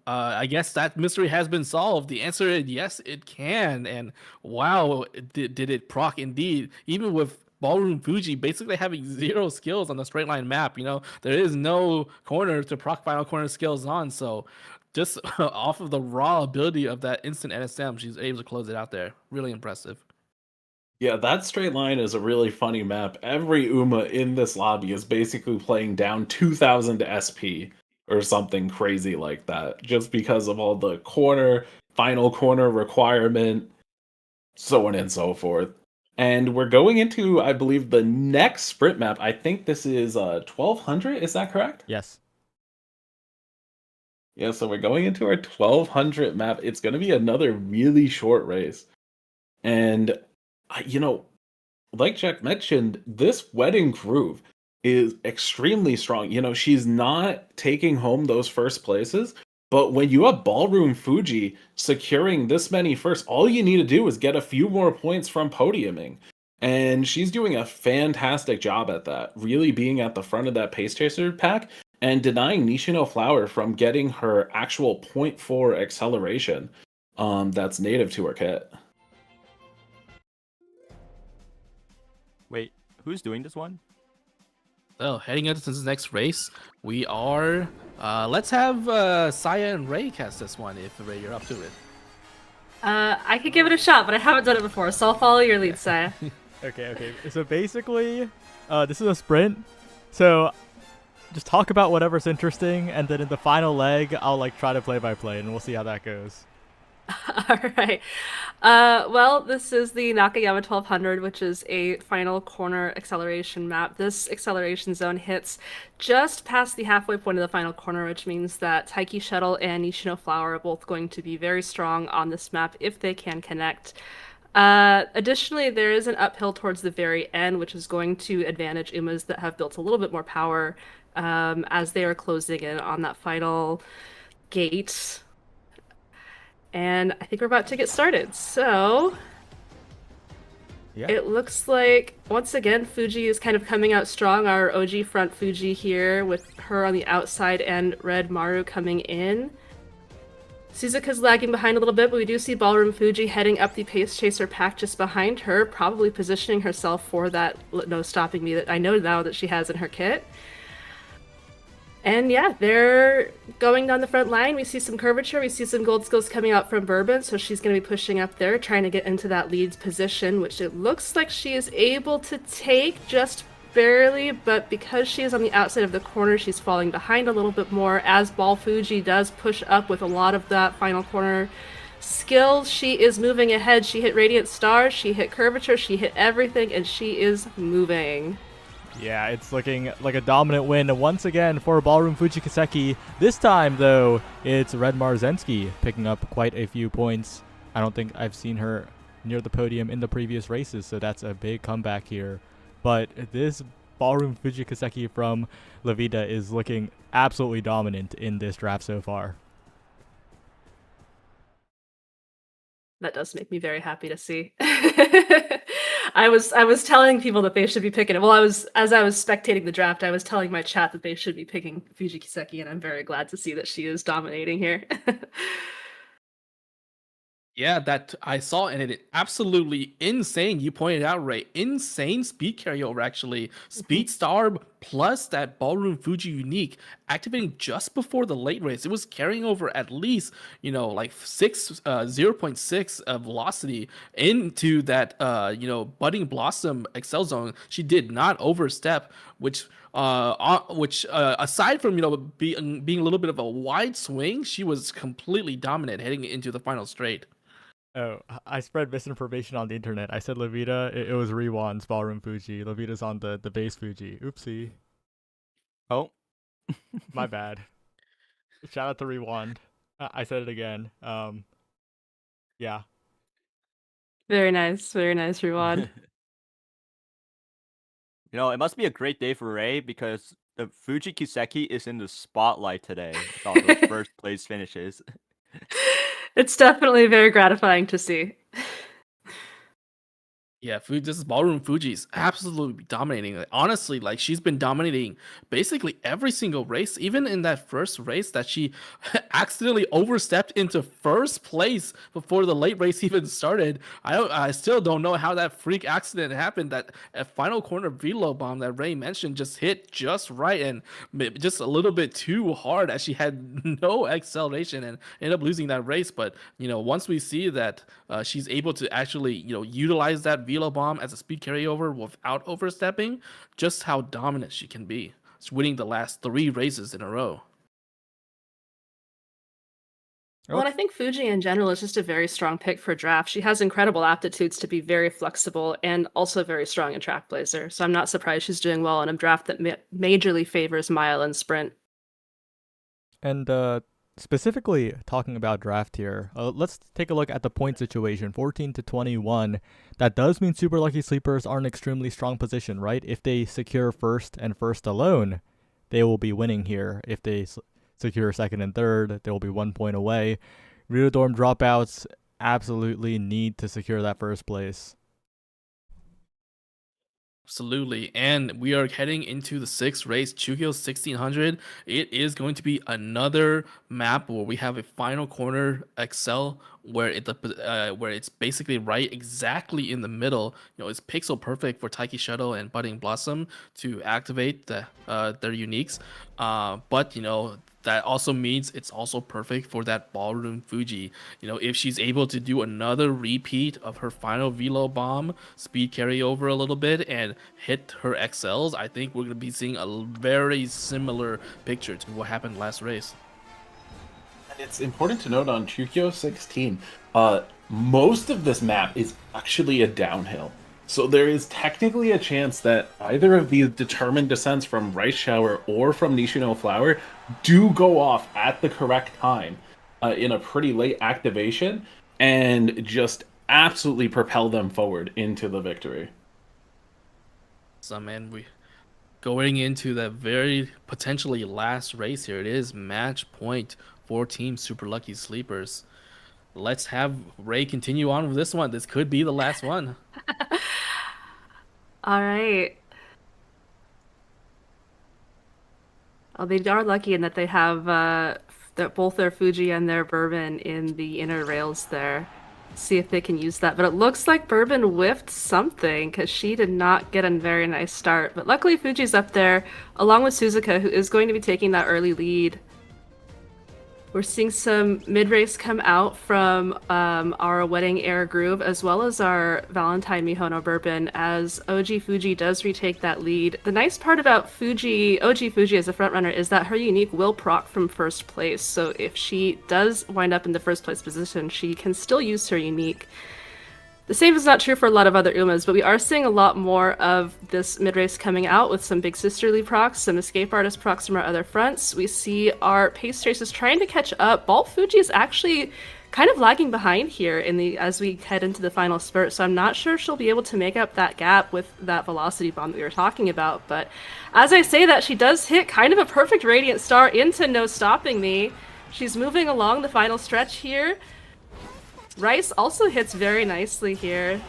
I guess that mystery has been solved. The answer is yes, it can. And wow, did it proc indeed? Even with Ballroom Fuji basically having 0 skills on the straight line map. There is no corner to proc final corner skills on. So just off of the raw ability of that instant NSM, she's able to close it out there. Really impressive. Yeah, that straight line is a really funny map. Every Uma in this lobby is basically playing down 2,000 SP or something crazy like that, just because of all the final corner requirement, so on and so forth. And we're going into, I believe, the next sprint map. I think this is 1,200, is that correct? Yes. Yeah, so we're going into our 1,200 map. It's going to be another really short race. And like Jack mentioned, this Wedding Groove is extremely strong. She's not taking home those first places, but when you have Ballroom Fuji securing this many first, all you need to do is get a few more points from podiuming. And she's doing a fantastic job at that, really being at the front of that pace chaser pack and denying Nishino Flower from getting her actual 0.4 acceleration that's native to her kit. Wait, who's doing this one? So heading into this next race, we are. Let's have Saya and Ray cast this one if Ray you're up to it. I could give it a shot, but I haven't done it before, so I'll follow your lead, Saya. Okay. So basically, this is a sprint. So just talk about whatever's interesting, and then in the final leg, I'll try to play by play, and we'll see how that goes. All right. Well, this is the Nakayama 1200, which is a final corner acceleration map. This acceleration zone hits just past the halfway point of the final corner, which means that Taiki Shuttle and Nishino Flower are both going to be very strong on this map if they can connect. Additionally, there is an uphill towards the very end, which is going to advantage Umas that have built a little bit more power as they are closing in on that final gate. And I think we're about to get started. So Yeah. it looks like, once again, Fuji is kind of coming out strong. Our OG front Fuji here with her on the outside and Red Maru coming in. Suzuka's lagging behind a little bit, but we do see Ballroom Fuji heading up the Pace Chaser pack just behind her, probably positioning herself for that no stopping me that I know now that she has in her kit. And yeah, they're going down the front line. We see some curvature. We see some gold skills coming out from Bourbon, so she's going to be pushing up there, trying to get into that lead position, which it looks like she is able to take just barely, but because she is on the outside of the corner, she's falling behind a little bit more as Ball Fuji does push up with a lot of that final corner skills. She is moving ahead. She hit Radiant Star, she hit curvature, she hit everything, and she is moving. Yeah, it's looking like a dominant win once again for Ballroom Fuji Kiseki. This time, though, it's Red Marzensky picking up quite a few points. I don't think I've seen her near the podium in the previous races, so that's a big comeback here. But this Ballroom Fuji Kiseki from Levita is looking absolutely dominant in this draft so far. That does make me very happy to see. I was telling people that they should be picking it. Well, as I was spectating the draft, I was telling my chat that they should be picking Fuji Kiseki, and I'm very glad to see that she is dominating here. Yeah, that I saw, and it absolutely insane. You pointed out, Ray, insane speed carryover actually. Speed Star plus that Ballroom Fuji unique activating just before the late race. It was carrying over at least, like 0.6 of velocity into that, Budding Blossom Excel zone. She did not overstep, which aside from being a little bit of a wide swing, she was completely dominant heading into the final straight. Oh, I spread misinformation on the internet. I said Levita. It was Rewan's Ballroom Fuji. Levita's on the base Fuji. Oopsie. Oh, My bad. Shout out to Rewan. I said it again. Yeah. Very nice, Ruan. it must be a great day for Ray because the Fuji Kiseki is in the spotlight today with all those first place finishes. It's definitely very gratifying to see. Yeah, this is Ballroom Fuji's absolutely dominating. Honestly, she's been dominating basically every single race, even in that first race that she accidentally overstepped into first place before the late race even started. I still don't know how that freak accident happened. That final corner velo bomb that Ray mentioned just hit just right and just a little bit too hard as she had no acceleration and ended up losing that race. But once we see that she's able to actually utilize that velo bomb as a speed carryover without overstepping, just how dominant she can be. She's winning the last 3 races in a row. Well, and I think Fuji in general is just a very strong pick for draft. She has incredible aptitudes to be very flexible and also very strong in track blazer. So I'm not surprised she's doing well in a draft that majorly favors mile and sprint. And specifically talking about draft here, let's take a look at the point situation, 14 to 21. That does mean super lucky sleepers are in an extremely strong position, right? If they secure first and first alone, they will be winning here. If they secure second and third, they will be 1 point away. Dorm dropouts absolutely need to secure that first place. Absolutely. And we are heading into the 6th race, Chugyo 1600. It is going to be another map where we have a final corner Excel where it's basically right exactly in the middle. It's pixel perfect for Taiki Shuttle and Budding Blossom to activate their uniques. But that also means it's also perfect for that Ballroom Fuji. If she's able to do another repeat of her final velo bomb, speed carry over a little bit, and hit her XLs, I think we're going to be seeing a very similar picture to what happened last race. It's important to note on Chukyo 16, most of this map is actually a downhill. So there is technically a chance that either of these determined descents from Rice Shower or from Nishino Flower do go off at the correct time in a pretty late activation and just absolutely propel them forward into the victory. So, man, we going into that very potentially last race here. It is match point for Team Super Lucky Sleepers. Let's have Ray continue on with this one. This could be the last one. All right. Oh, they are lucky in that they have both their Fuji and their Bourbon in the inner rails there. See if they can use that. But it looks like Bourbon whiffed something because she did not get a very nice start. But luckily Fuji's up there along with Suzuka, who is going to be taking that early lead. We're seeing some mid-race come out from our Wedding Air Groove as well as our Valentine Mihono Bourbon as OG Fuji does retake that lead. The nice part about OG Fuji as a frontrunner is that her unique will proc from first place. So if she does wind up in the first place position, she can still use her unique. The same is not true for a lot of other Umas, but we are seeing a lot more of this mid-race coming out with some big sisterly procs, some escape artist procs from our other fronts. We see our pace races trying to catch up. Ball Fuji is actually kind of lagging behind here as we head into the final spurt, so I'm not sure she'll be able to make up that gap with that velocity bomb that we were talking about. But as I say that, she does hit kind of a perfect Radiant Star into No Stopping Me. She's moving along the final stretch here. Rice also hits very nicely here.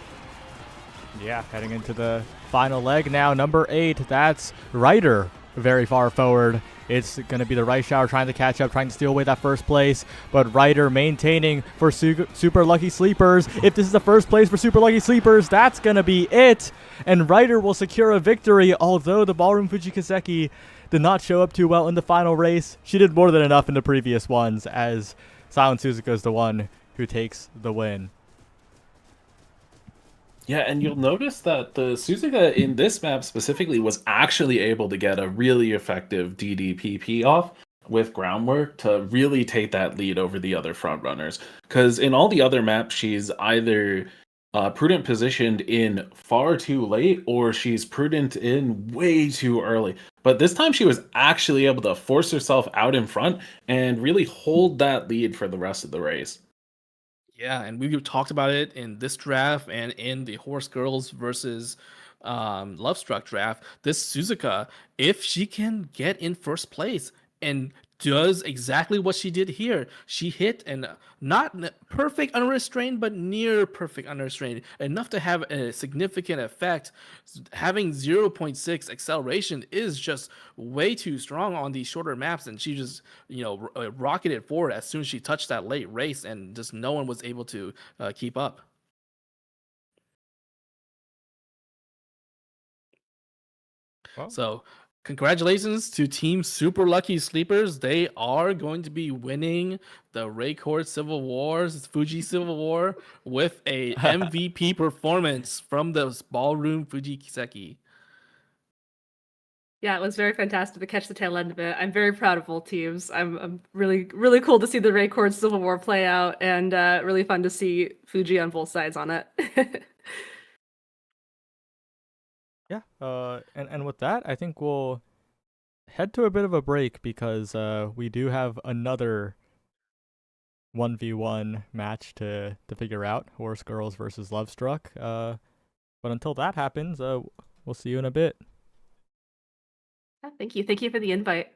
Yeah, heading into the final leg now. Number 8, that's Ryder very far forward. It's going to be the Rice Shower trying to catch up, trying to steal away that first place. But Ryder maintaining for Super Lucky Sleepers. If this is the first place for Super Lucky Sleepers, that's going to be it. And Ryder will secure a victory, although the Ballroom Fujikaseki did not show up too well in the final race. She did more than enough in the previous ones, as Silent Suzuka is the one who takes the win. Yeah, and you'll notice that the Suzuka in this map specifically was actually able to get a really effective DDPP off with groundwork to really take that lead over the other front runners. Because in all the other maps, she's either prudent positioned in far too late or she's prudent in way too early. But this time she was actually able to force herself out in front and really hold that lead for the rest of the race. Yeah, and we've talked about it in this draft and in the Horse Girls versus Love Struck draft. This Suzuka, if she can get in first place and does exactly what she did here, she hit and not perfect unrestrained, but near perfect unrestrained, enough to have a significant effect. Having 0.6 acceleration is just way too strong on these shorter maps, and she just rocketed forward as soon as she touched that late race, and just no one was able to keep up. Well. So congratulations to Team Super Lucky Sleepers. They are going to be winning the Raycord Civil Wars, Fuji Civil War, with a MVP performance from the Ballroom Fujikiseki. Yeah, it was very fantastic to catch the tail end of it. I'm very proud of both teams. I'm really, really cool to see the Raycord Civil War play out, and really fun to see Fuji on both sides on it. Yeah, and with that, I think we'll head to a bit of a break because we do have another 1v1 match to figure out, Horse Girls versus Love Struck. But until that happens, we'll see you in a bit. Thank you. Thank you for the invite.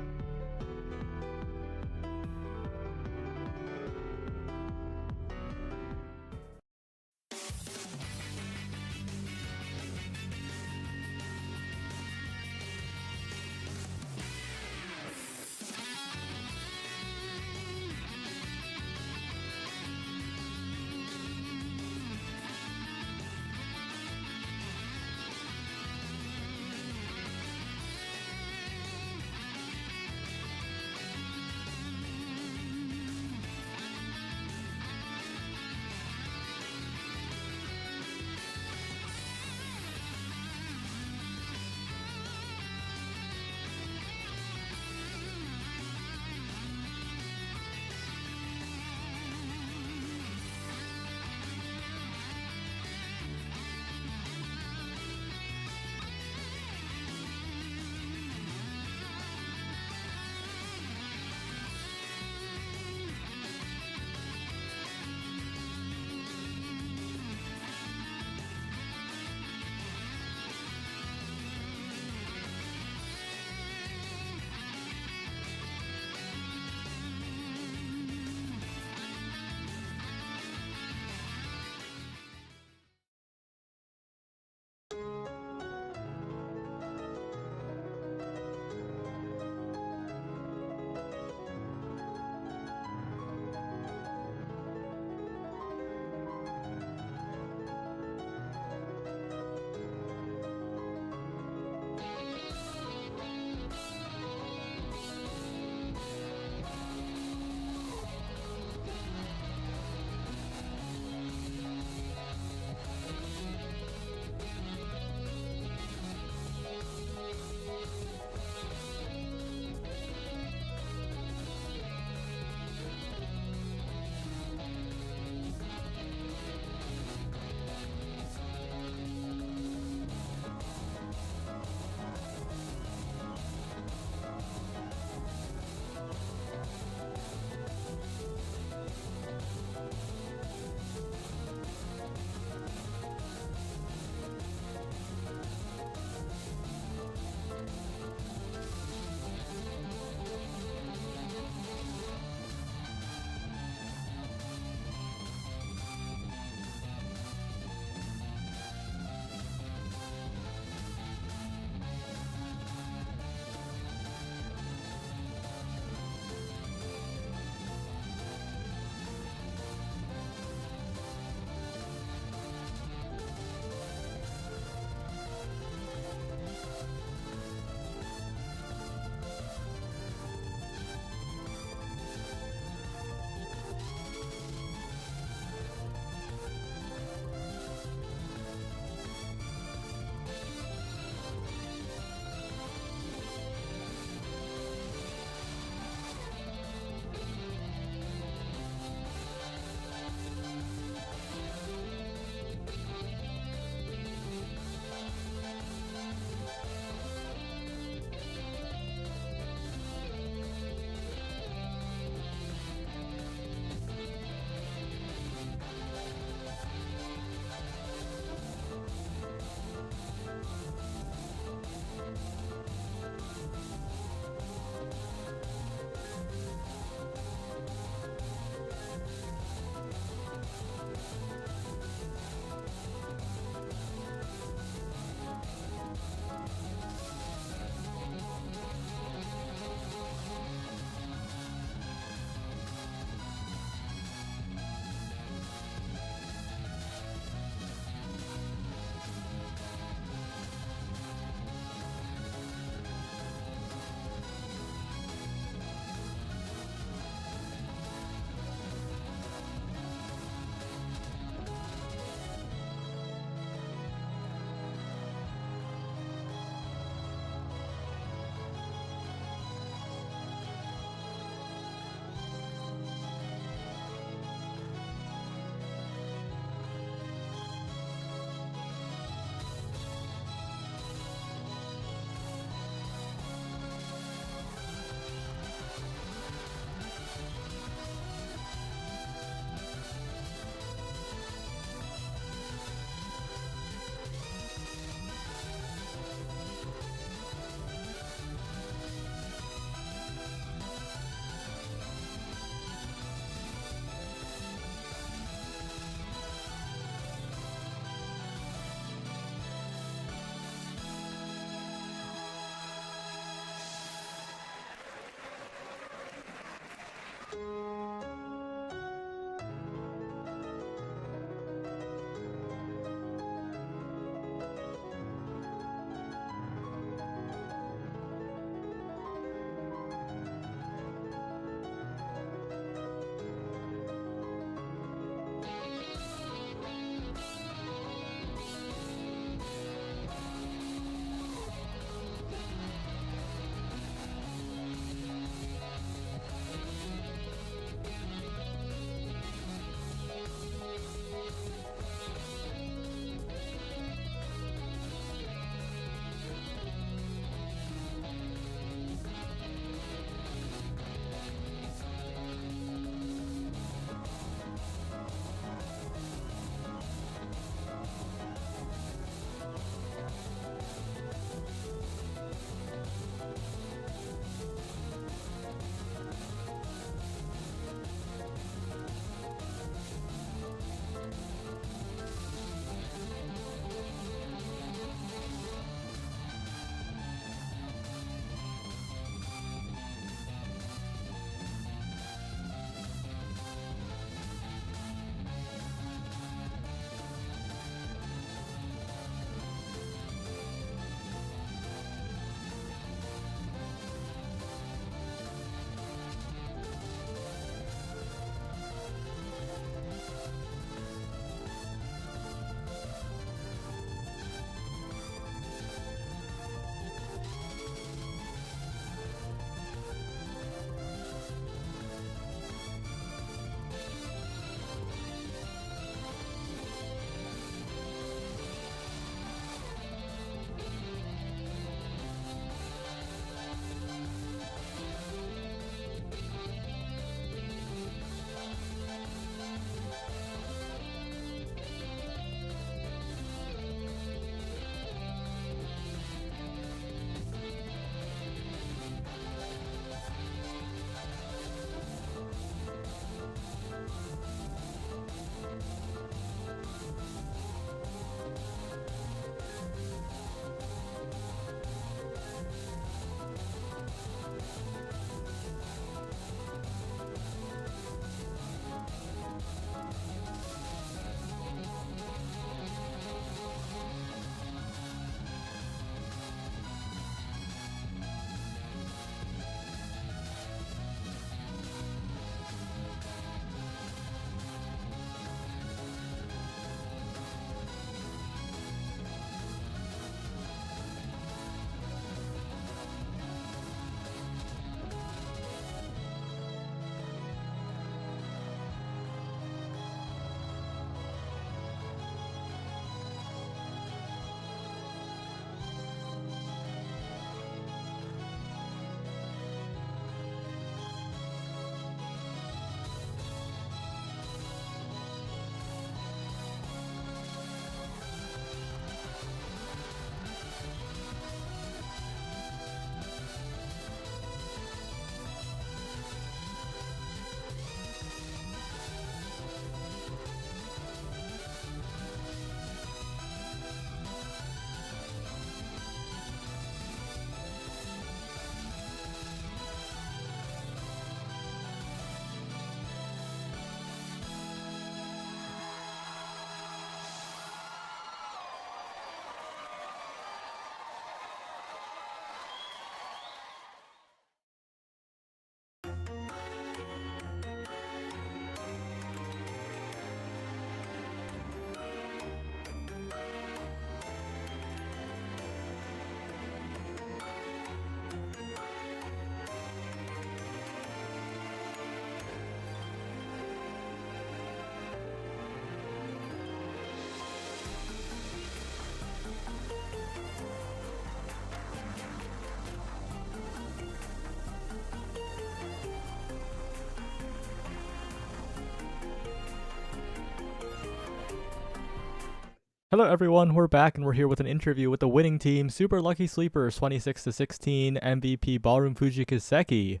Hello everyone, we're back and we're here with an interview with the winning team, Super Lucky Sleepers 26-16 MVP Ballroom Fuji Kiseki.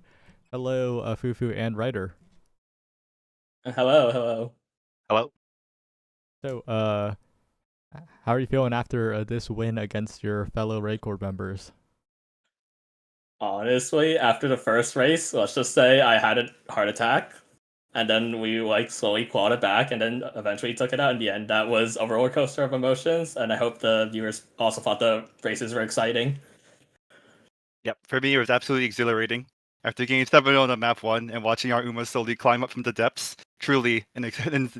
Hello, Fufu and Ryder. Hello. Hello. So, how are you feeling after this win against your fellow Raycord members? Honestly, after the first race, let's just say I had a heart attack, and then we slowly clawed it back, and then eventually took it out. In the end, that was a roller coaster of emotions, and I hope the viewers also thought the races were exciting. Yep, for me it was absolutely exhilarating. After getting 7-0 on map 1 and watching our Uma slowly climb up from the depths, truly an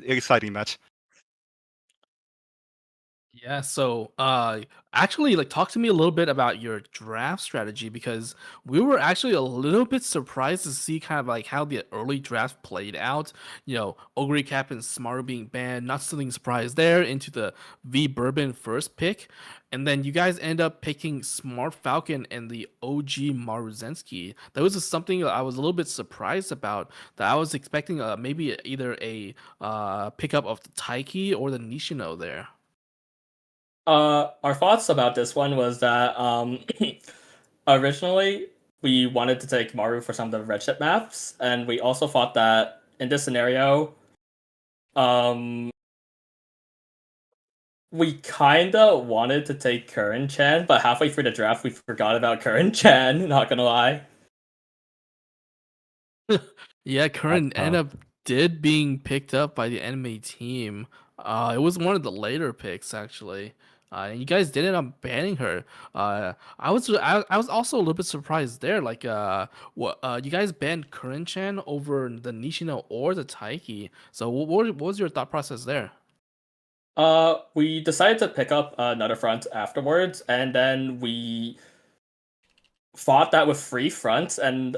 exciting match. Yeah, so actually talk to me a little bit about your draft strategy, because we were actually a little bit surprised to see kind of how the early draft played out. Ogre Cap and Smaru being banned, not something surprised there, into the V Bourbon first pick. And then you guys end up picking Smart Falcon and the OG Maruzensky. That was just something I was a little bit surprised about, that I was expecting maybe either a pickup of the Taiki or the Nishino there. Our thoughts about this one was that originally we wanted to take Maru for some of the Redshift maps, and we also thought that in this scenario, we kinda wanted to take Curran Chan, but halfway through the draft we forgot about Curran Chan, not gonna lie. Yeah, Curran ended up being picked up by the enemy team. It was one of the later picks actually. And you guys did end up banning her. I was also a little bit surprised there. You guys banned Curran Chan over the Nishino or the Taiki. So what was your thought process there? We decided to pick up another front afterwards, and then we fought that with 3 fronts and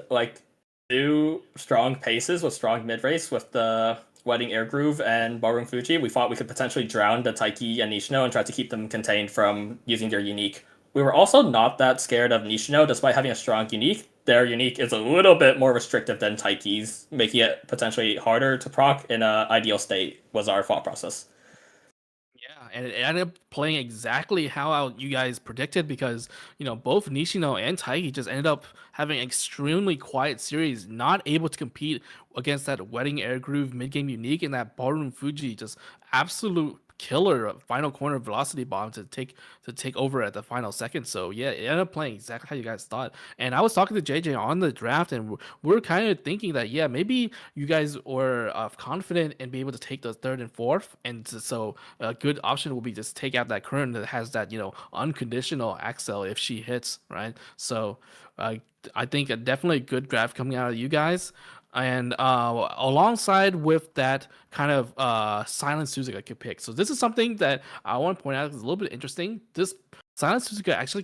2 strong paces with strong mid race with the Wedding Air Groove and Ballroom Fuji. We thought we could potentially drown the Taiki and Nishino and try to keep them contained from using their unique. We were also not that scared of Nishino, despite having a strong unique. Their unique is a little bit more restrictive than Taiki's, making it potentially harder to proc in an ideal state, was our thought process. Yeah, and it ended up playing exactly how you guys predicted, because both Nishino and Taiki just ended up having extremely quiet series, not able to compete against that Wedding Air Groove mid game unique and that Ballroom Fuji just absolute killer final corner velocity bomb to take over at the final second. So yeah, it ended up playing exactly how you guys thought. And I was talking to JJ on the draft, and we're kind of thinking that maybe you guys were confident and be able to take the 3rd and 4th, and so a good option will be just take out that Curran that has that unconditional Axel if she hits, right? So I think definitely a good draft coming out of you guys. And alongside with that kind of Silent Suzuka could pick. So this is something that I want to point out is a little bit interesting. This Silent Suzuka actually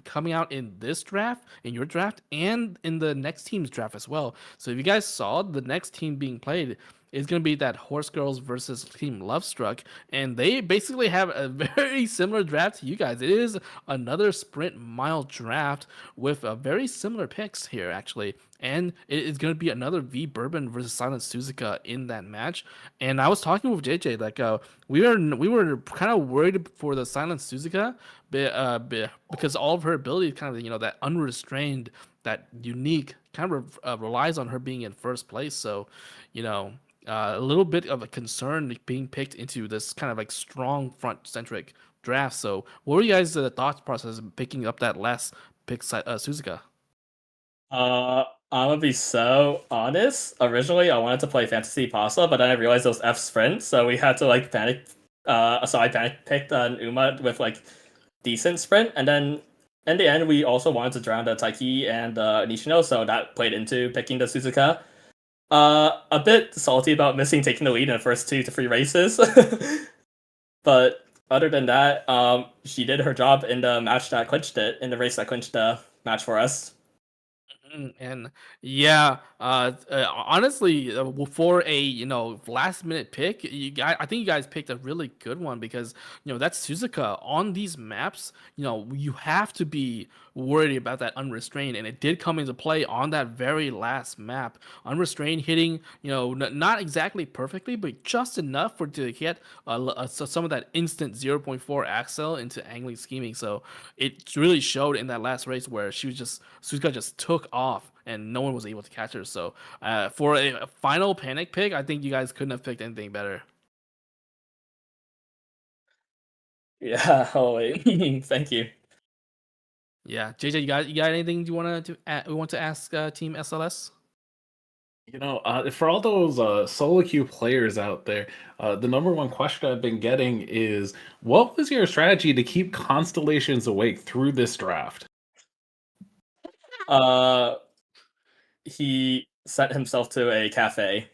coming out in this draft, in your draft, and in the next team's draft as well. So if you guys saw, the next team being played is going to be that Horse Girls versus Team Lovestruck, and they basically have a very similar draft to you guys. It is another sprint mile draft with very similar picks here, actually. And it is going to be another V Bourbon versus Silent Suzuka in that match. And I was talking with JJ, we were kind of worried for the Silent Suzuka, because all of her abilities kind of that unrestrained, that unique kind of relies on her being in first place. So a little bit of a concern being picked into this kind of strong front centric draft. So what were you guys' thought process of picking up that last pick, Suzuka? I'm gonna be so honest. Originally, I wanted to play Fantasy Pasta, but then I realized it was F Sprint, so we had to panic. So I panic picked an Uma with decent sprint, and then in the end, we also wanted to drown the Taiki and Nishino, so that played into picking the Suzuka. A bit salty about missing taking the lead in the first 2 to 3 races, but other than that, she did her job in the match that clinched it, in the race that clinched the match for us. And yeah, honestly, for a last minute pick, I think you guys picked a really good one, because that's Suzuka on these maps. You have to be worried about that unrestrained, and it did come into play on that very last map. Unrestrained hitting, not exactly perfectly, but just enough to get some of that instant 0.4 axle into angling scheming. So it really showed in that last race where Suzuka just took off and no one was able to catch her. So for a final panic pick, I think you guys couldn't have picked anything better. Yeah, holy, thank you. Yeah, JJ, you got anything you want to ask Team SLS? For all those solo queue players out there, the number one question I've been getting is, what was your strategy to keep Constellations awake through this draft? He sent himself to a cafe.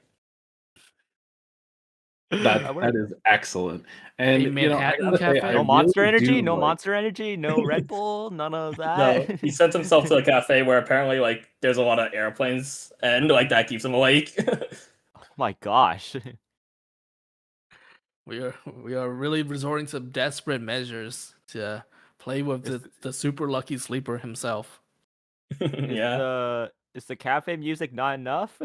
That is excellent. And A Manhattan I gotta say, cafe? I No Monster really Energy, do no like- Monster Energy, no Red Bull, none of No, that. he sent himself to a cafe where apparently like there's a lot of airplanes and like that keeps him awake. Oh my gosh. We are really resorting to desperate measures to play with the super lucky sleeper himself. Yeah. Is the cafe music not enough?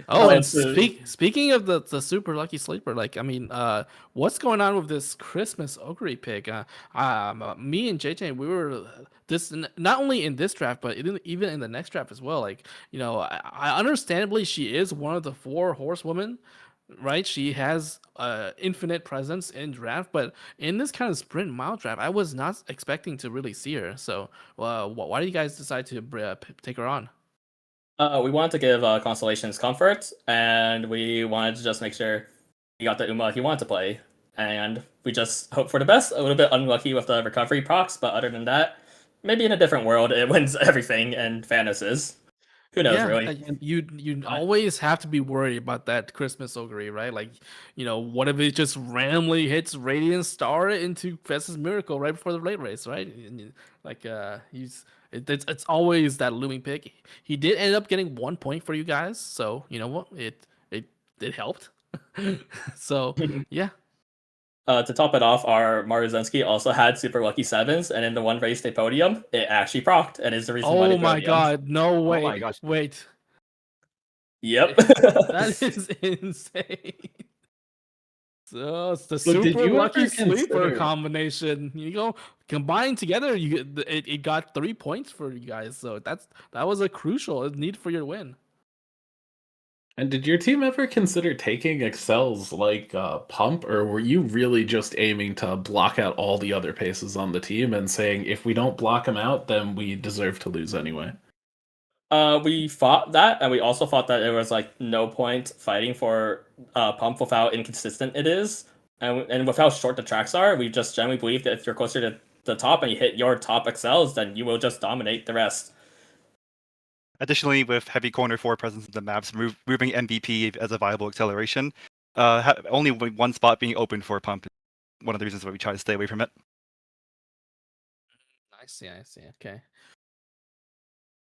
Oh, Well, and it's speaking of the super lucky sleeper, what's going on with this Christmas Ogre pick? Me and JJ, we were not only in this draft, but even in the next draft as well. I understandably she is one of the 4 horsewomen, right? She has infinite presence in draft, but in this kind of sprint mile draft, I was not expecting to really see her. So, why do you guys decide to take her on? We wanted to give Constellations comfort, and we wanted to just make sure he got the Uma he wanted to play. And we just hope for the best. A little bit unlucky with the recovery procs, but other than that, maybe in a different world it wins everything and Fanuses. Who knows, really? You always have to be worried about that Christmas Ogre, right? What if it just randomly hits Radiant Star into Festus Miracle right before the late race, right? It's always that looming pick. He did end up getting 1 point for you guys, so you know what? It helped. So yeah. To top it off, our Maruzensky also had super lucky 7s, and in the one race they podium, it actually procced, and is the reason why they Oh my podiumed. god! No way! Oh my gosh. Wait. Yep. That is insane. So it's the Look, did super you lucky ever sleeper consider- combination. Combined together, it got 3 points for you guys. So that was a crucial need for your win. And did your team ever consider taking excels like Pump, or were you really just aiming to block out all the other paces on the team and saying, if we don't block them out, then we deserve to lose anyway? We fought that, and we also thought that there was like no point fighting for Pump with how inconsistent it is, and with how short the tracks are. We just generally believe that if you're closer to the top and you hit your top excels, then you will just dominate the rest. Additionally, with heavy corner 4 presence in the maps, moving MVP as a viable acceleration, only one spot being open for Pump is one of the reasons why we try to stay away from it. I see. Okay.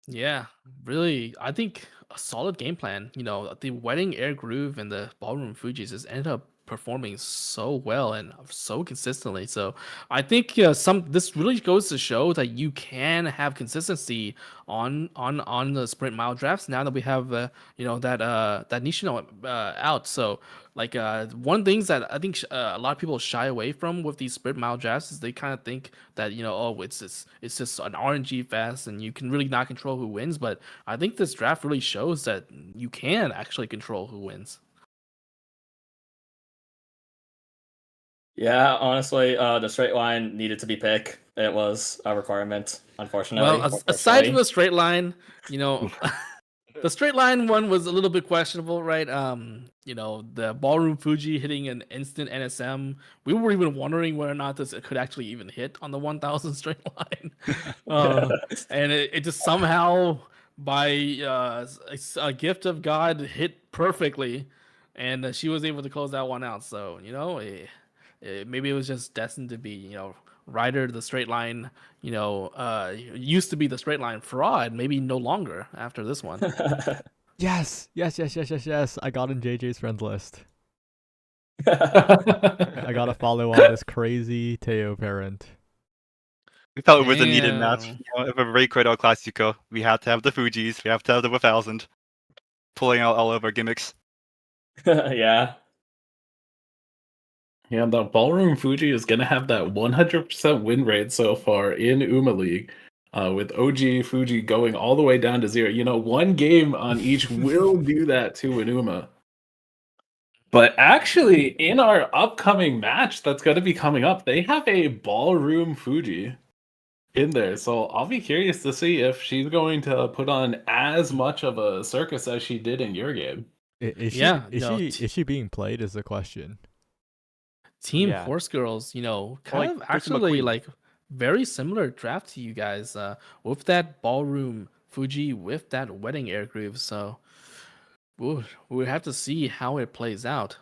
Yeah, really, I think a solid game plan. The Wedding Air Groove and the Ballroom Fuji's has ended up performing so well and so consistently. So I think this really goes to show that you can have consistency on the sprint mile drafts now that we have that Nishino out. So one things that I think a lot of people shy away from with these sprint mile drafts is they kind of think that it's just an RNG fest and you can really not control who wins. But I think this draft really shows that you can actually control who wins. Yeah, honestly, the straight line needed to be picked. It was a requirement, unfortunately. Well, aside from the straight line, the straight line one was a little bit questionable, right? The Ballroom Fuji hitting an instant NSM. We were even wondering whether or not this could actually even hit on the 1000 straight line. And it just somehow, by a gift of God, hit perfectly. And she was able to close that one out. So, maybe it was just destined to be, Ryder, the straight line, used to be the straight line fraud, maybe no longer after this one. Yes. I got in JJ's friends list. I got to follow on this crazy Teo parent. We felt it was a needed match. Damn. You know, if a Ray Cradle Classico, we have to have the Fujis, we have to have the 1000. Pulling out all of our gimmicks. Yeah. Yeah, the Ballroom Fuji is going to have that 100% win rate so far in UmaLeague, with OG Fuji going all the way down to 0. You know, one game on each will do that to an Uma. But actually, in our upcoming match that's going to be coming up, they have a Ballroom Fuji in there. So I'll be curious to see if she's going to put on as much of a circus as she did in your game. Is she, Yeah, is no, she is she being played is the question. Team Yeah. Horse Girls, kind like of Kristen actually McQueen. like very similar draft to you guys, with that Ballroom Fuji, with that wedding air groove. So we'll have to see how it plays out.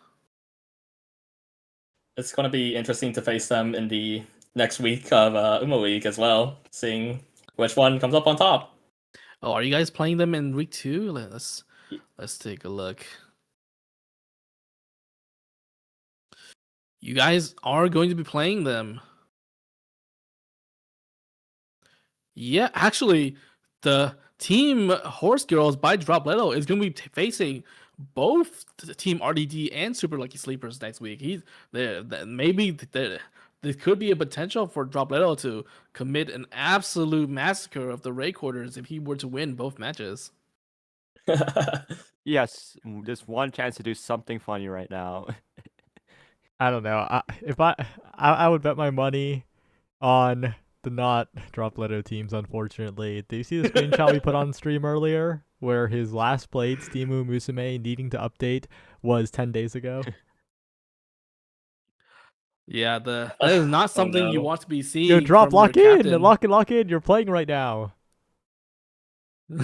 It's going to be interesting to face them in the next week of UmaLeague as well, seeing which one comes up on top. Oh, are you guys playing them in week 2? Let's take a look. You guys are going to be playing them. Yeah, actually, the Team Horse Girls by Dropletto is going to be facing both the Team RDD and Super Lucky Sleepers next week. Maybe there could be a potential for Dropletto to commit an absolute massacre of the Ray Quarters if he were to win both matches. Yes, just one chance to do something funny right now. I don't know. I would bet my money on the not Dropletto teams, unfortunately. Do you see the screenshot we put on stream earlier where his last played Steam Umamusume needing to update was 10 days ago? Yeah, that is not something you no. want to be seeing. Yo, drop, from your lock in, captain. lock in. You're playing right now.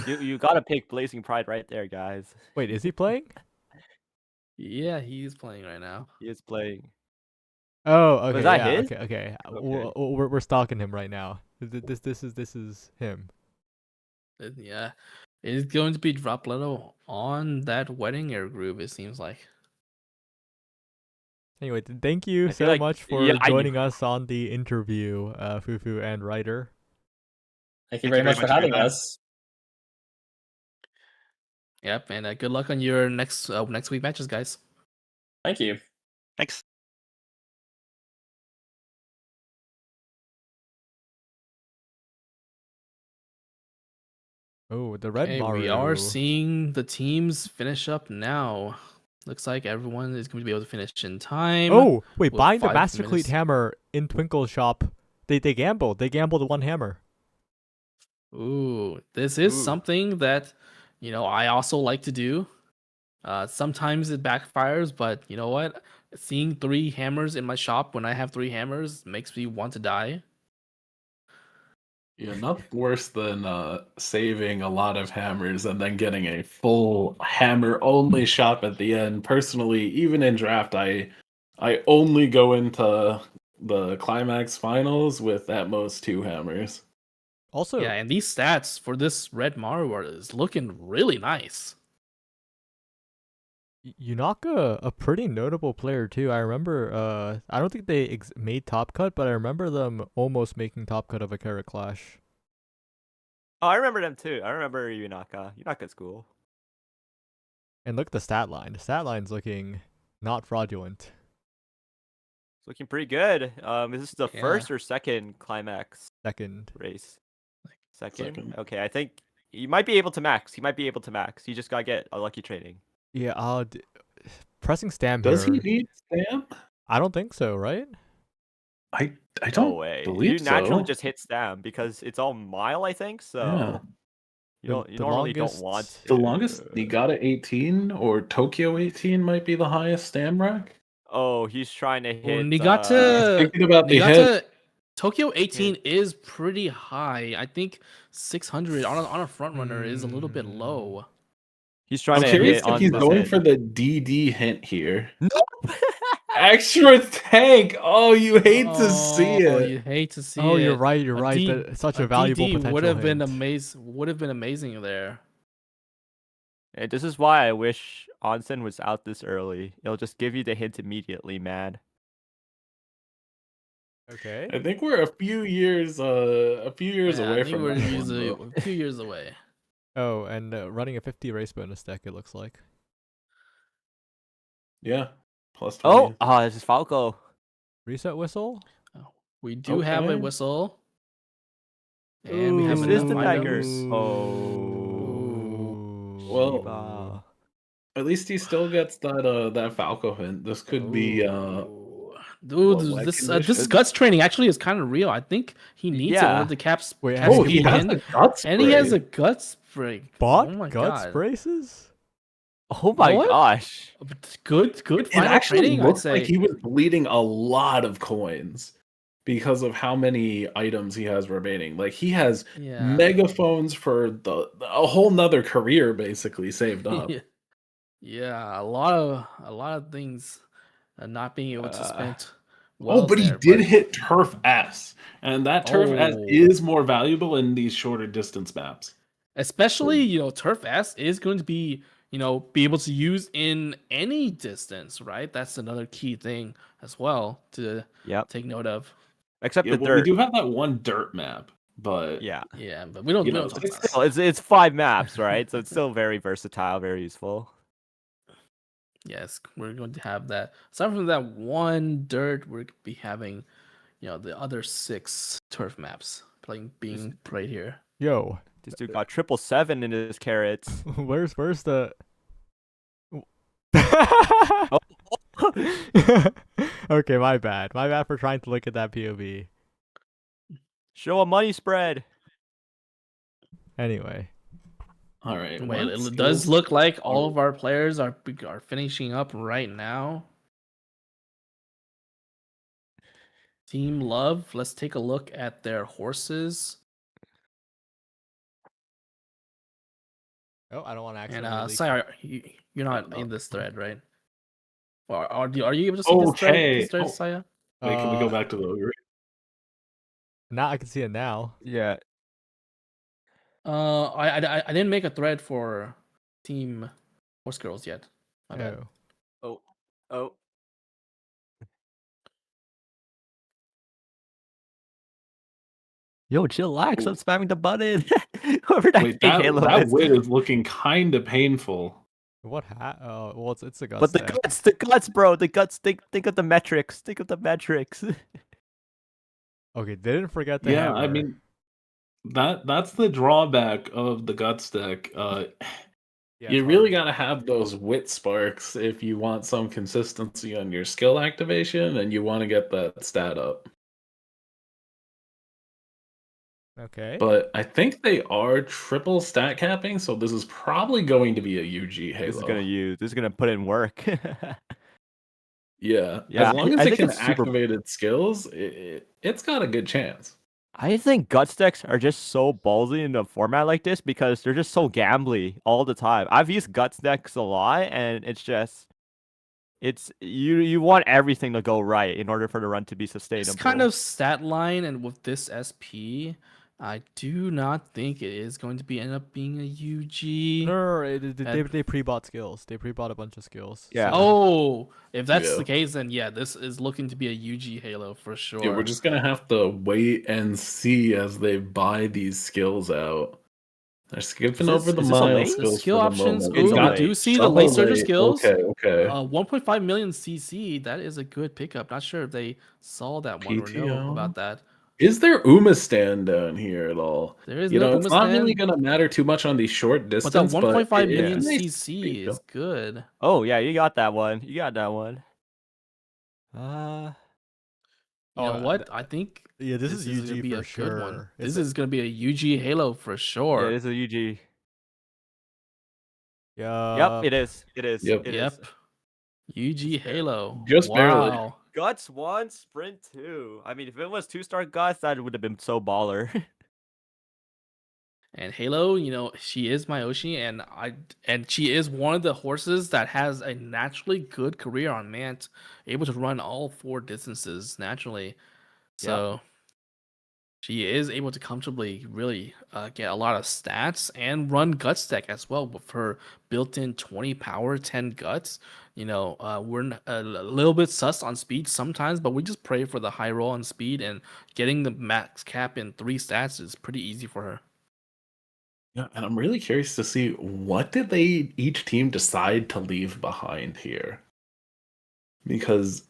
you gotta pick Blazing Pride right there, guys. Wait, is he playing? Yeah, he's playing right now. He is playing. Oh, okay. Was that yeah, his? Okay. Okay. We're stalking him right now. This is him. Yeah, it's going to be Dropletto on that wedding air groove. It seems like. Anyway, thank you I feel so like- much for yeah, joining us on the interview, Fufu and Ryder. Thank you very much for having us. Yep, and good luck on your next week matches, guys. Thank you. Thanks. Oh, the red Okay, Maru. we are seeing the teams finish up now. Looks like everyone is going to be able to finish in time. Oh, wait, with buying the 5 Master Cleat minutes. hammer in Twinkle's shop. They gambled. They gambled one hammer. Ooh, this is Ooh. something that I also like to do. Sometimes it backfires, but you know what? Seeing 3 hammers in my shop when I have 3 hammers makes me want to die. Yeah, nothing worse than saving a lot of hammers and then getting a full hammer-only shop at the end. Personally, even in draft, I only go into the climax finals with at most 2 hammers. Also, Yeah, and these stats for this red Maru is looking really nice. Yunaka, a pretty notable player too. I remember, I don't think they made Top Cut, but I remember them almost making Top Cut of a Carrot Clash. Oh, I remember them too. I remember Yunaka. Yunaka's cool. And look at the stat line. The stat line's looking not fraudulent. It's looking pretty good. Is this the Yeah. first or second climax Second. race? Second? Second. Okay, I think he might be able to max. He just gotta get a lucky training. Yeah, pressing stamp Does he here. need stamp? I don't think so, right? I No don't way. believe You naturally so. just hit stam because it's all mile, I think. So Yeah. you The normally longest- don't want to. The longest Niigata 18 or Tokyo 18 might be the highest stam rack. Oh, he's trying to hit. Nigata, Thinking about the hit. Nigata, Tokyo 18 is pretty high. I think 600 on a front runner is a little bit low. He's trying I'm to curious hit if on he's this going hit. for the DD hint here. Extra tank. Oh, you hate to see Oh, it. you hate to see Oh, it. you're right. You're A right. D- That's such a valuable DD potential would have been hint. Would have been amazing there. And this is why I wish Onsen was out this early. It'll just give you the hint immediately, man. Okay. I think we're a few years Yeah, away I think from we're that one, though. a few years away. Oh, and running a 50 race bonus deck, it looks like. Yeah, plus Oh, 20. this is Falco. Reset whistle? Oh, we do have a Okay. whistle. And we have This is enough the items. daggers. Ooh. Well, Shiba. at least he still gets that Falco hint. This could be Ooh. Dude, what this condition? guts training actually is kind of real. I think he needs it in Yeah. order to caps. Wait, caps Oh, has he people has in. a guts And he has spray. a guts break. Bought Oh my guts god. braces? Oh my What? gosh. Good It final actually training, I'd looks like say. he was bleeding a lot of coins because of how many items he has remaining. Like he has Yeah. megaphones for a whole nother career basically saved up. Yeah, a lot of things not being able to spend well Oh, but he there, did hit Turf S, and that Turf S Oh. is more valuable in these shorter distance maps. especially Turf S is going to be be able to use in any distance, right? That's another key thing as well to Yep. take note of. Except Yeah, the well, we dirt. do have that one dirt map, but Yeah. Yeah, but we don't You know, talk it's about Still, it's 5 maps, right? So it's still very versatile, very useful. Yes, we're going to have that. Aside from that one dirt, we'll be having, the other 6 turf maps being played here. Yo, This dude got 777 in his carrots. where's the... Okay, my bad. My bad for trying to look at that POV. Show a money spread. Anyway. all right. Wait, what it does skills look like all are- of our players are finishing up right now. Team Love, let's take a look at their horses. Oh, I don't want to And accidentally leak. Sai, you're not no. in this thread, right? Or are you able to see Okay. this thread, Oh. Saya? Wait, can we go back to the ogre? Now I can see it now. Yeah. I didn't make a thread for Team Horse Girls yet. My bad. Oh. Oh. Yo, chillax. I'm spamming the button. Whoever that Wait, big that Halo that is. wit is looking kind of painful. What oh, well, it's a guts But the deck. guts, bro. The guts. Think of the metrics. Think of the metrics. Okay, they didn't forget the Yeah, hammer. I mean, that's the drawback of the guts deck. Yeah, You it's really hard. got to have those wit sparks if you want some consistency on your skill activation and you want to get that stat up. Okay. But I think they are triple stat capping, so this is probably going to be a UG Halo. This is gonna put in work. Yeah, Yeah, as long as I it think can it's super- activate its skills, it's got a good chance. I think guts decks are just so ballsy in a format like this because they're just so gambly all the time. I've used guts decks a lot, and it's you want everything to go right in order for the run to be sustainable. This kind of stat line, and with this SP, I do not think it is going to end up being a UG. No, they pre-bought skills. They pre-bought a bunch of skills. Yeah. so- Oh, if that's Yeah. the case, then yeah, this is looking to be a UG Halo for sure. Yeah, we're just gonna have to wait and see as they buy these skills out. They're skipping over the is this a mile late? skills. The skill for the options. moment. It's Ooh, a we late. do see the Some late are surge late. skills. Okay. 1.5 million CC. That is a good pickup. Not sure if they saw that one or know PTO. about that. Is there Uma stand down here at all? There is You no know, it's not really stand, gonna matter too much on these short but distance. that 1.5 million it's nice to CC see, is good. Oh yeah, you got that one. You got that one. You know Oh, what? I think Yeah, this is gonna UG be for a sure. good one. This is gonna be a UG Halo for sure. Yeah, this is a UG. Yeah. Yep, it is. It is. Yep. It is. Yep. UG Halo. Just barely. Wow. Guts 1, Sprint 2. I mean, if it was 2-star Guts, that would have been so baller. And Halo, she is my Oshi, and she is one of the horses that has a naturally good career on Mant, able to run all 4 distances naturally. So she is able to comfortably really get a lot of stats and run guts deck as well with her built-in 20 power, 10 guts. We're a little bit sus on speed sometimes, but we just pray for the high roll on speed, and getting the max cap in 3 stats is pretty easy for her. Yeah, and I'm really curious to see what did they each team decide to leave behind here. Because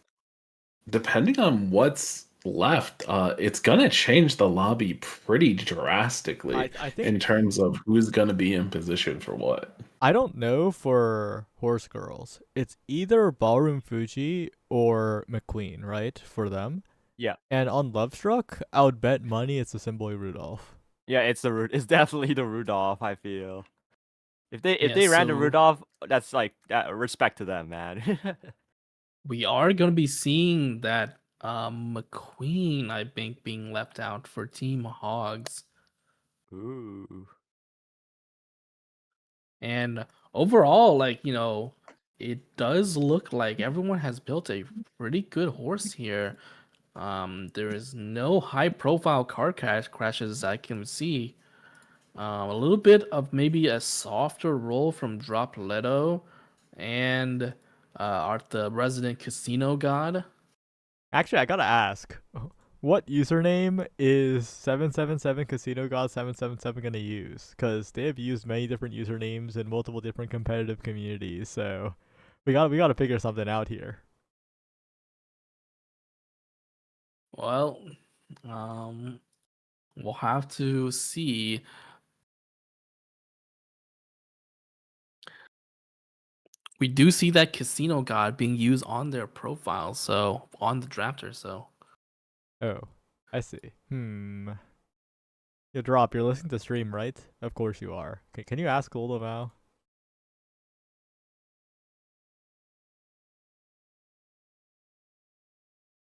depending on what's left, it's gonna change the lobby pretty drastically I think in terms of who's gonna be in position for what. I don't know for Horse Girls. It's either Ballroom Fuji or McQueen, right? For them. Yeah. And on Lovestruck, I would bet money it's Assembly Rudolph. Yeah, it's it's definitely the Rudolph, I feel. If they Yeah, ran the so- Rudolph, that's like respect to them, man. We are going to be seeing that McQueen, I think, being left out for Team Hogs. Ooh. And overall, it does look like everyone has built a pretty good horse here. There is no high-profile car crashes I can see. A little bit of maybe a softer roll from Drop Leto and Art the Resident Casino God. Actually, I gotta ask, what username is 777 Casino God 777 gonna use? Because they have used many different usernames in multiple different competitive communities, so we gotta figure something out here. Well, we'll have to see. We do see that Casino God being used on their profile, so on the drafter, so. Oh, I see. You Drop, you're listening to stream, right? Of course you are. Can you ask Uldamau?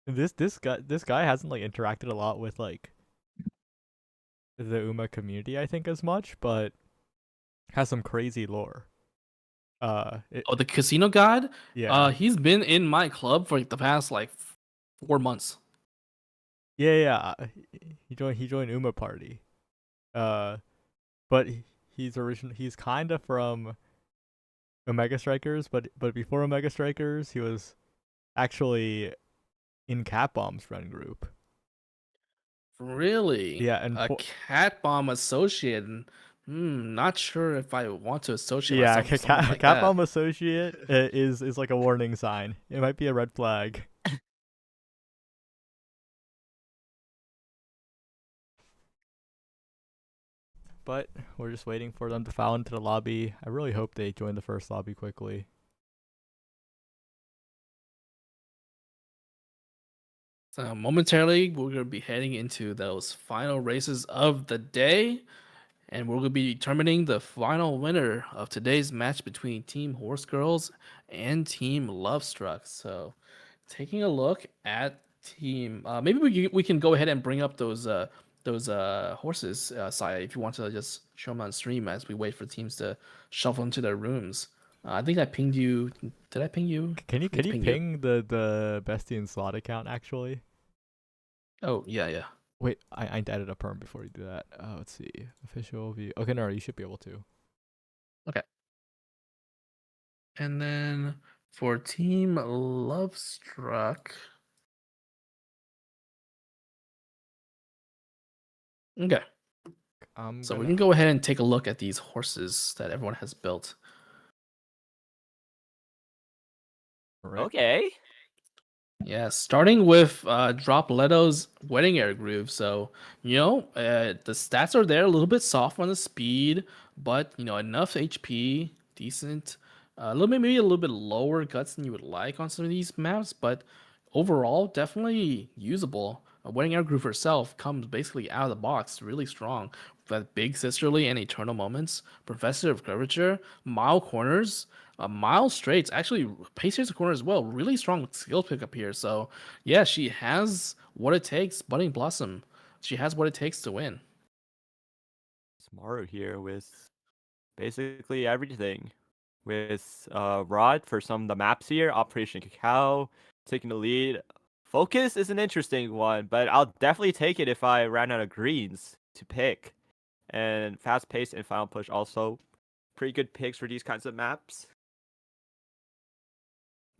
This guy hasn't like interacted a lot with like the Uma community, I think, as much, but has some crazy lore. The Casino God? Yeah. He's been in my club for like the past 4 months. Yeah. He joined Uma Party. But he's kind of from Omega Strikers, but before Omega Strikers, he was actually in Cat Bomb's friend group. Really? Yeah, and a Cat Bomb associate. Not sure if I want to associate yeah, myself with someone like Cat that. Bomb associate is like a warning sign. It might be a red flag. But we're just waiting for them to file into the lobby. I really hope they join the first lobby quickly. So momentarily, we're going to be heading into those final races of the day. And we're going to be determining the final winner of today's match between Team Horse Girls and Team Lovestruck. So taking a look at team, maybe we can go ahead and bring up those horses, Saya, if you want to just show them on stream as we wait for teams to shuffle into their rooms. I think I pinged you. Did I ping you? Can you ping the Bestie and Slot account actually? Oh yeah. Wait, I added a perm before you do that. Let's see. Official view. Okay, no, you should be able to. Okay. And then for Team Lovestruck. Okay. So we can go ahead and take a look at these horses that everyone has built. Okay. Yeah, starting with Drop Leto's Wedding Air Groove. So, the stats are there, a little bit soft on the speed, but, enough HP, decent. Maybe a little bit lower guts than you would like on some of these maps, but overall, definitely usable. Wedding Air Groove herself comes basically out of the box, really strong. With big sisterly and eternal moments, Professor of Curvature, mile corners, mile straights, actually pace corner as well. Really strong skill pickup here. So yeah, she has what it takes. Budding Blossom, she has what it takes to win. Smaru here with basically everything. With Rod for some of the maps here, Operation Cacao taking the lead, Focus is an interesting one, but I'll definitely take it if I ran out of greens to pick. And fast pace and final push also pretty good picks for these kinds of maps.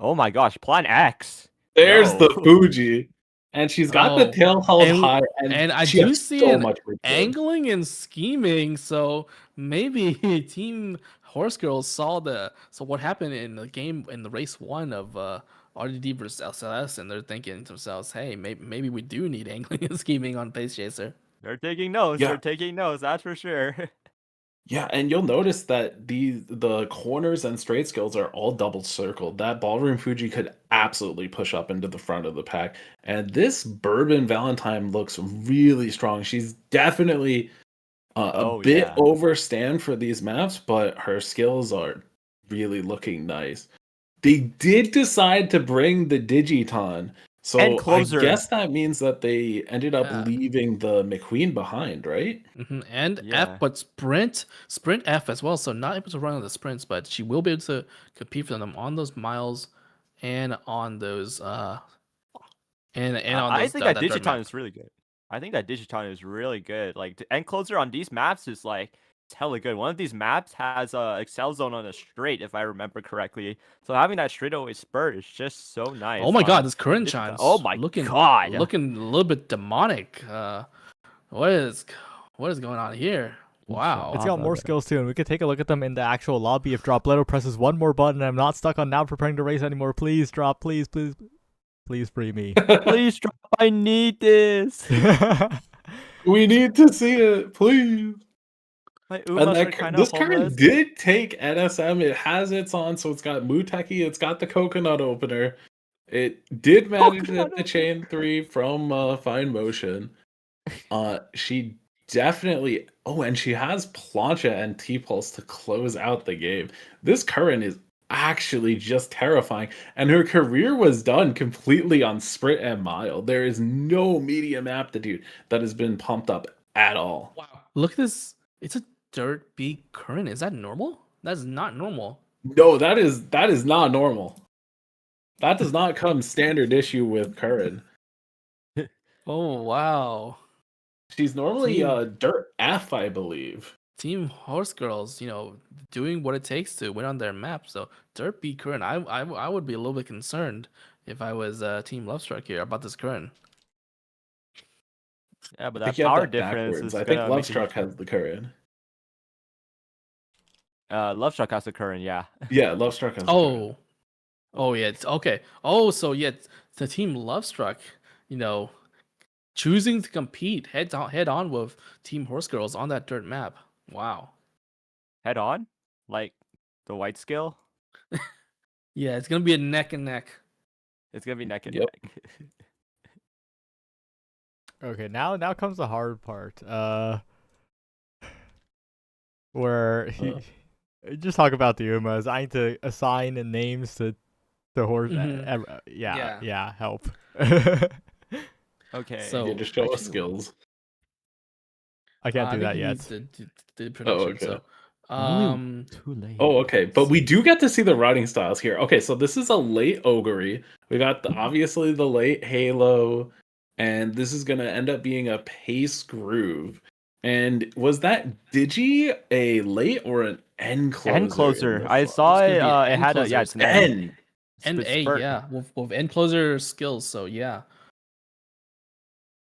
Oh my gosh, Plan X. There's Yo. the Fuji. And she's got the Oh, tail held and- high, And I she do has see so an much return. angling and scheming, so maybe Team Horse Girls saw what happened in the game in the race 1 of RDD versus SLS, and they're thinking to themselves, hey, maybe we do need angling and scheming on Pace Chaser. They're taking notes. Yeah. They're taking notes, that's for sure. Yeah, and you'll notice that the corners and straight skills are all double circled. That ballroom Fuji could absolutely push up into the front of the pack. And this Bourbon Valentine looks really strong. She's definitely a bit overstand for these maps, but her skills are really looking nice. They did decide to bring the Digiton. So And I closer. guess that means that they ended up Yeah. leaving the McQueen behind, right? And Yeah. F, but sprint F as well. So not able to run on the sprints, but she will be able to compete for them on those miles and on those and on those, I think that third Digiton map. is really good. I think that Digiton is really good. Like end closer on these maps is like it's hella good. One of these maps has a Excel zone on a straight, if I remember correctly. So having that straightaway spurt is just so nice. Oh my god, on this current Digiton. chance. Oh my looking god. looking a little bit demonic. What is going on here? Wow. It's got more skills too, and we could take a look at them in the actual lobby. If Dropletto presses one more button, I'm not stuck on now preparing to race anymore. Please drop, please free me. Please drop. I need this. We need to see it, please. My And Umas are kind of this homeless. card did take NSM. It has its on, so it's got Muteki, it's got the coconut opener. It did manage to hit the chain 3 from Fine Motion. She definitely and she has Plancha and T-Pulse to close out the game. This current is actually just terrifying, and her career was done completely on sprint and mile. There is no medium aptitude that has been pumped up at all. Wow. Look at this. It's a dirt B current. Is that normal? That's not normal. No, that is not normal. That does not come standard issue with current. Oh wow. She's normally Team- dirt F, I believe. Team Horse Girls, doing what it takes to win on their map. So dirt B current. I would be a little bit concerned if I was Team Lovestruck here about this current. Yeah, but I think that you have power that difference backwards. is I think gonna make a Lovestruck huge has the current. Lovestruck has the current, yeah. Yeah, Lovestruck has the current. Oh yeah, it's okay. Oh, so yeah, the Team Lovestruck, choosing to compete head on with Team Horse Girls on that dirt map. Wow. Head on? Like the white skill? Yeah, it's gonna be a neck and neck. It's gonna be neck and Yep. neck. Okay, now comes the hard part. Where just talk about the Umas. I need to assign names to the horse. Yeah, help. Okay. So Yeah, just show us skills. I can't do that yet. The prediction. okay. So, Too late. Oh, okay. But we do get to see the riding styles here. Okay, so this is a late Ogre. We got obviously the late Halo, and this is gonna end up being a pace groove. And was that Digi a late or an end closer? End closer. in the I front? saw It's it. gonna be an It end had a closer. it's an end. End. and A, Spurt. yeah, with end closer skills. So yeah,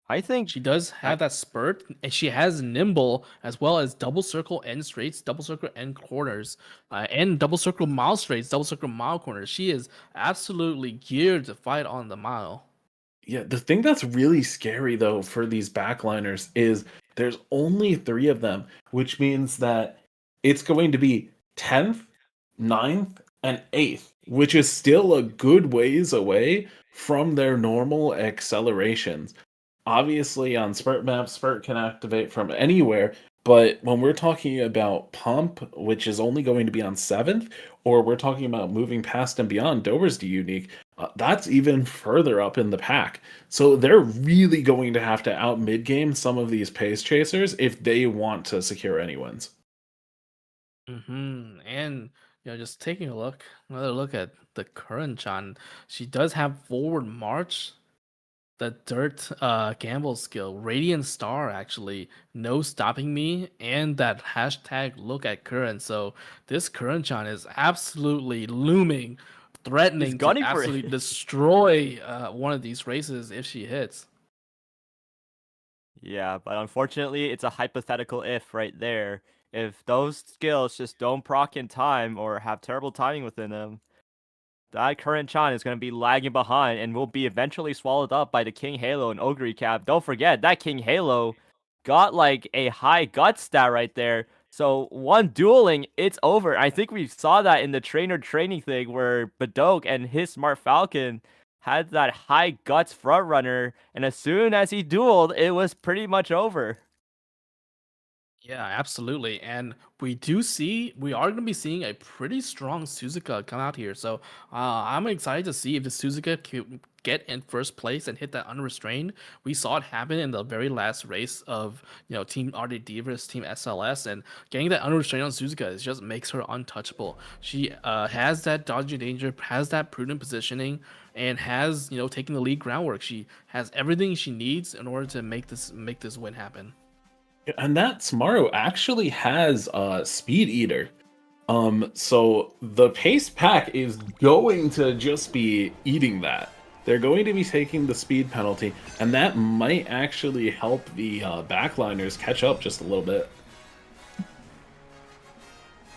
I think she does have that spurt, and she has nimble as well as double circle end straights, double circle end corners, and double circle mile straights, double circle mile corners. She is absolutely geared to fight on the mile. Yeah, the thing that's really scary though for these backliners is there's only 3 of them, which means that it's going to be 10th, 9th, and 8th, which is still a good ways away from their normal accelerations. Obviously, on Spurt maps, Spurt can activate from anywhere, but when we're talking about Pump, which is only going to be on 7th, or we're talking about moving past and beyond Dover's D Unique, that's even further up in the pack. So they're really going to have to out mid-game some of these pace chasers if they want to secure any wins. And just taking another look at the current Chan, she does have forward march the dirt gamble skill, Radiant Star actually, no stopping me, and that hashtag look at current. So this current Chan is absolutely looming, threatening to gunning for it. absolutely destroy one of these races if she hits. Yeah, but unfortunately, it's a hypothetical if right there. If those skills just don't proc in time or have terrible timing within them, that current Chan is going to be lagging behind and will be eventually swallowed up by the King Halo and Ogre Cap. Don't forget, that King Halo got like a high gut stat right there. So one dueling, it's over. I think we saw that in the trainer training thing where Badok and his Smart Falcon had that high guts front runner, and as soon as he dueled, it was pretty much over. Yeah, absolutely. And we are going to be seeing a pretty strong Suzuka come out here. So I'm excited to see if the Suzuka can get in first place and hit that unrestrained. We saw it happen in the very last race of, Team RDD versus Team SLS, and getting that unrestrained on Suzuka is just makes her untouchable. She has that dodgy danger, has that prudent positioning, and has, taken the lead groundwork. She has everything she needs in order to make this win happen. And that Smaru actually has Speed Eater. So the pace pack is going to just be eating that. They're going to be taking the speed penalty, and that might actually help the backliners catch up just a little bit.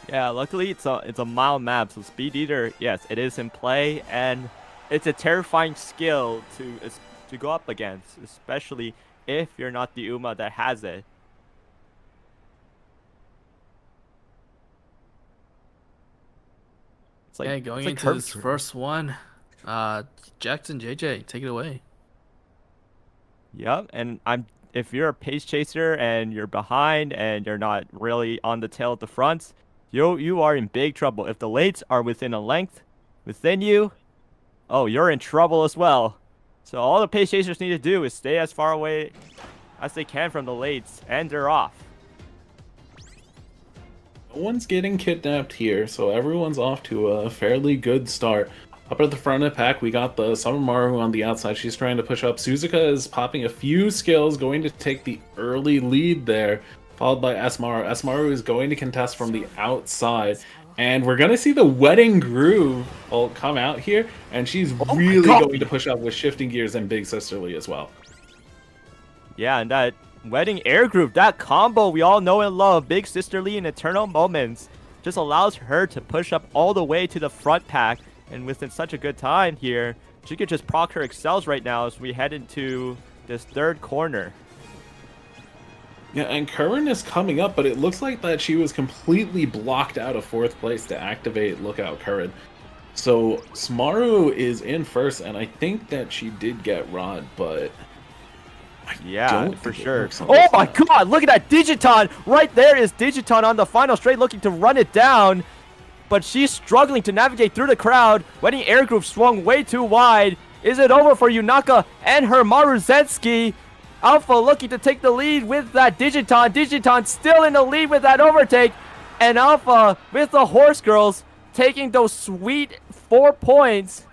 Yeah, luckily it's a mild map, so Speed Eater, yes, it is in play, and it's a terrifying skill to go up against, especially if you're not the Uma that has it. It's like, Going it's like into this curvature. first one, Jackson JJ, take it away. Yep, and if you're a pace chaser and you're behind and you're not really on the tail at the front, you are in big trouble. If the lates are within a length within you, oh, you're in trouble as well. So all the pace chasers need to do is stay as far away as they can from the lates, and they're off. No one's getting kidnapped here, so everyone's off to a fairly good start. Up at the front of the pack, we got the Summermaru on the outside. She's trying to push up. Suzuka is popping a few skills, going to take the early lead there, followed by Esmaru. Esmaru is going to contest from the outside. And we're going to see the Wedding Groove come out here, and she's really going to push up with Shifting Gears and Big Sisterly as well. Yeah, and that Wedding Air Groove, that combo we all know and love, Big Sisterly and Eternal Moments, just allows her to push up all the way to the front pack. And within such a good time here, she could just proc her excels right now as we head into this third corner. Yeah, and Curran is coming up, but it looks like that she was completely blocked out of fourth place to activate Lookout Curran. So Smaru is in first, and I think that she did get Rod, but yeah, for sure. Oh my god, look at that Digiton! Right there is Digiton on the final straight looking to run it down. But she's struggling to navigate through the crowd. Wedding Air Groove swung way too wide. Is it over for Yunaka and her Maruzetsky? Alpha looking to take the lead with that Digiton. Digiton still in the lead with that overtake. And Alpha with the Horse Girls taking those sweet 4 points.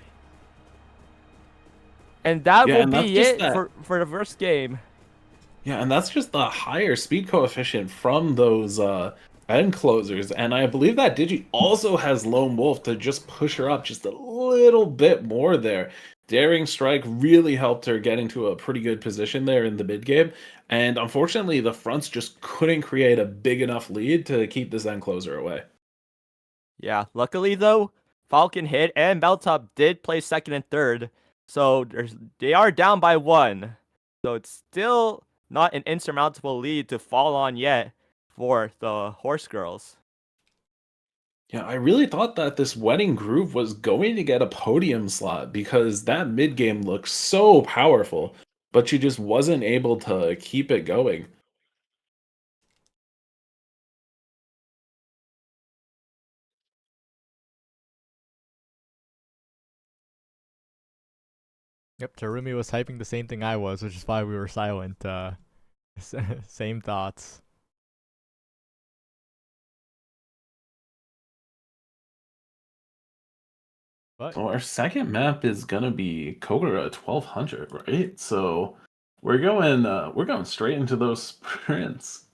And that will be it for the first game. Yeah, and that's just the higher speed coefficient from those end closers, and I believe that Digi also has Lone Wolf to just push her up just a little bit more there. Daring Strike really helped her get into a pretty good position there in the mid game, and unfortunately the fronts just couldn't create a big enough lead to keep this end closer away. Yeah, luckily though, Falcon hit and Meltop did play second and third, so they are down by 1. So it's still not an insurmountable lead to fall on yet for the Horse Girls. Yeah, I really thought that this Wedding Groove was going to get a podium slot because that mid game looked so powerful, but she just wasn't able to keep it going. Yep, Terumi was typing the same thing I was, which is why we were silent. Same thoughts. But So our second map is gonna be Kogura 1200, right? So we're going straight into those sprints.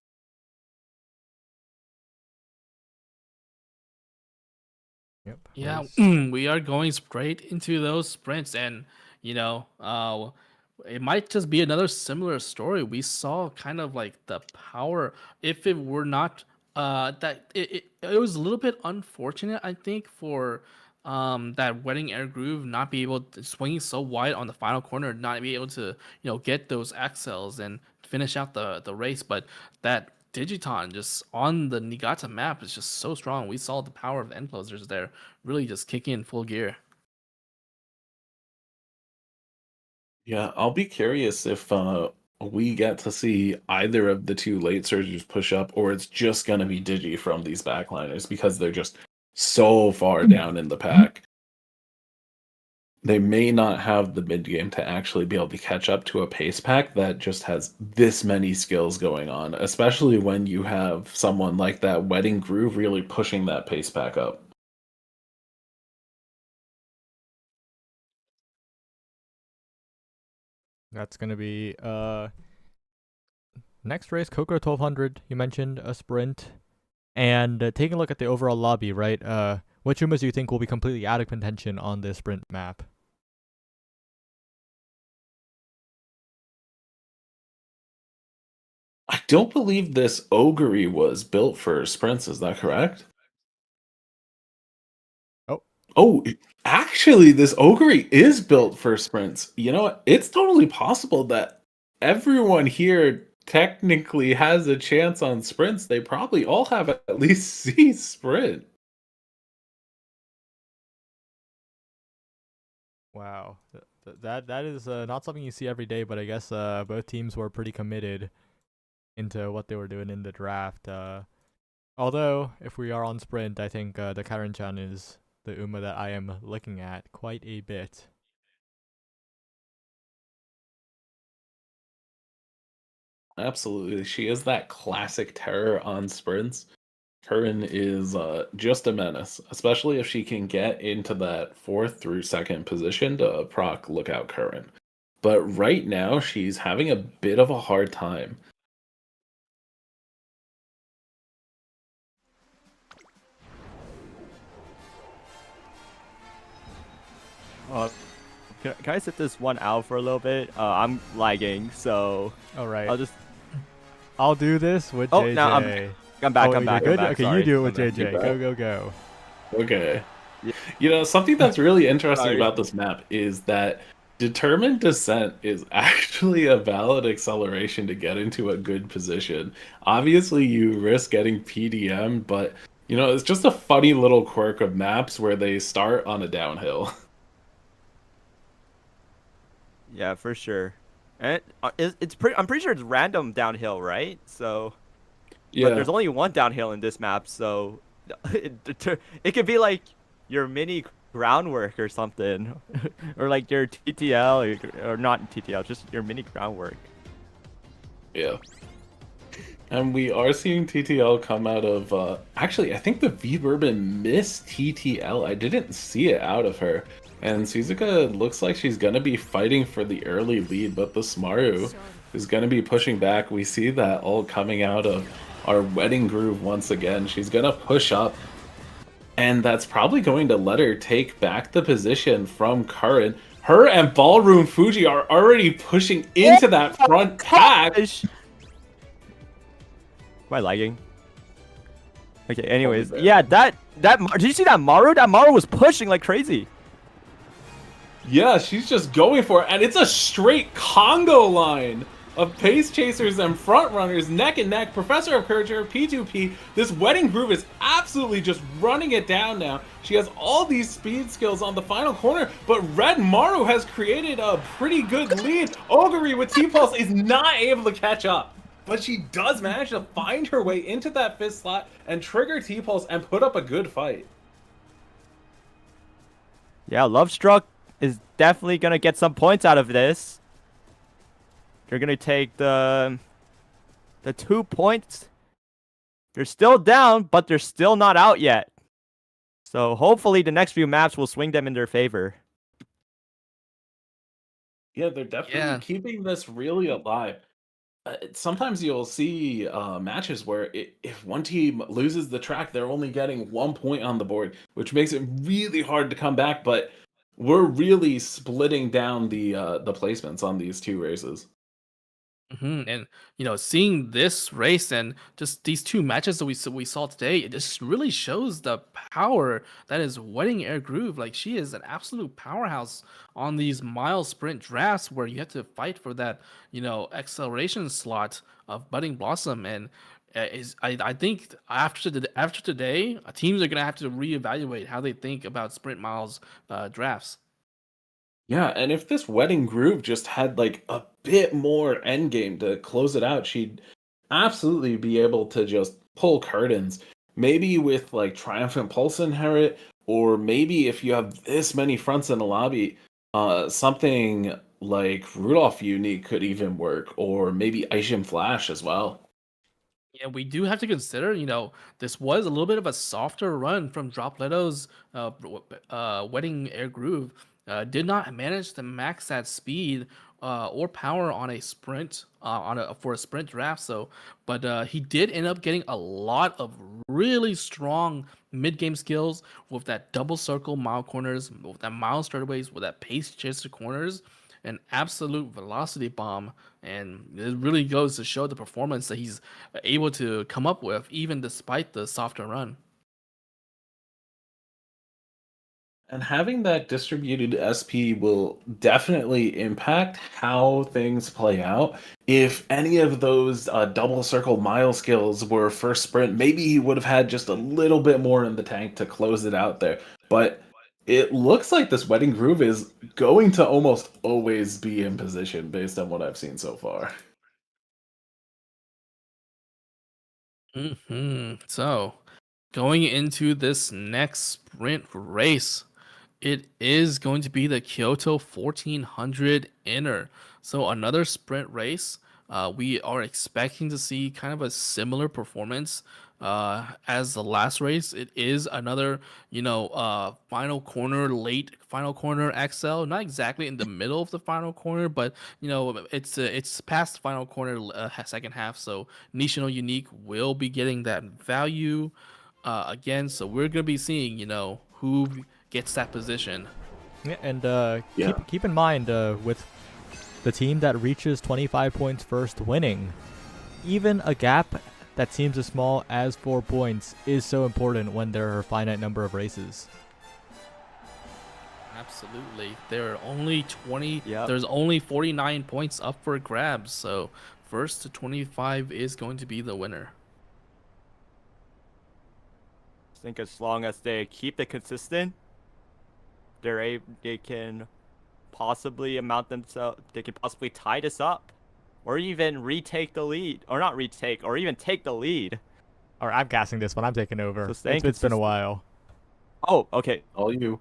yep. Yeah, let's- we are going straight into those sprints, and it might just be another similar story. We saw kind of like the power. If it were not that it was a little bit unfortunate, I think, for that wedding air groove not be able to swing so wide on the final corner, not be able to get those axels and finish out the race, but that Digiton just on the Niigata map is just so strong. We saw the power of the end closers there really just kick in full gear. Yeah, I'll be curious if we get to see either of the two late surgers push up, or it's just gonna be Digi from these backliners because they're just so far down in the pack. They may not have the mid game to actually be able to catch up to a pace pack that just has this many skills going on, especially when you have someone like that Wedding Groove really pushing that pace pack up. That's gonna be next race, Kokoro 1200. You mentioned a sprint, and taking a look at the overall lobby, right? Which Umas do you think will be completely out of contention on this sprint map? I don't believe this Ogre was built for sprints, is that correct? Oh, actually, this Ogre is built for sprints. You know what? It's totally possible that everyone here technically has a chance on sprints. They probably all have at least C sprint. Wow, that is not something you see every day, but I guess both teams were pretty committed into what they were doing in the draft. Although, if we are on sprint, I think the Karen-chan is the Uma that I am looking at quite a bit. Absolutely. She is that classic terror on sprints. Curran is just a menace, especially if she can get into that 4th through 2nd position to proc Lookout Curran. But right now, she's having a bit of a hard time. Can I sit this one out for a little bit? I'm lagging, so All right, I'll do this with Oh, JJ. no, I'm back. Oh, I'm back. good? I'm back. Okay, sorry. you do it with I'm back. JJ. Go. Okay. Yeah. You know, something that's really interesting Sorry. about this map is that determined descent is actually a valid acceleration to get into a good position. Obviously, you risk getting PDM, but you know, it's just a funny little quirk of maps where they start on a downhill. Yeah, for sure. And it's pretty. I'm pretty sure it's random downhill, right? So, but there's only one downhill in this map, so it could be like your mini groundwork or something, or like your TTL or not TTL, just your mini groundwork. Yeah. And we are seeing TTL come out of actually I think the V Bourbon missed TTL. I didn't see it out of her. And Suzuka looks like she's gonna be fighting for the early lead, but the Smaru is gonna be pushing back. We see that all coming out of our Wedding Groove once again. She's gonna push up, and that's probably going to let her take back the position from Curran. Her and Ballroom Fuji are already pushing into that front pack. Am I lagging? Okay. Anyways, yeah. Did you see that Maru? That Maru was pushing like crazy. Yeah, she's just going for it, and it's a straight Congo line of pace chasers and front runners neck and neck. Professor of Courage, P2P. This Wedding Groove is absolutely just running it down now. She has all these speed skills on the final corner, but Red Maru has created a pretty good lead. Ogre with T-Pulse is not able to catch up, but she does manage to find her way into that 5th slot and trigger T-Pulse and put up a good fight. Yeah, Lovestruck is definitely gonna get some points out of this. They're gonna take the 2 points. They're still down, but they're still not out yet. So hopefully the next few maps will swing them in their favor. Yeah, they're definitely Yeah. keeping this really alive. Sometimes you'll see matches where if one team loses the track, they're only getting 1 point on the board, which makes it really hard to come back. But we're really splitting down the placements on these two races. And seeing this race and just these two matches that we saw today, it just really shows the power that is Wedding Air Groove. Like, she is an absolute powerhouse on these mile sprint drafts where you have to fight for that acceleration slot of Budding Blossom. And I think after today, teams are gonna have to reevaluate how they think about sprint miles drafts. Yeah, and if this Wedding Groove just had like a bit more end game to close it out, she'd absolutely be able to just pull curtains. Maybe with like Triumphant Pulse Inherit, or maybe if you have this many fronts in a lobby, something like Rudolph Unique could even work, or maybe Aishin Flash as well. Yeah, we do have to consider, this was a little bit of a softer run from Dropleto's Wedding Air Groove. Did not manage to max that speed or power on a sprint for a sprint draft. So, but he did end up getting a lot of really strong mid game skills with that double circle mile corners, with that mile straightaways, with that pace chaser corners, an absolute velocity bomb. And it really goes to show the performance that he's able to come up with, even despite the softer run. And having that distributed SP will definitely impact how things play out. If any of those double circle mile skills were first sprint, maybe he would have had just a little bit more in the tank to close it out there. But it looks like this Wedding Groove is going to almost always be in position based on what I've seen so far. So, going into this next sprint race, it is going to be the Kyoto 1400 Inner. So another sprint race. We are expecting to see kind of a similar performance as the last race. It is another, final corner, late final corner XL. Not exactly in the middle of the final corner, but it's past the final corner second half. So Nishino Unique will be getting that value again. So we're gonna be seeing, who gets that position. Yeah, and keep in mind with the team that reaches 25 points first winning, even a gap that seems as small as 4 points is so important when there are a finite number of races. Absolutely. There are only 20. Yep. There's only 49 points up for grabs. So first to 25 is going to be the winner. I think as long as they keep it consistent, they can possibly they can possibly tie this up, or even retake the lead, or not retake, or even take the lead. All right, I'm gassing this one. I'm taking over. So It's been a while. Oh, okay. All you.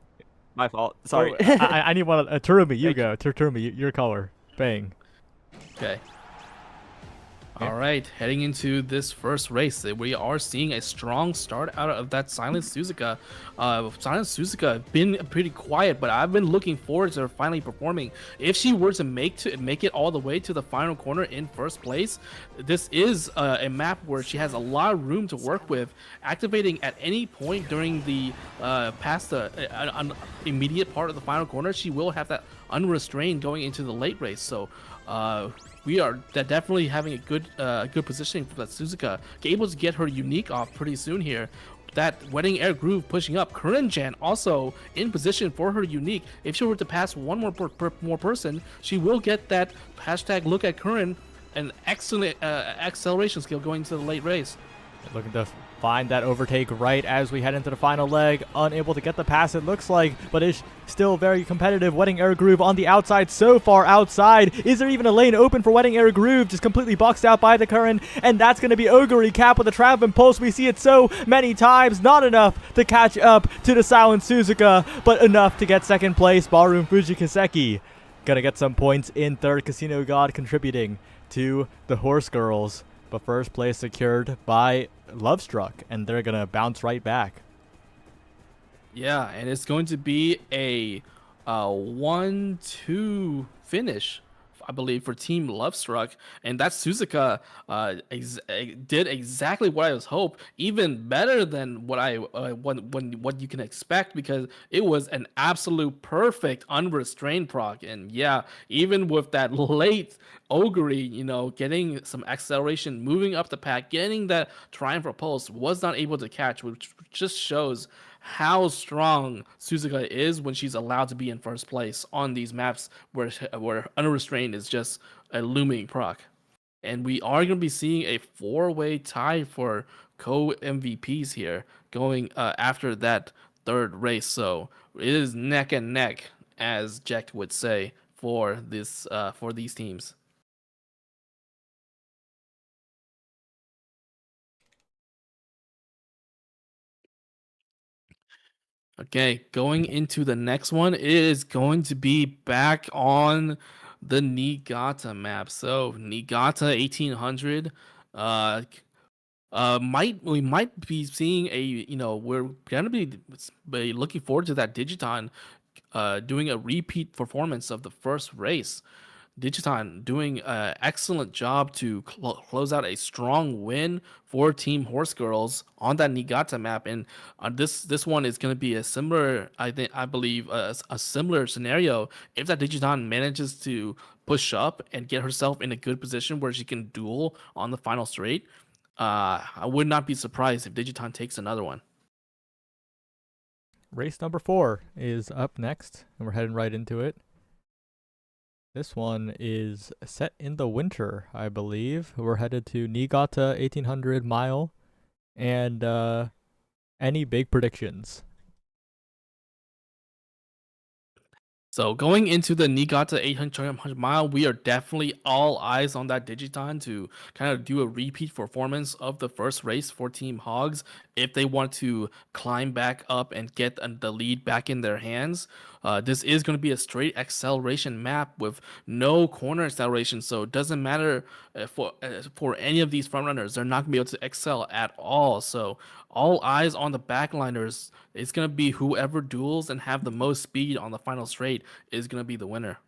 My fault. Sorry. Oh, I need one. Turumi, you go. Turumi, your color. Bang. Okay. All right, heading into this first race, we are seeing a strong start out of that Silent Suzuka. Silent Suzuka been pretty quiet, but I've been looking forward to her finally performing. If she were to make it all the way to the final corner in first place, this is a map where she has a lot of room to work with. Activating at any point during the past the immediate part of the final corner, she will have that unrestrained going into the late race. So. We are definitely having a good positioning for that Suzuka. Able to get her unique off pretty soon here. That Wedding Air Groove pushing up. Kurin-Jan also in position for her unique. If she were to pass one more person, she will get that hashtag look at Kurin, an excellent acceleration skill going into the late race. Looking to find that overtake right as we head into the final leg. Unable to get the pass, it looks like, but is still very competitive. Wedding Air Groove on the outside, so far outside. Is there even a lane open for Wedding Air Groove? Just completely boxed out by the current, and that's going to be Oguri Cap with a Triumphant Pulse. We see it so many times. Not enough to catch up to the Silent Suzuka, but enough to get second place. Ballroom Fujikiseki gonna get some points in third. Casino God contributing to the Horse Girls. But first place secured by Lovestruck, and they're going to bounce right back. Yeah, and it's going to be a 1-2 finish, I believe, for Team Lovestruck, and that Suzuka did exactly what I was hoped, even better than what what you can expect, because it was an absolute perfect unrestrained proc. And yeah, even with that late Ogre, getting some acceleration, moving up the pack, getting that Triumph Repulse, was not able to catch, which just shows how strong Suzuka is when she's allowed to be in first place on these maps where unrestrained is just a looming proc. And we are going to be seeing a 4-way tie for co-MVPs here going after that third race. So it is neck and neck, as Jack would say, for these teams. Okay, going into the next one, it is going to be back on the Niigata map. So Niigata 1800, we might be seeing we're gonna be looking forward to that Digiton doing a repeat performance of the first race. Digiton doing an excellent job to close out a strong win for Team Horse Girls on that Niigata map, and this one is going to be a similar, I believe, a similar scenario. If that Digiton manages to push up and get herself in a good position where she can duel on the final straight, I would not be surprised if Digiton takes another one. Race number 4 is up next, and we're heading right into it. This one is set in the winter, I believe. We're headed to Niigata 1800 mile. And any big predictions? So going into the Niigata 800 mile, we are definitely all eyes on that Digiton to kind of do a repeat performance of the first race for Team HOGS if they want to climb back up and get the lead back in their hands. This is going to be a straight acceleration map with no corner acceleration, so it doesn't matter for any of these frontrunners. They're not going to be able to excel at all. So all eyes on the backliners. It's going to be whoever duels and have the most speed on the final straight is going to be the winner.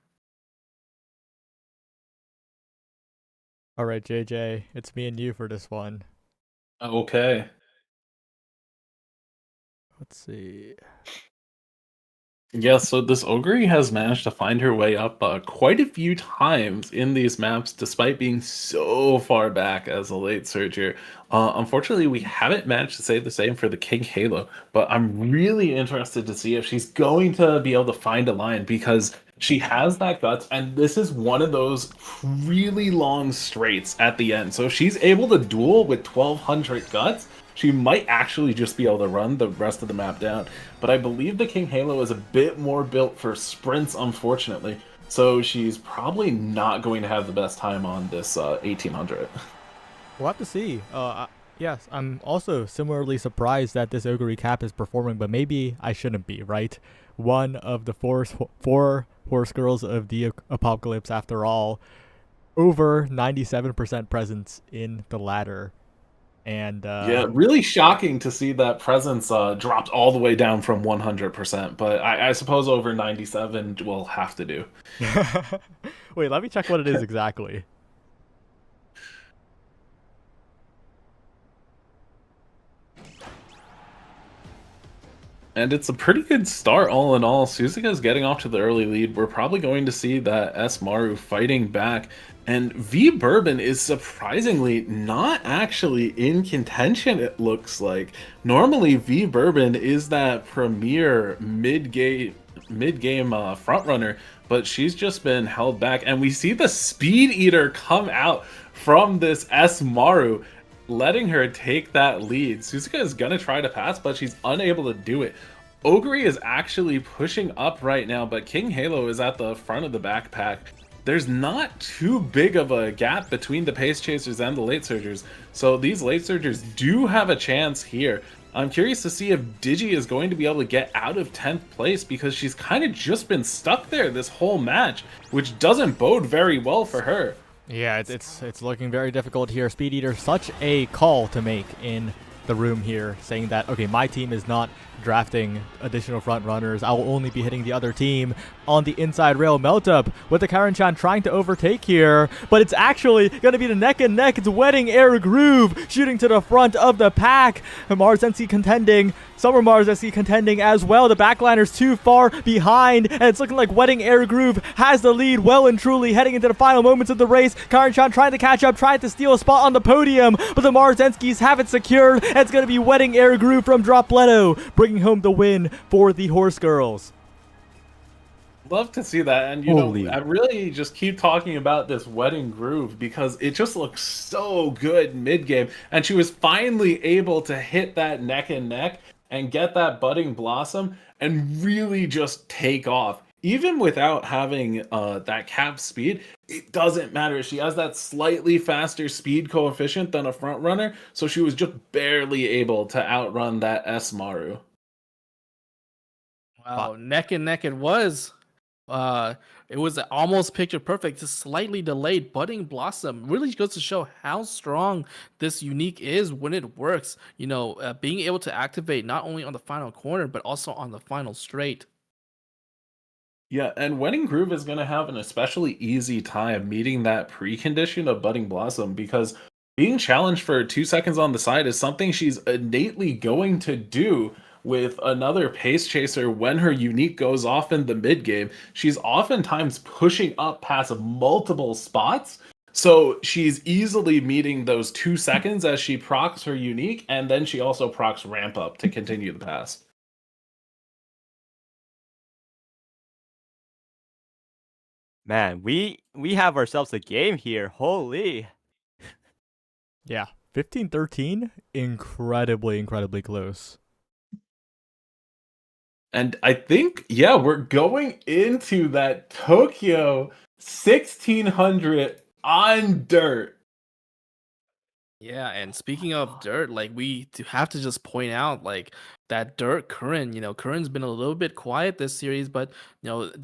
All right, JJ, it's me and you for this one. Okay. Let's see. Yeah, so this Ogre has managed to find her way up quite a few times in these maps, despite being so far back as a late surger. Unfortunately, we haven't managed to say the same for the King Halo, but I'm really interested to see if she's going to be able to find a line, because she has that guts, and this is one of those really long straights at the end. So if she's able to duel with 1200 guts, she might actually just be able to run the rest of the map down. But I believe the King Halo is a bit more built for sprints, unfortunately. So she's probably not going to have the best time on this 1800. We'll have to see. Yes, I'm also similarly surprised that this Ogre cap is performing, but maybe I shouldn't be, right? One of the four horse girls of the apocalypse, after all. Over 97% presence in the ladder. And yeah, really shocking to see that presence dropped all the way down from 100%, but I suppose over 97 will have to do. Wait, let me check what it is exactly. And it's a pretty good start all in all. Suzuka's getting off to the early lead. We're probably going to see that S Maru fighting back. And V Bourbon is surprisingly not actually in contention, it looks like. Normally, V Bourbon is that premier mid-game frontrunner, but she's just been held back. And we see the Speed Eater come out from this S Maru, letting her take that lead. Suzuka is gonna try to pass, but she's unable to do it. Ogre is actually pushing up right now, but King Halo is at the front of the backpack. There's not too big of a gap between the pace chasers and the late surgers, so these late surgers do have a chance here. I'm curious to see if Digi is going to be able to get out of 10th place, because she's kind of just been stuck there this whole match, which doesn't bode very well for her. Yeah, it's looking very difficult here. Speed Eater, such a call to make in the room here, saying that, okay, my team is not drafting additional front runners. I will only be hitting the other team on the inside rail melt up with the Karen-chan trying to overtake here, but it's actually going to be the neck and neck. It's Wedding Air Groove shooting to the front of the pack. Marzensky contending, Summer Marzensky contending as well. The backliner's too far behind, and it's looking like Wedding Air Groove has the lead well and truly heading into the final moments of the race. Karen-chan trying to catch up, trying to steal a spot on the podium, but the Marzenskys have it secured, and it's going to be Wedding Air Groove from Dropletto bringing home the win for the Horse Girls. Love to see that, and I really just keep talking about this Wedding Groove because it just looks so good mid-game, and she was finally able to hit that neck and neck and get that Budding Blossom and really just take off. Even without having that cap speed, it doesn't matter. She has that slightly faster speed coefficient than a front runner, so she was just barely able to outrun that S Maru. Wow, neck and neck it was. It was almost picture perfect, just slightly delayed. Budding Blossom really goes to show how strong this unique is when it works. Being able to activate not only on the final corner, but also on the final straight. Yeah, and Wedding Groove is going to have an especially easy time meeting that precondition of Budding Blossom because being challenged for 2 seconds on the side is something she's innately going to do with another pace chaser when her unique goes off in the mid game. She's oftentimes pushing up past multiple spots, so she's easily meeting those 2 seconds as she procs her unique, and then she also procs ramp up to continue the pass. Man, we have ourselves a game here. Holy. Yeah, 15-13, incredibly close. And I think, we're going into that Tokyo 1600 on dirt. Yeah, and speaking of dirt, we have to just point out that dirt Curran. Curran's been a little bit quiet this series, but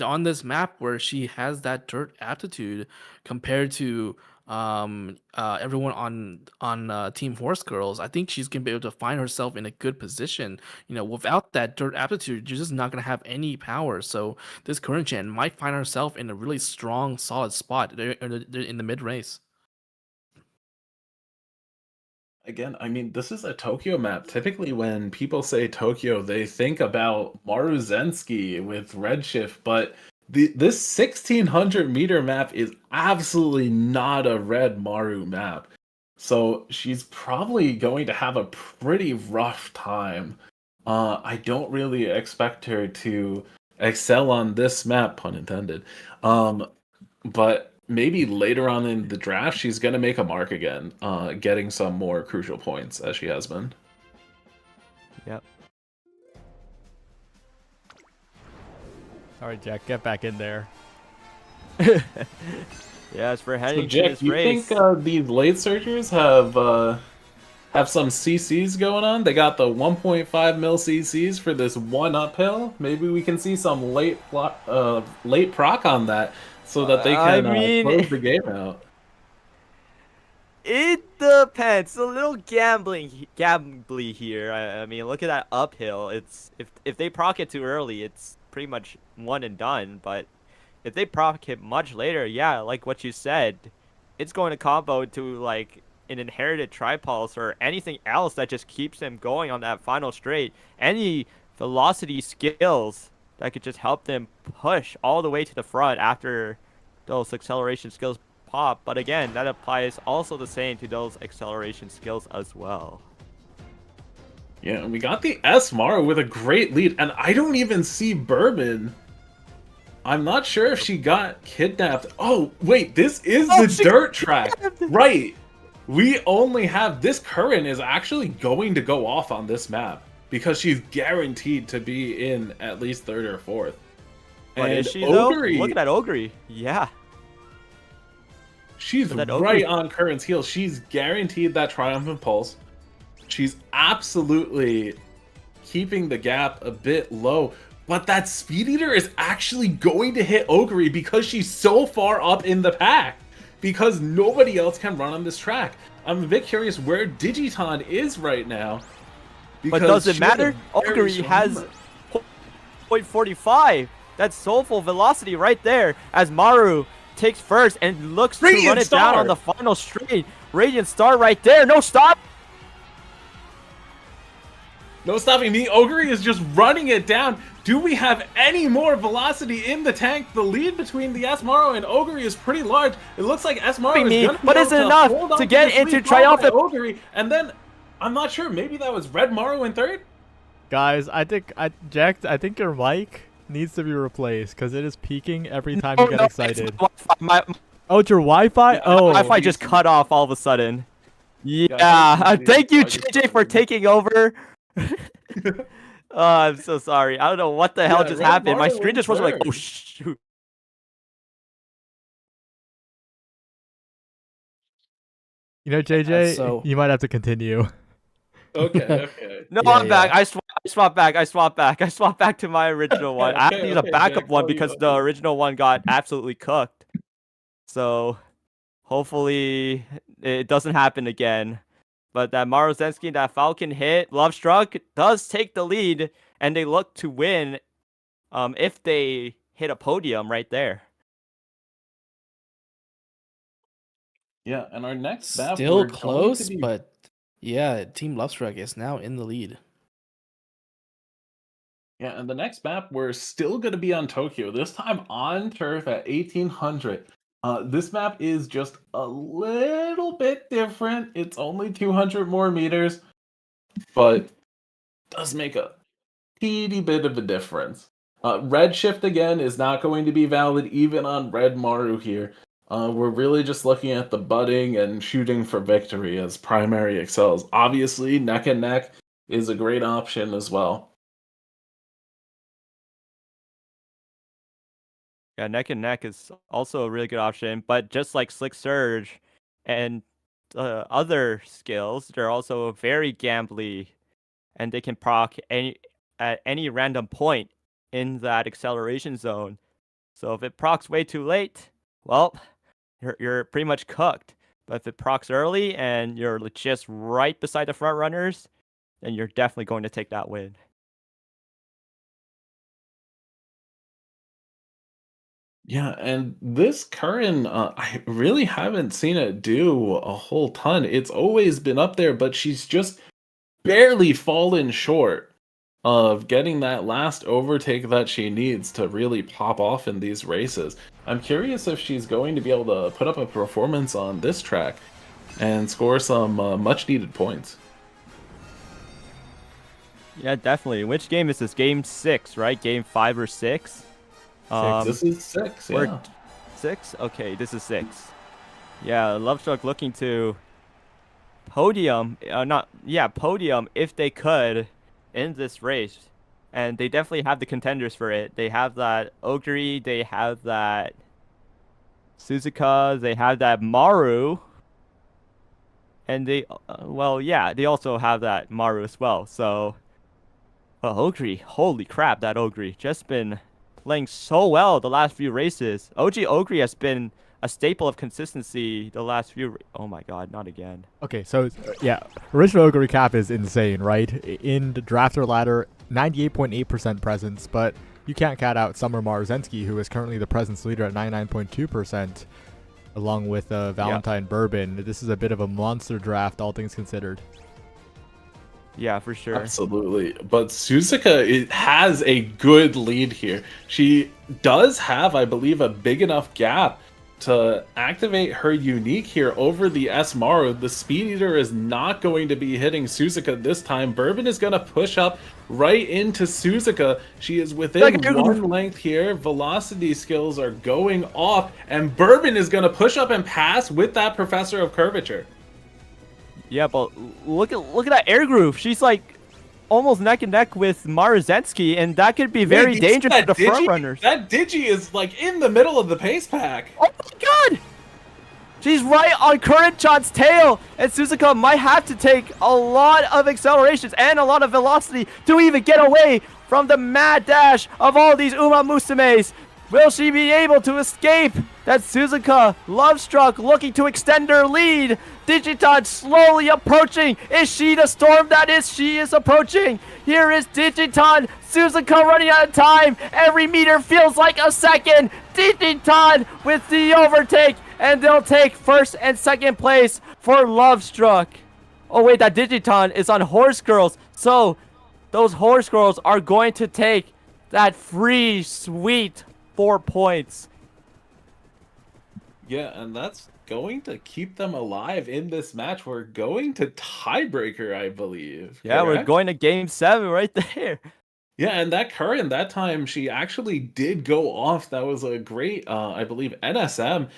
on this map where she has that dirt aptitude compared to everyone on Team Horse Girls, I think she's gonna be able to find herself in a good position. Without that dirt aptitude, you're just not gonna have any power. So this Curran-chan might find herself in a really strong, solid spot in the mid race. Again, I mean, this is a Tokyo map. Typically, when people say Tokyo, they think about Maruzensky with Redshift, but this 1600 meter map is absolutely not a red Maru map. So she's probably going to have a pretty rough time. I don't really expect her to excel on this map, pun intended. But maybe later on in the draft, she's going to make a mark again, getting some more crucial points as she has been. Yep. All right, Jack, get back in there. Yes, we're heading So, Jack, to this you race. think these late searchers have some CCs going on? They got the 1.5 mil CCs for this one uphill. Maybe we can see some late proc on that so that they can close the game out. It depends. It's a little gambly here. I mean, look at that uphill. It's if they proc it too early, it's pretty much one and done. But if they proc it much later, yeah, like what you said, it's going to combo to like an inherited tripulse or anything else that just keeps them going on that final straight. Any velocity skills that could just help them push all the way to the front after those acceleration skills pop. But again, that applies also the same to those acceleration skills as well. Yeah, and we got the S Maru with a great lead, and I don't even see Bourbon. I'm not sure if she got kidnapped. Oh, wait, this is the dirt track. Right. We only have this Curran is actually going to go off on this map because she's guaranteed to be in at least third or fourth. But and is she though? Ogre, Look at that Ogre. Yeah. She's right on Curran's heels. She's guaranteed that Triumphant Pulse. She's absolutely keeping the gap a bit low. But that Speed Eater is actually going to hit Ogre because she's so far up in the pack. Because nobody else can run on this track. I'm a bit curious where Digiton is right now. But does it she has a matter? very Ogre strong has number. 0.45. That's soulful velocity right there as Maru takes first and looks to Radiant run it down Star! on the final straight. Radiant Star right there. No stop. No stopping me. Ogre is just running it down. Do we have any more velocity in the tank? The lead between the Asmaro and Ogre is pretty large. It looks like Asmaro is going to but is it enough to get into triumphant? Ogre, and then I'm not sure. Maybe that was Red Maru in third. Guys, Jack, I think your mic needs to be replaced because it is peaking every time you get excited. Oh, it's your Wi-Fi? Oh, Wi-Fi just cut off all of a sudden. Yeah, thank you, JJ, for taking over. Oh, I'm so sorry. I don't know what the hell just happened. My screen just was like, oh shoot. You know, JJ, so- you might have to continue. Okay. No, Yeah, I'm back. yeah. I swapped back. I swapped back to my original one. I have to use a backup Jack, one oh, you- because the original one got absolutely cooked. So hopefully it doesn't happen again. But that Marozensky, that Falcon hit, Love Struck does take the lead, and they look to win if they hit a podium right there. Yeah, and our next map, Still we're going to close, be- but yeah, Team Lovestruck is now in the lead. Yeah, and the next map, we're still going to be on Tokyo, this time on turf at 1800. This map is just a little bit different. It's only 200 more meters, but does make a teeny bit of a difference. Red shift again is not going to be valid even on Red Maru here. We're really just looking at the butting and shooting for victory as primary excels. Obviously, neck and neck is a great option as well. Yeah, neck and neck is also a really good option, but just like Slick Surge and other skills, they're also very gambly, and they can proc at any random point in that acceleration zone. So if it procs way too late, well, you're pretty much cooked. But if it procs early and you're just right beside the front runners, then you're definitely going to take that win. Yeah, and this Curran, I really haven't seen it do a whole ton. It's always been up there, but she's just barely fallen short of getting that last overtake that she needs to really pop off in these races. I'm curious if she's going to be able to put up a performance on this track and score some much-needed points. Yeah, definitely. Which game is this? Game 6, right? Game 5 or 6? This is 6, We're yeah. 6? Okay, this is 6. Yeah, Lovestruck looking to podium, podium if they could in this race. And they definitely have the contenders for it. They have that Ogre, they have that Suzuka, they have that Maru. And they also have that Maru as well. So, Ogre, holy crap, that Ogre just been playing so well the last few races. OG Ogre has been a staple of consistency the last few. Oh my god, not again. Okay, so yeah, original Ogre recap is insane, right? In the drafter ladder, 98.8% presence, but you can't count out Summer Marozensky, who is currently the presence leader at 99.2%, along with Valentine Bourbon. This is a bit of a monster draft, all things considered. Yeah, for sure. Absolutely. But Suzuka has a good lead here. She does have, I believe, a big enough gap to activate her unique here over the S-Maru. The Speed Eater is not going to be hitting Suzuka this time. Bourbon is going to push up right into Suzuka. She is within one length here. Velocity skills are going off, and Bourbon is going to push up and pass with that Professor of Curvature. Yeah, but look at that air groove. She's like almost neck and neck with Marozensky, and that could be very dangerous for the front runners. That Digi is like in the middle of the pace pack. Oh my god! She's right on Current Shot's tail, and Suzuka might have to take a lot of accelerations and a lot of velocity to even get away from the mad dash of all these Umamusumes. Will she be able to escape? That's Suzuka. Lovestruck looking to extend her lead. Digiton slowly approaching. Is she the storm that is? She is approaching. Here is Digiton. Suzuka running out of time. Every meter feels like a second. Digiton with the overtake. And they'll take first and second place for Lovestruck. Oh wait, that Digiton is on Horse Girls. So those Horse Girls are going to take that free, sweet 4 points. Yeah, and that's going to keep them alive in this match. We're going to tiebreaker, I believe. Yeah, we're correct? going to game 7 right there. Yeah, and that Curran, that time she actually did go off. That was a great, I believe, NSM.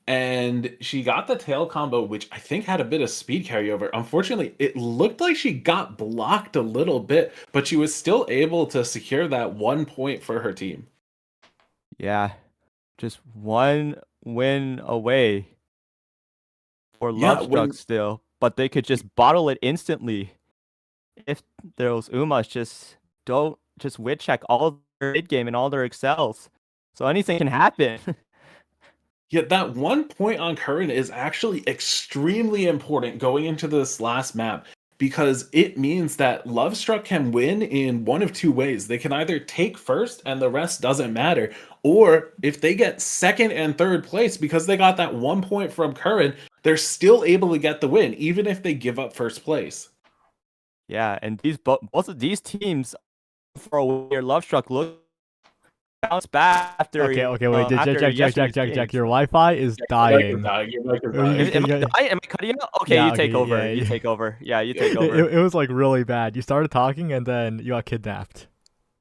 And she got the tail combo, which I think had a bit of speed carryover. Unfortunately, it looked like she got blocked a little bit, but she was still able to secure that 1 point for her team. Yeah, just one win away for Yeah, Lovestruck still. But they could just bottle it instantly if those Umas just don't just wit check all their mid game and all their excels. So anything can happen. Yeah, that 1 point on Curran is actually extremely important going into this last map because it means that Lovestruck can win in one of two ways. They can either take first and the rest doesn't matter, or if they get second and third place because they got that 1 point from Curran, they're still able to get the win, even if they give up first place. Yeah, and both of these teams for a year, Lovestruck look bounce back after. Okay, wait, Jack, your Wi-Fi is Your dying. mic is Am dying. Am I cutting out? Okay, Yeah, you take okay, over. yeah, You yeah. take over. Yeah, you take over. It was like really bad. You started talking and then you got kidnapped.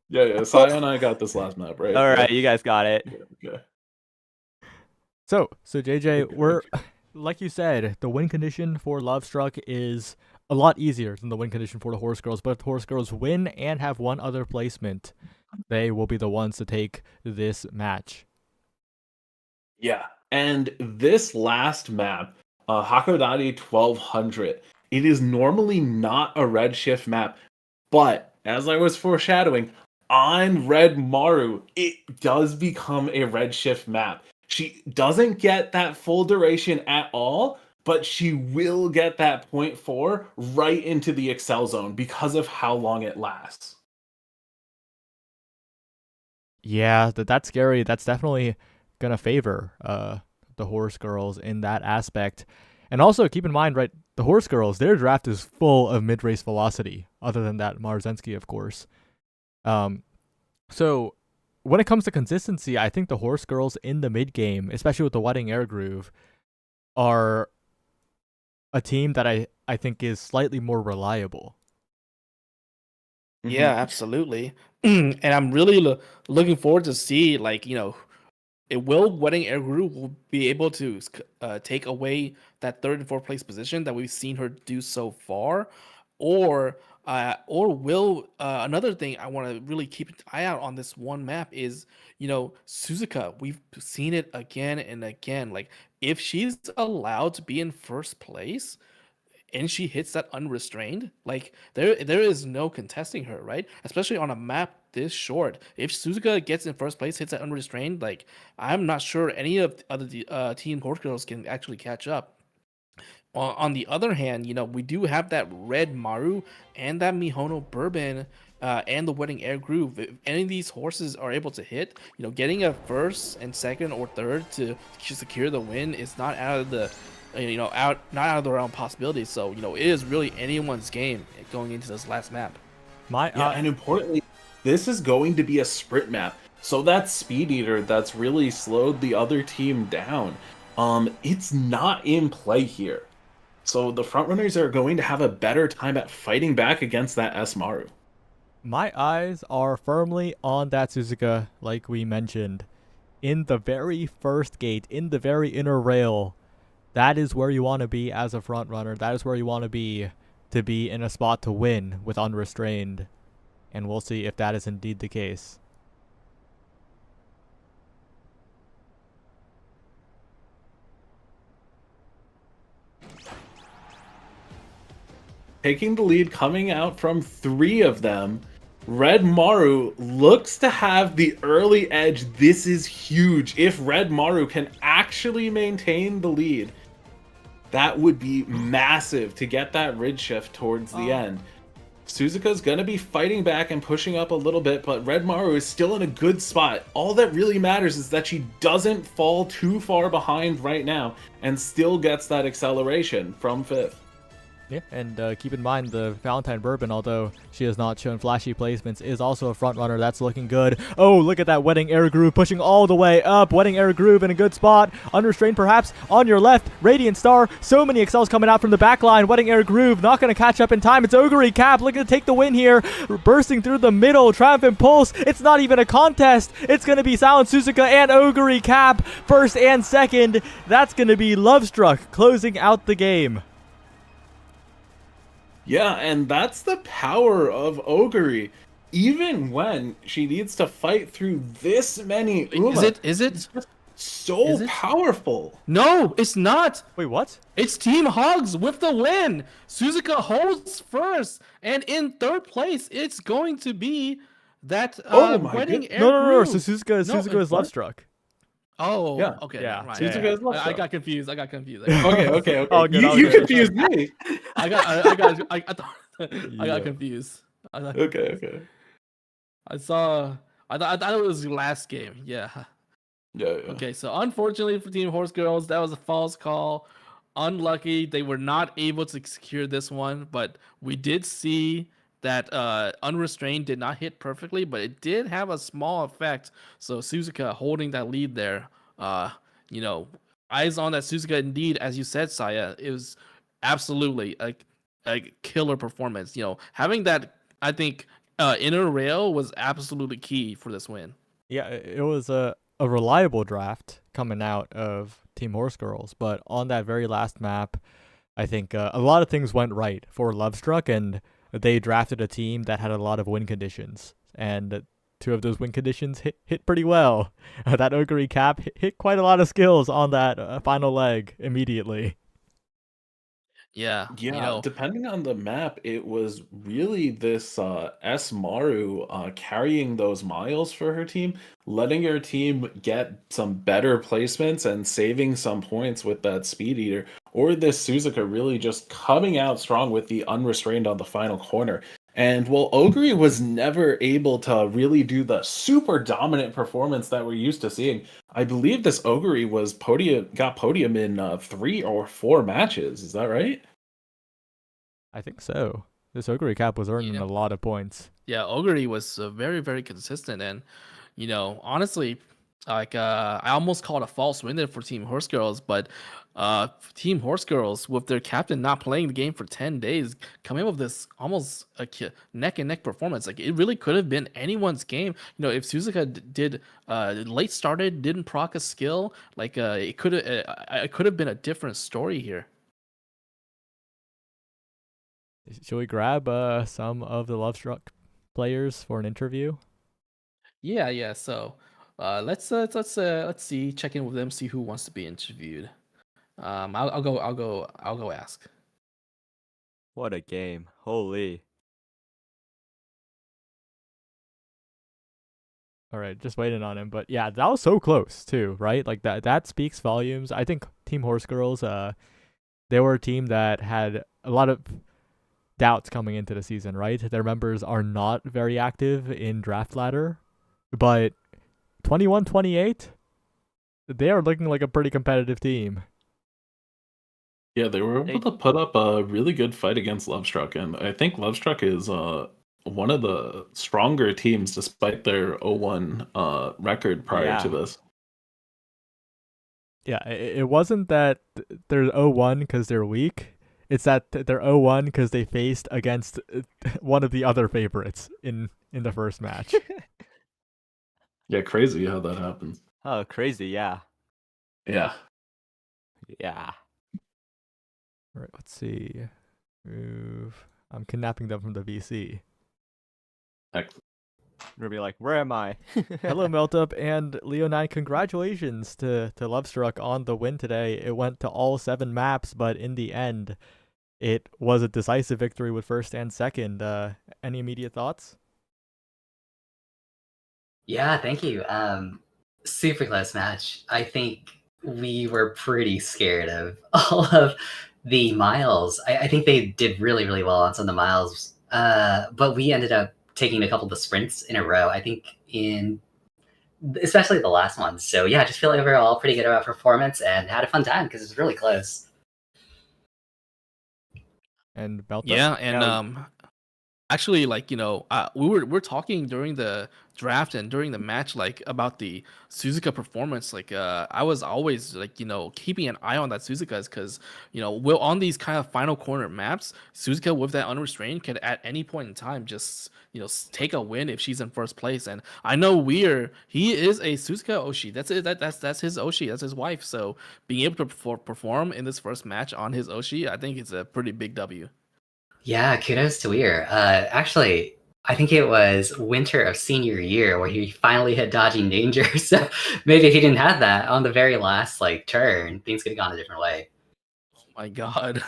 Yeah, Saya and I got this last map, right? All right, you guys got it. Okay. So JJ, we're like you said, the win condition for Lovestruck is a lot easier than the win condition for the Horse Girls. But if the Horse Girls win and have one other placement, they will be the ones to take this match. Yeah, and this last map, Hakodate 1200, it is normally not a redshift map, but as I was foreshadowing, on Red Maru, it does become a redshift map. She doesn't get that full duration at all, but she will get that 0.4 right into the Excel zone because of how long it lasts. Yeah, that's scary. That's definitely gonna favor the Horse Girls in that aspect. And also keep in mind, right, the Horse Girls, their draft is full of mid-race velocity, other than that Marzensky, of course. So when it comes to consistency, I think the Horse Girls in the mid game, especially with the Wedding Air Groove, are a team that I think is slightly more reliable. Yeah, absolutely. And I'm really looking forward to see, like, Wedding Air Group will be able to take away that third and fourth place position that we've seen her do so far, or will another thing I want to really keep an eye out on this one map is, Suzuka. We've seen it again and again. Like, if she's allowed to be in first place and she hits that unrestrained, like there is no contesting her, right? Especially on a map this short. If Suzuka gets in first place, hits that unrestrained, like I'm not sure any of the other Team Horse Girls can actually catch up. On the other hand, we do have that Red Maru and that Mihono Bourbon and the Wedding Air Groove. If any of these horses are able to hit, getting a first and second or third to secure the win is not out of the not out of the realm of possibilities. So it is really anyone's game going into this last map. And importantly, this is going to be a sprint map. So that Speed Eater that's really slowed the other team down, it's not in play here. So the frontrunners are going to have a better time at fighting back against that S Maru. My eyes are firmly on that Suzuka, like we mentioned. In the very first gate, in the very inner rail, that is where you want to be as a frontrunner. That is where you want to be in a spot to win with unrestrained. And we'll see if that is indeed the case. Taking the lead, coming out from 3 of them, Red Maru looks to have the early edge. This is huge. If Red Maru can actually maintain the lead, that would be massive to get that rid shift towards the end. Suzuka's going to be fighting back and pushing up a little bit, but Red Maru is still in a good spot. All that really matters is that she doesn't fall too far behind right now and still gets that acceleration from 5th. Yeah, and keep in mind the Valentine Bourbon, although she has not shown flashy placements, is also a front runner. That's looking good. Oh, look at that Wedding Air Groove pushing all the way up. Wedding Air Groove in a good spot. Unrestrained perhaps on your left. Radiant Star. So many excels coming out from the back line. Wedding Air Groove not going to catch up in time. It's Ogre Cap looking to take the win here. Bursting through the middle. Triumphant Pulse. It's not even a contest. It's going to be Silent Suzuka and Ogre Cap first and second. That's going to be Lovestruck closing out the game. Yeah, and that's the power of Ogre. Even when she needs to fight through this many Uma, Is it? it's just so powerful. No, it's not. Wait, what? It's Team HOGS with the win. Suzuka holds first, and in third place, it's going to be that Oh my Wedding Air No. Groove. So Suzuka is Lovestruck. Oh, Yeah. okay. Yeah. Right. Suzuka is I Lovestruck. got confused. Okay. All good, all You good. confused me. I got confused. Okay. I thought it was the last game. Yeah. Yeah. Okay, so unfortunately for Team Horse Girls, that was a false call. Unlucky, they were not able to secure this one, but we did see that Unrestrained did not hit perfectly, but it did have a small effect. So Suzuka holding that lead there. Eyes on that Suzuka indeed, as you said, Saya, it was absolutely a killer performance. Having that, I think, inner rail was absolutely key for this win. Yeah, it was a reliable draft coming out of Team Horse Girls, but on that very last map, I think a lot of things went right for Lovestruck, and they drafted a team that had a lot of win conditions, and 2 of those win conditions hit pretty well. That Ogre Cap hit quite a lot of skills on that final leg immediately. Yeah. Depending on the map, it was really this S Maru carrying those miles for her team, letting her team get some better placements and saving some points with that Speed Eater, or this Suzuka really just coming out strong with the Unrestrained on the final corner. And while Ogre was never able to really do the super dominant performance that we're used to seeing, I believe this Ogre got podium in 3 or 4 matches. Is that right? I think so. This Ogre Cap was earning a lot of points. Yeah, Ogre was very, very consistent, and honestly, I almost called a false win there for Team Horse Girls, but Team Horse Girls, with their captain not playing the game for 10 days, coming up with this almost a neck and neck performance. Like, it really could have been anyone's game. If Suzuka did late started, didn't proc a skill, like it could have been a different story here. Should we grab some of the Lovestruck players for an interview? Yeah. So let's see, check in with them, see who wants to be interviewed. I'll go ask. What a game. Holy. All right, just waiting on him. But yeah, that was so close too, right? Like that speaks volumes. I think Team Horse Girls, they were a team that had a lot of doubts coming into the season, right? Their members are not very active in draft ladder, but 21-28, they are looking like a pretty competitive team. Yeah, they were able to put up a really good fight against Lovestruck, and I think Lovestruck is one of the stronger teams despite their 0-1 record prior to this. Yeah, it wasn't that they're 0-1 because they're weak. It's that they're 0-1 because they faced against one of the other favorites in the first match. Yeah, crazy how that happens. Oh, crazy, yeah. Yeah. Yeah. All right, let's see. Move. I'm kidnapping them from the VC. Excellent. We're gonna be like, where am I? Hello, Meltup and Leo9. Congratulations to Lovestruck on the win today. It went to all 7 maps, but in the end, it was a decisive victory with first and second. Any immediate thoughts? Yeah, thank you. Super close match. I think we were pretty scared of all of the miles. I think they did really, really well on some of the miles, but we ended up taking a couple of the sprints in a row. I think in especially the last one. So yeah, I just feel overall pretty good about performance and had a fun time because it was really close. And Belta? Yeah, and actually, like, we're talking during the draft and during the match, like, about the Suzuka performance. Like, I was always, like, keeping an eye on that Suzuka's, because we're on these kind of final corner maps. Suzuka with that unrestrained can at any point in time just take a win if she's in first place. And I know he is a Suzuka Oshi. That's it. That's his Oshi. That's his wife. So being able to perform in this first match on his Oshi, I think it's a pretty big W. Yeah, kudos to Weir. Actually, I think it was winter of senior year where he finally hit dodging danger. So maybe if he didn't have that on the very last turn, things could have gone a different way. Oh my god.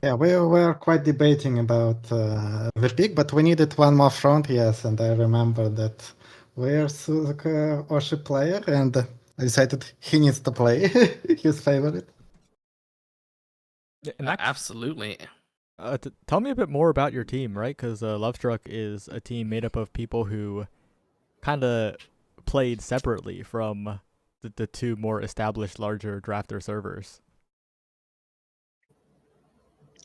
Yeah, we were quite debating about the pick, but we needed one more front, yes, and I remember that we're Suzuka Oshi player, and I decided he needs to play his favorite. And Absolutely. Tell me a bit more about your team, right? Because Lovestruck is a team made up of people who kind of played separately from the two more established, larger drafter servers.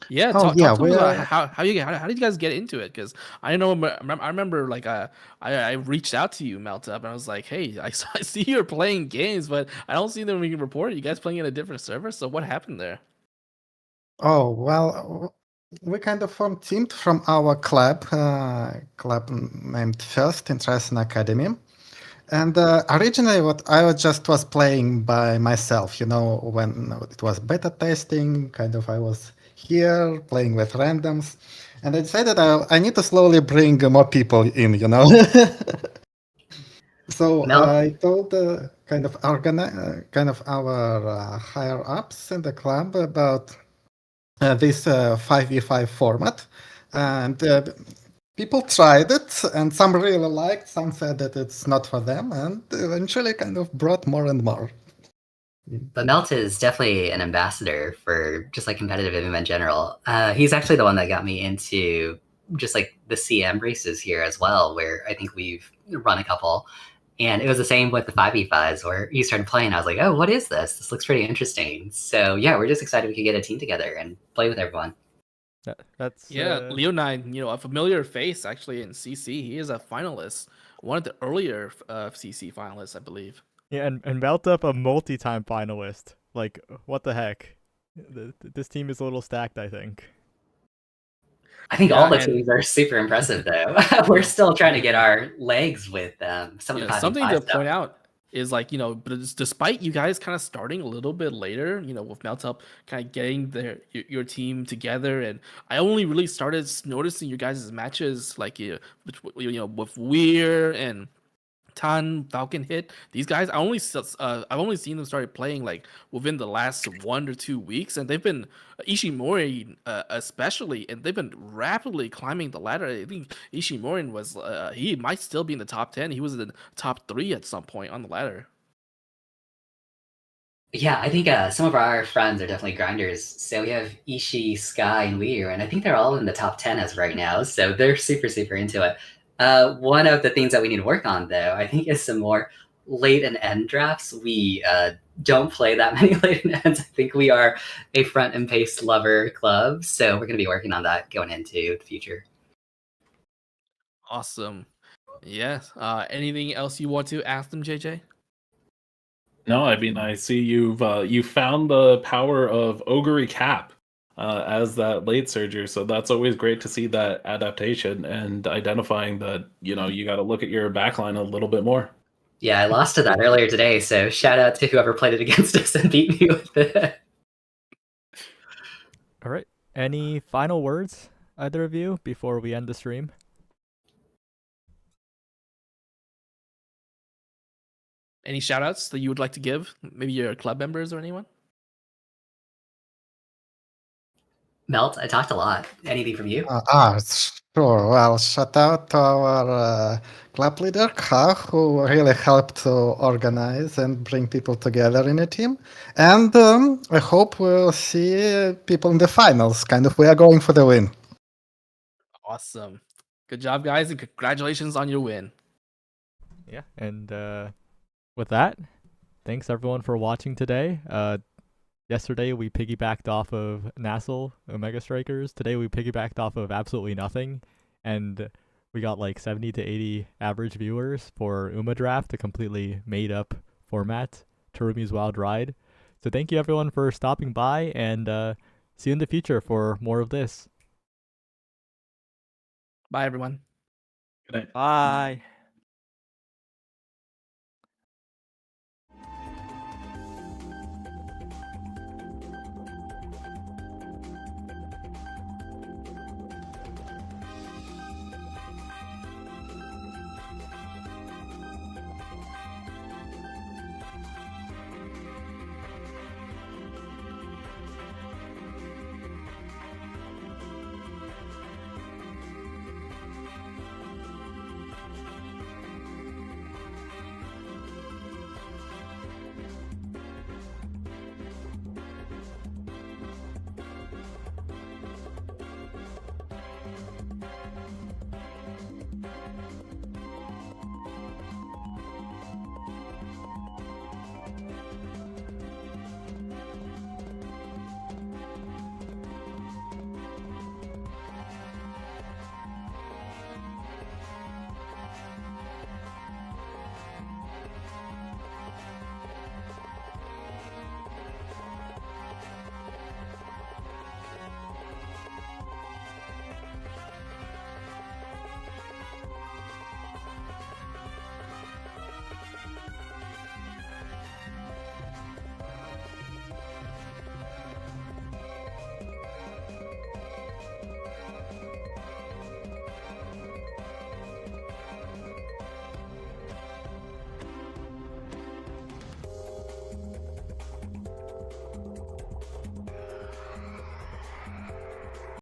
Yeah, Oh, talk yeah, to me about we're- how did you guys get into it? Because I know I remember like I reached out to you, Melt Up, and I was like, hey, I see you're playing games, but I don't see them being reported. You guys playing in a different server, so what happened there? Oh, well, we kind of formed teamed from our club named First Interesting Academy. And originally, what I was playing by myself, when it was beta testing, kind of I was here playing with randoms, and I decided I need to slowly bring more people in, So Mel- I told kind of our higher ups in the club about this 5v5 format, and people tried it, and some really liked, some said that it's not for them, and eventually kind of brought more and more. But Melt is definitely an ambassador for just competitive MMA in general. He's actually the one that got me into just the CM races here as well, where I think we've run a couple. And it was the same with the 5v5s where he started playing. I was like, oh, what is this? This looks pretty interesting. So yeah, we're just excited we could get a team together and play with everyone. That's Leonine, a familiar face actually in CC. He is a finalist, one of the earlier CC finalists, I believe. Yeah, and Belt Up a multi-time finalist. Like, what the heck? This team is a little stacked, I think. I think all the teams are super impressive, though. We're still trying to get our legs with some of the 5v5 something to stuff. point out is but despite you guys kind of starting a little bit later, with Meltup kind of getting your team together, and I only really started noticing your guys' matches with Weir and Tan, Falcon Hit. These guys, I've only seen them started playing within the last 1 or 2 weeks, and they've been Ishimori especially, and they've been rapidly climbing the ladder. I think Ishimori was he might still be in the top 10. He was in the top 3 at some point on the ladder. Yeah, I think some of our friends are definitely grinders. So we have Ishii, Sky, and Weir, and I think they're all in the top 10 as of right now. So they're super, super into it. One of the things that we need to work on, though, I think, is some more late and end drafts. We don't play that many late and ends. I think we are a front and pace lover club. So we're going to be working on that going into the future. Awesome. Yes. Anything else you want to ask them, JJ? No, I mean, I see you found the power of Ogre Cap as that late surger, so that's always great to see that adaptation and identifying that you got to look at your backline a little bit more. Yeah, I lost to that earlier today, so shout out to whoever played it against us and beat me with it. All right. Any final words, either of you, before we end the stream? Any shout-outs that you would like to give? Maybe your club members or anyone? Melt, I talked a lot. Anything from you? Sure. Well, shout out to our club leader, Ka, who really helped to organize and bring people together in a team. And I hope we'll see people in the finals. Kind of, we are going for the win. Awesome. Good job, guys, and congratulations on your win. Yeah, and with that, thanks everyone for watching today. Yesterday we piggybacked off of Nassel Omega Strikers. Today we piggybacked off of absolutely nothing, and we got like 70 to 80 average viewers for UmaDraft, a completely made up format, Terumi's Wild Ride. So thank you everyone for stopping by, and see you in the future for more of this. Bye, everyone. Good night. Bye.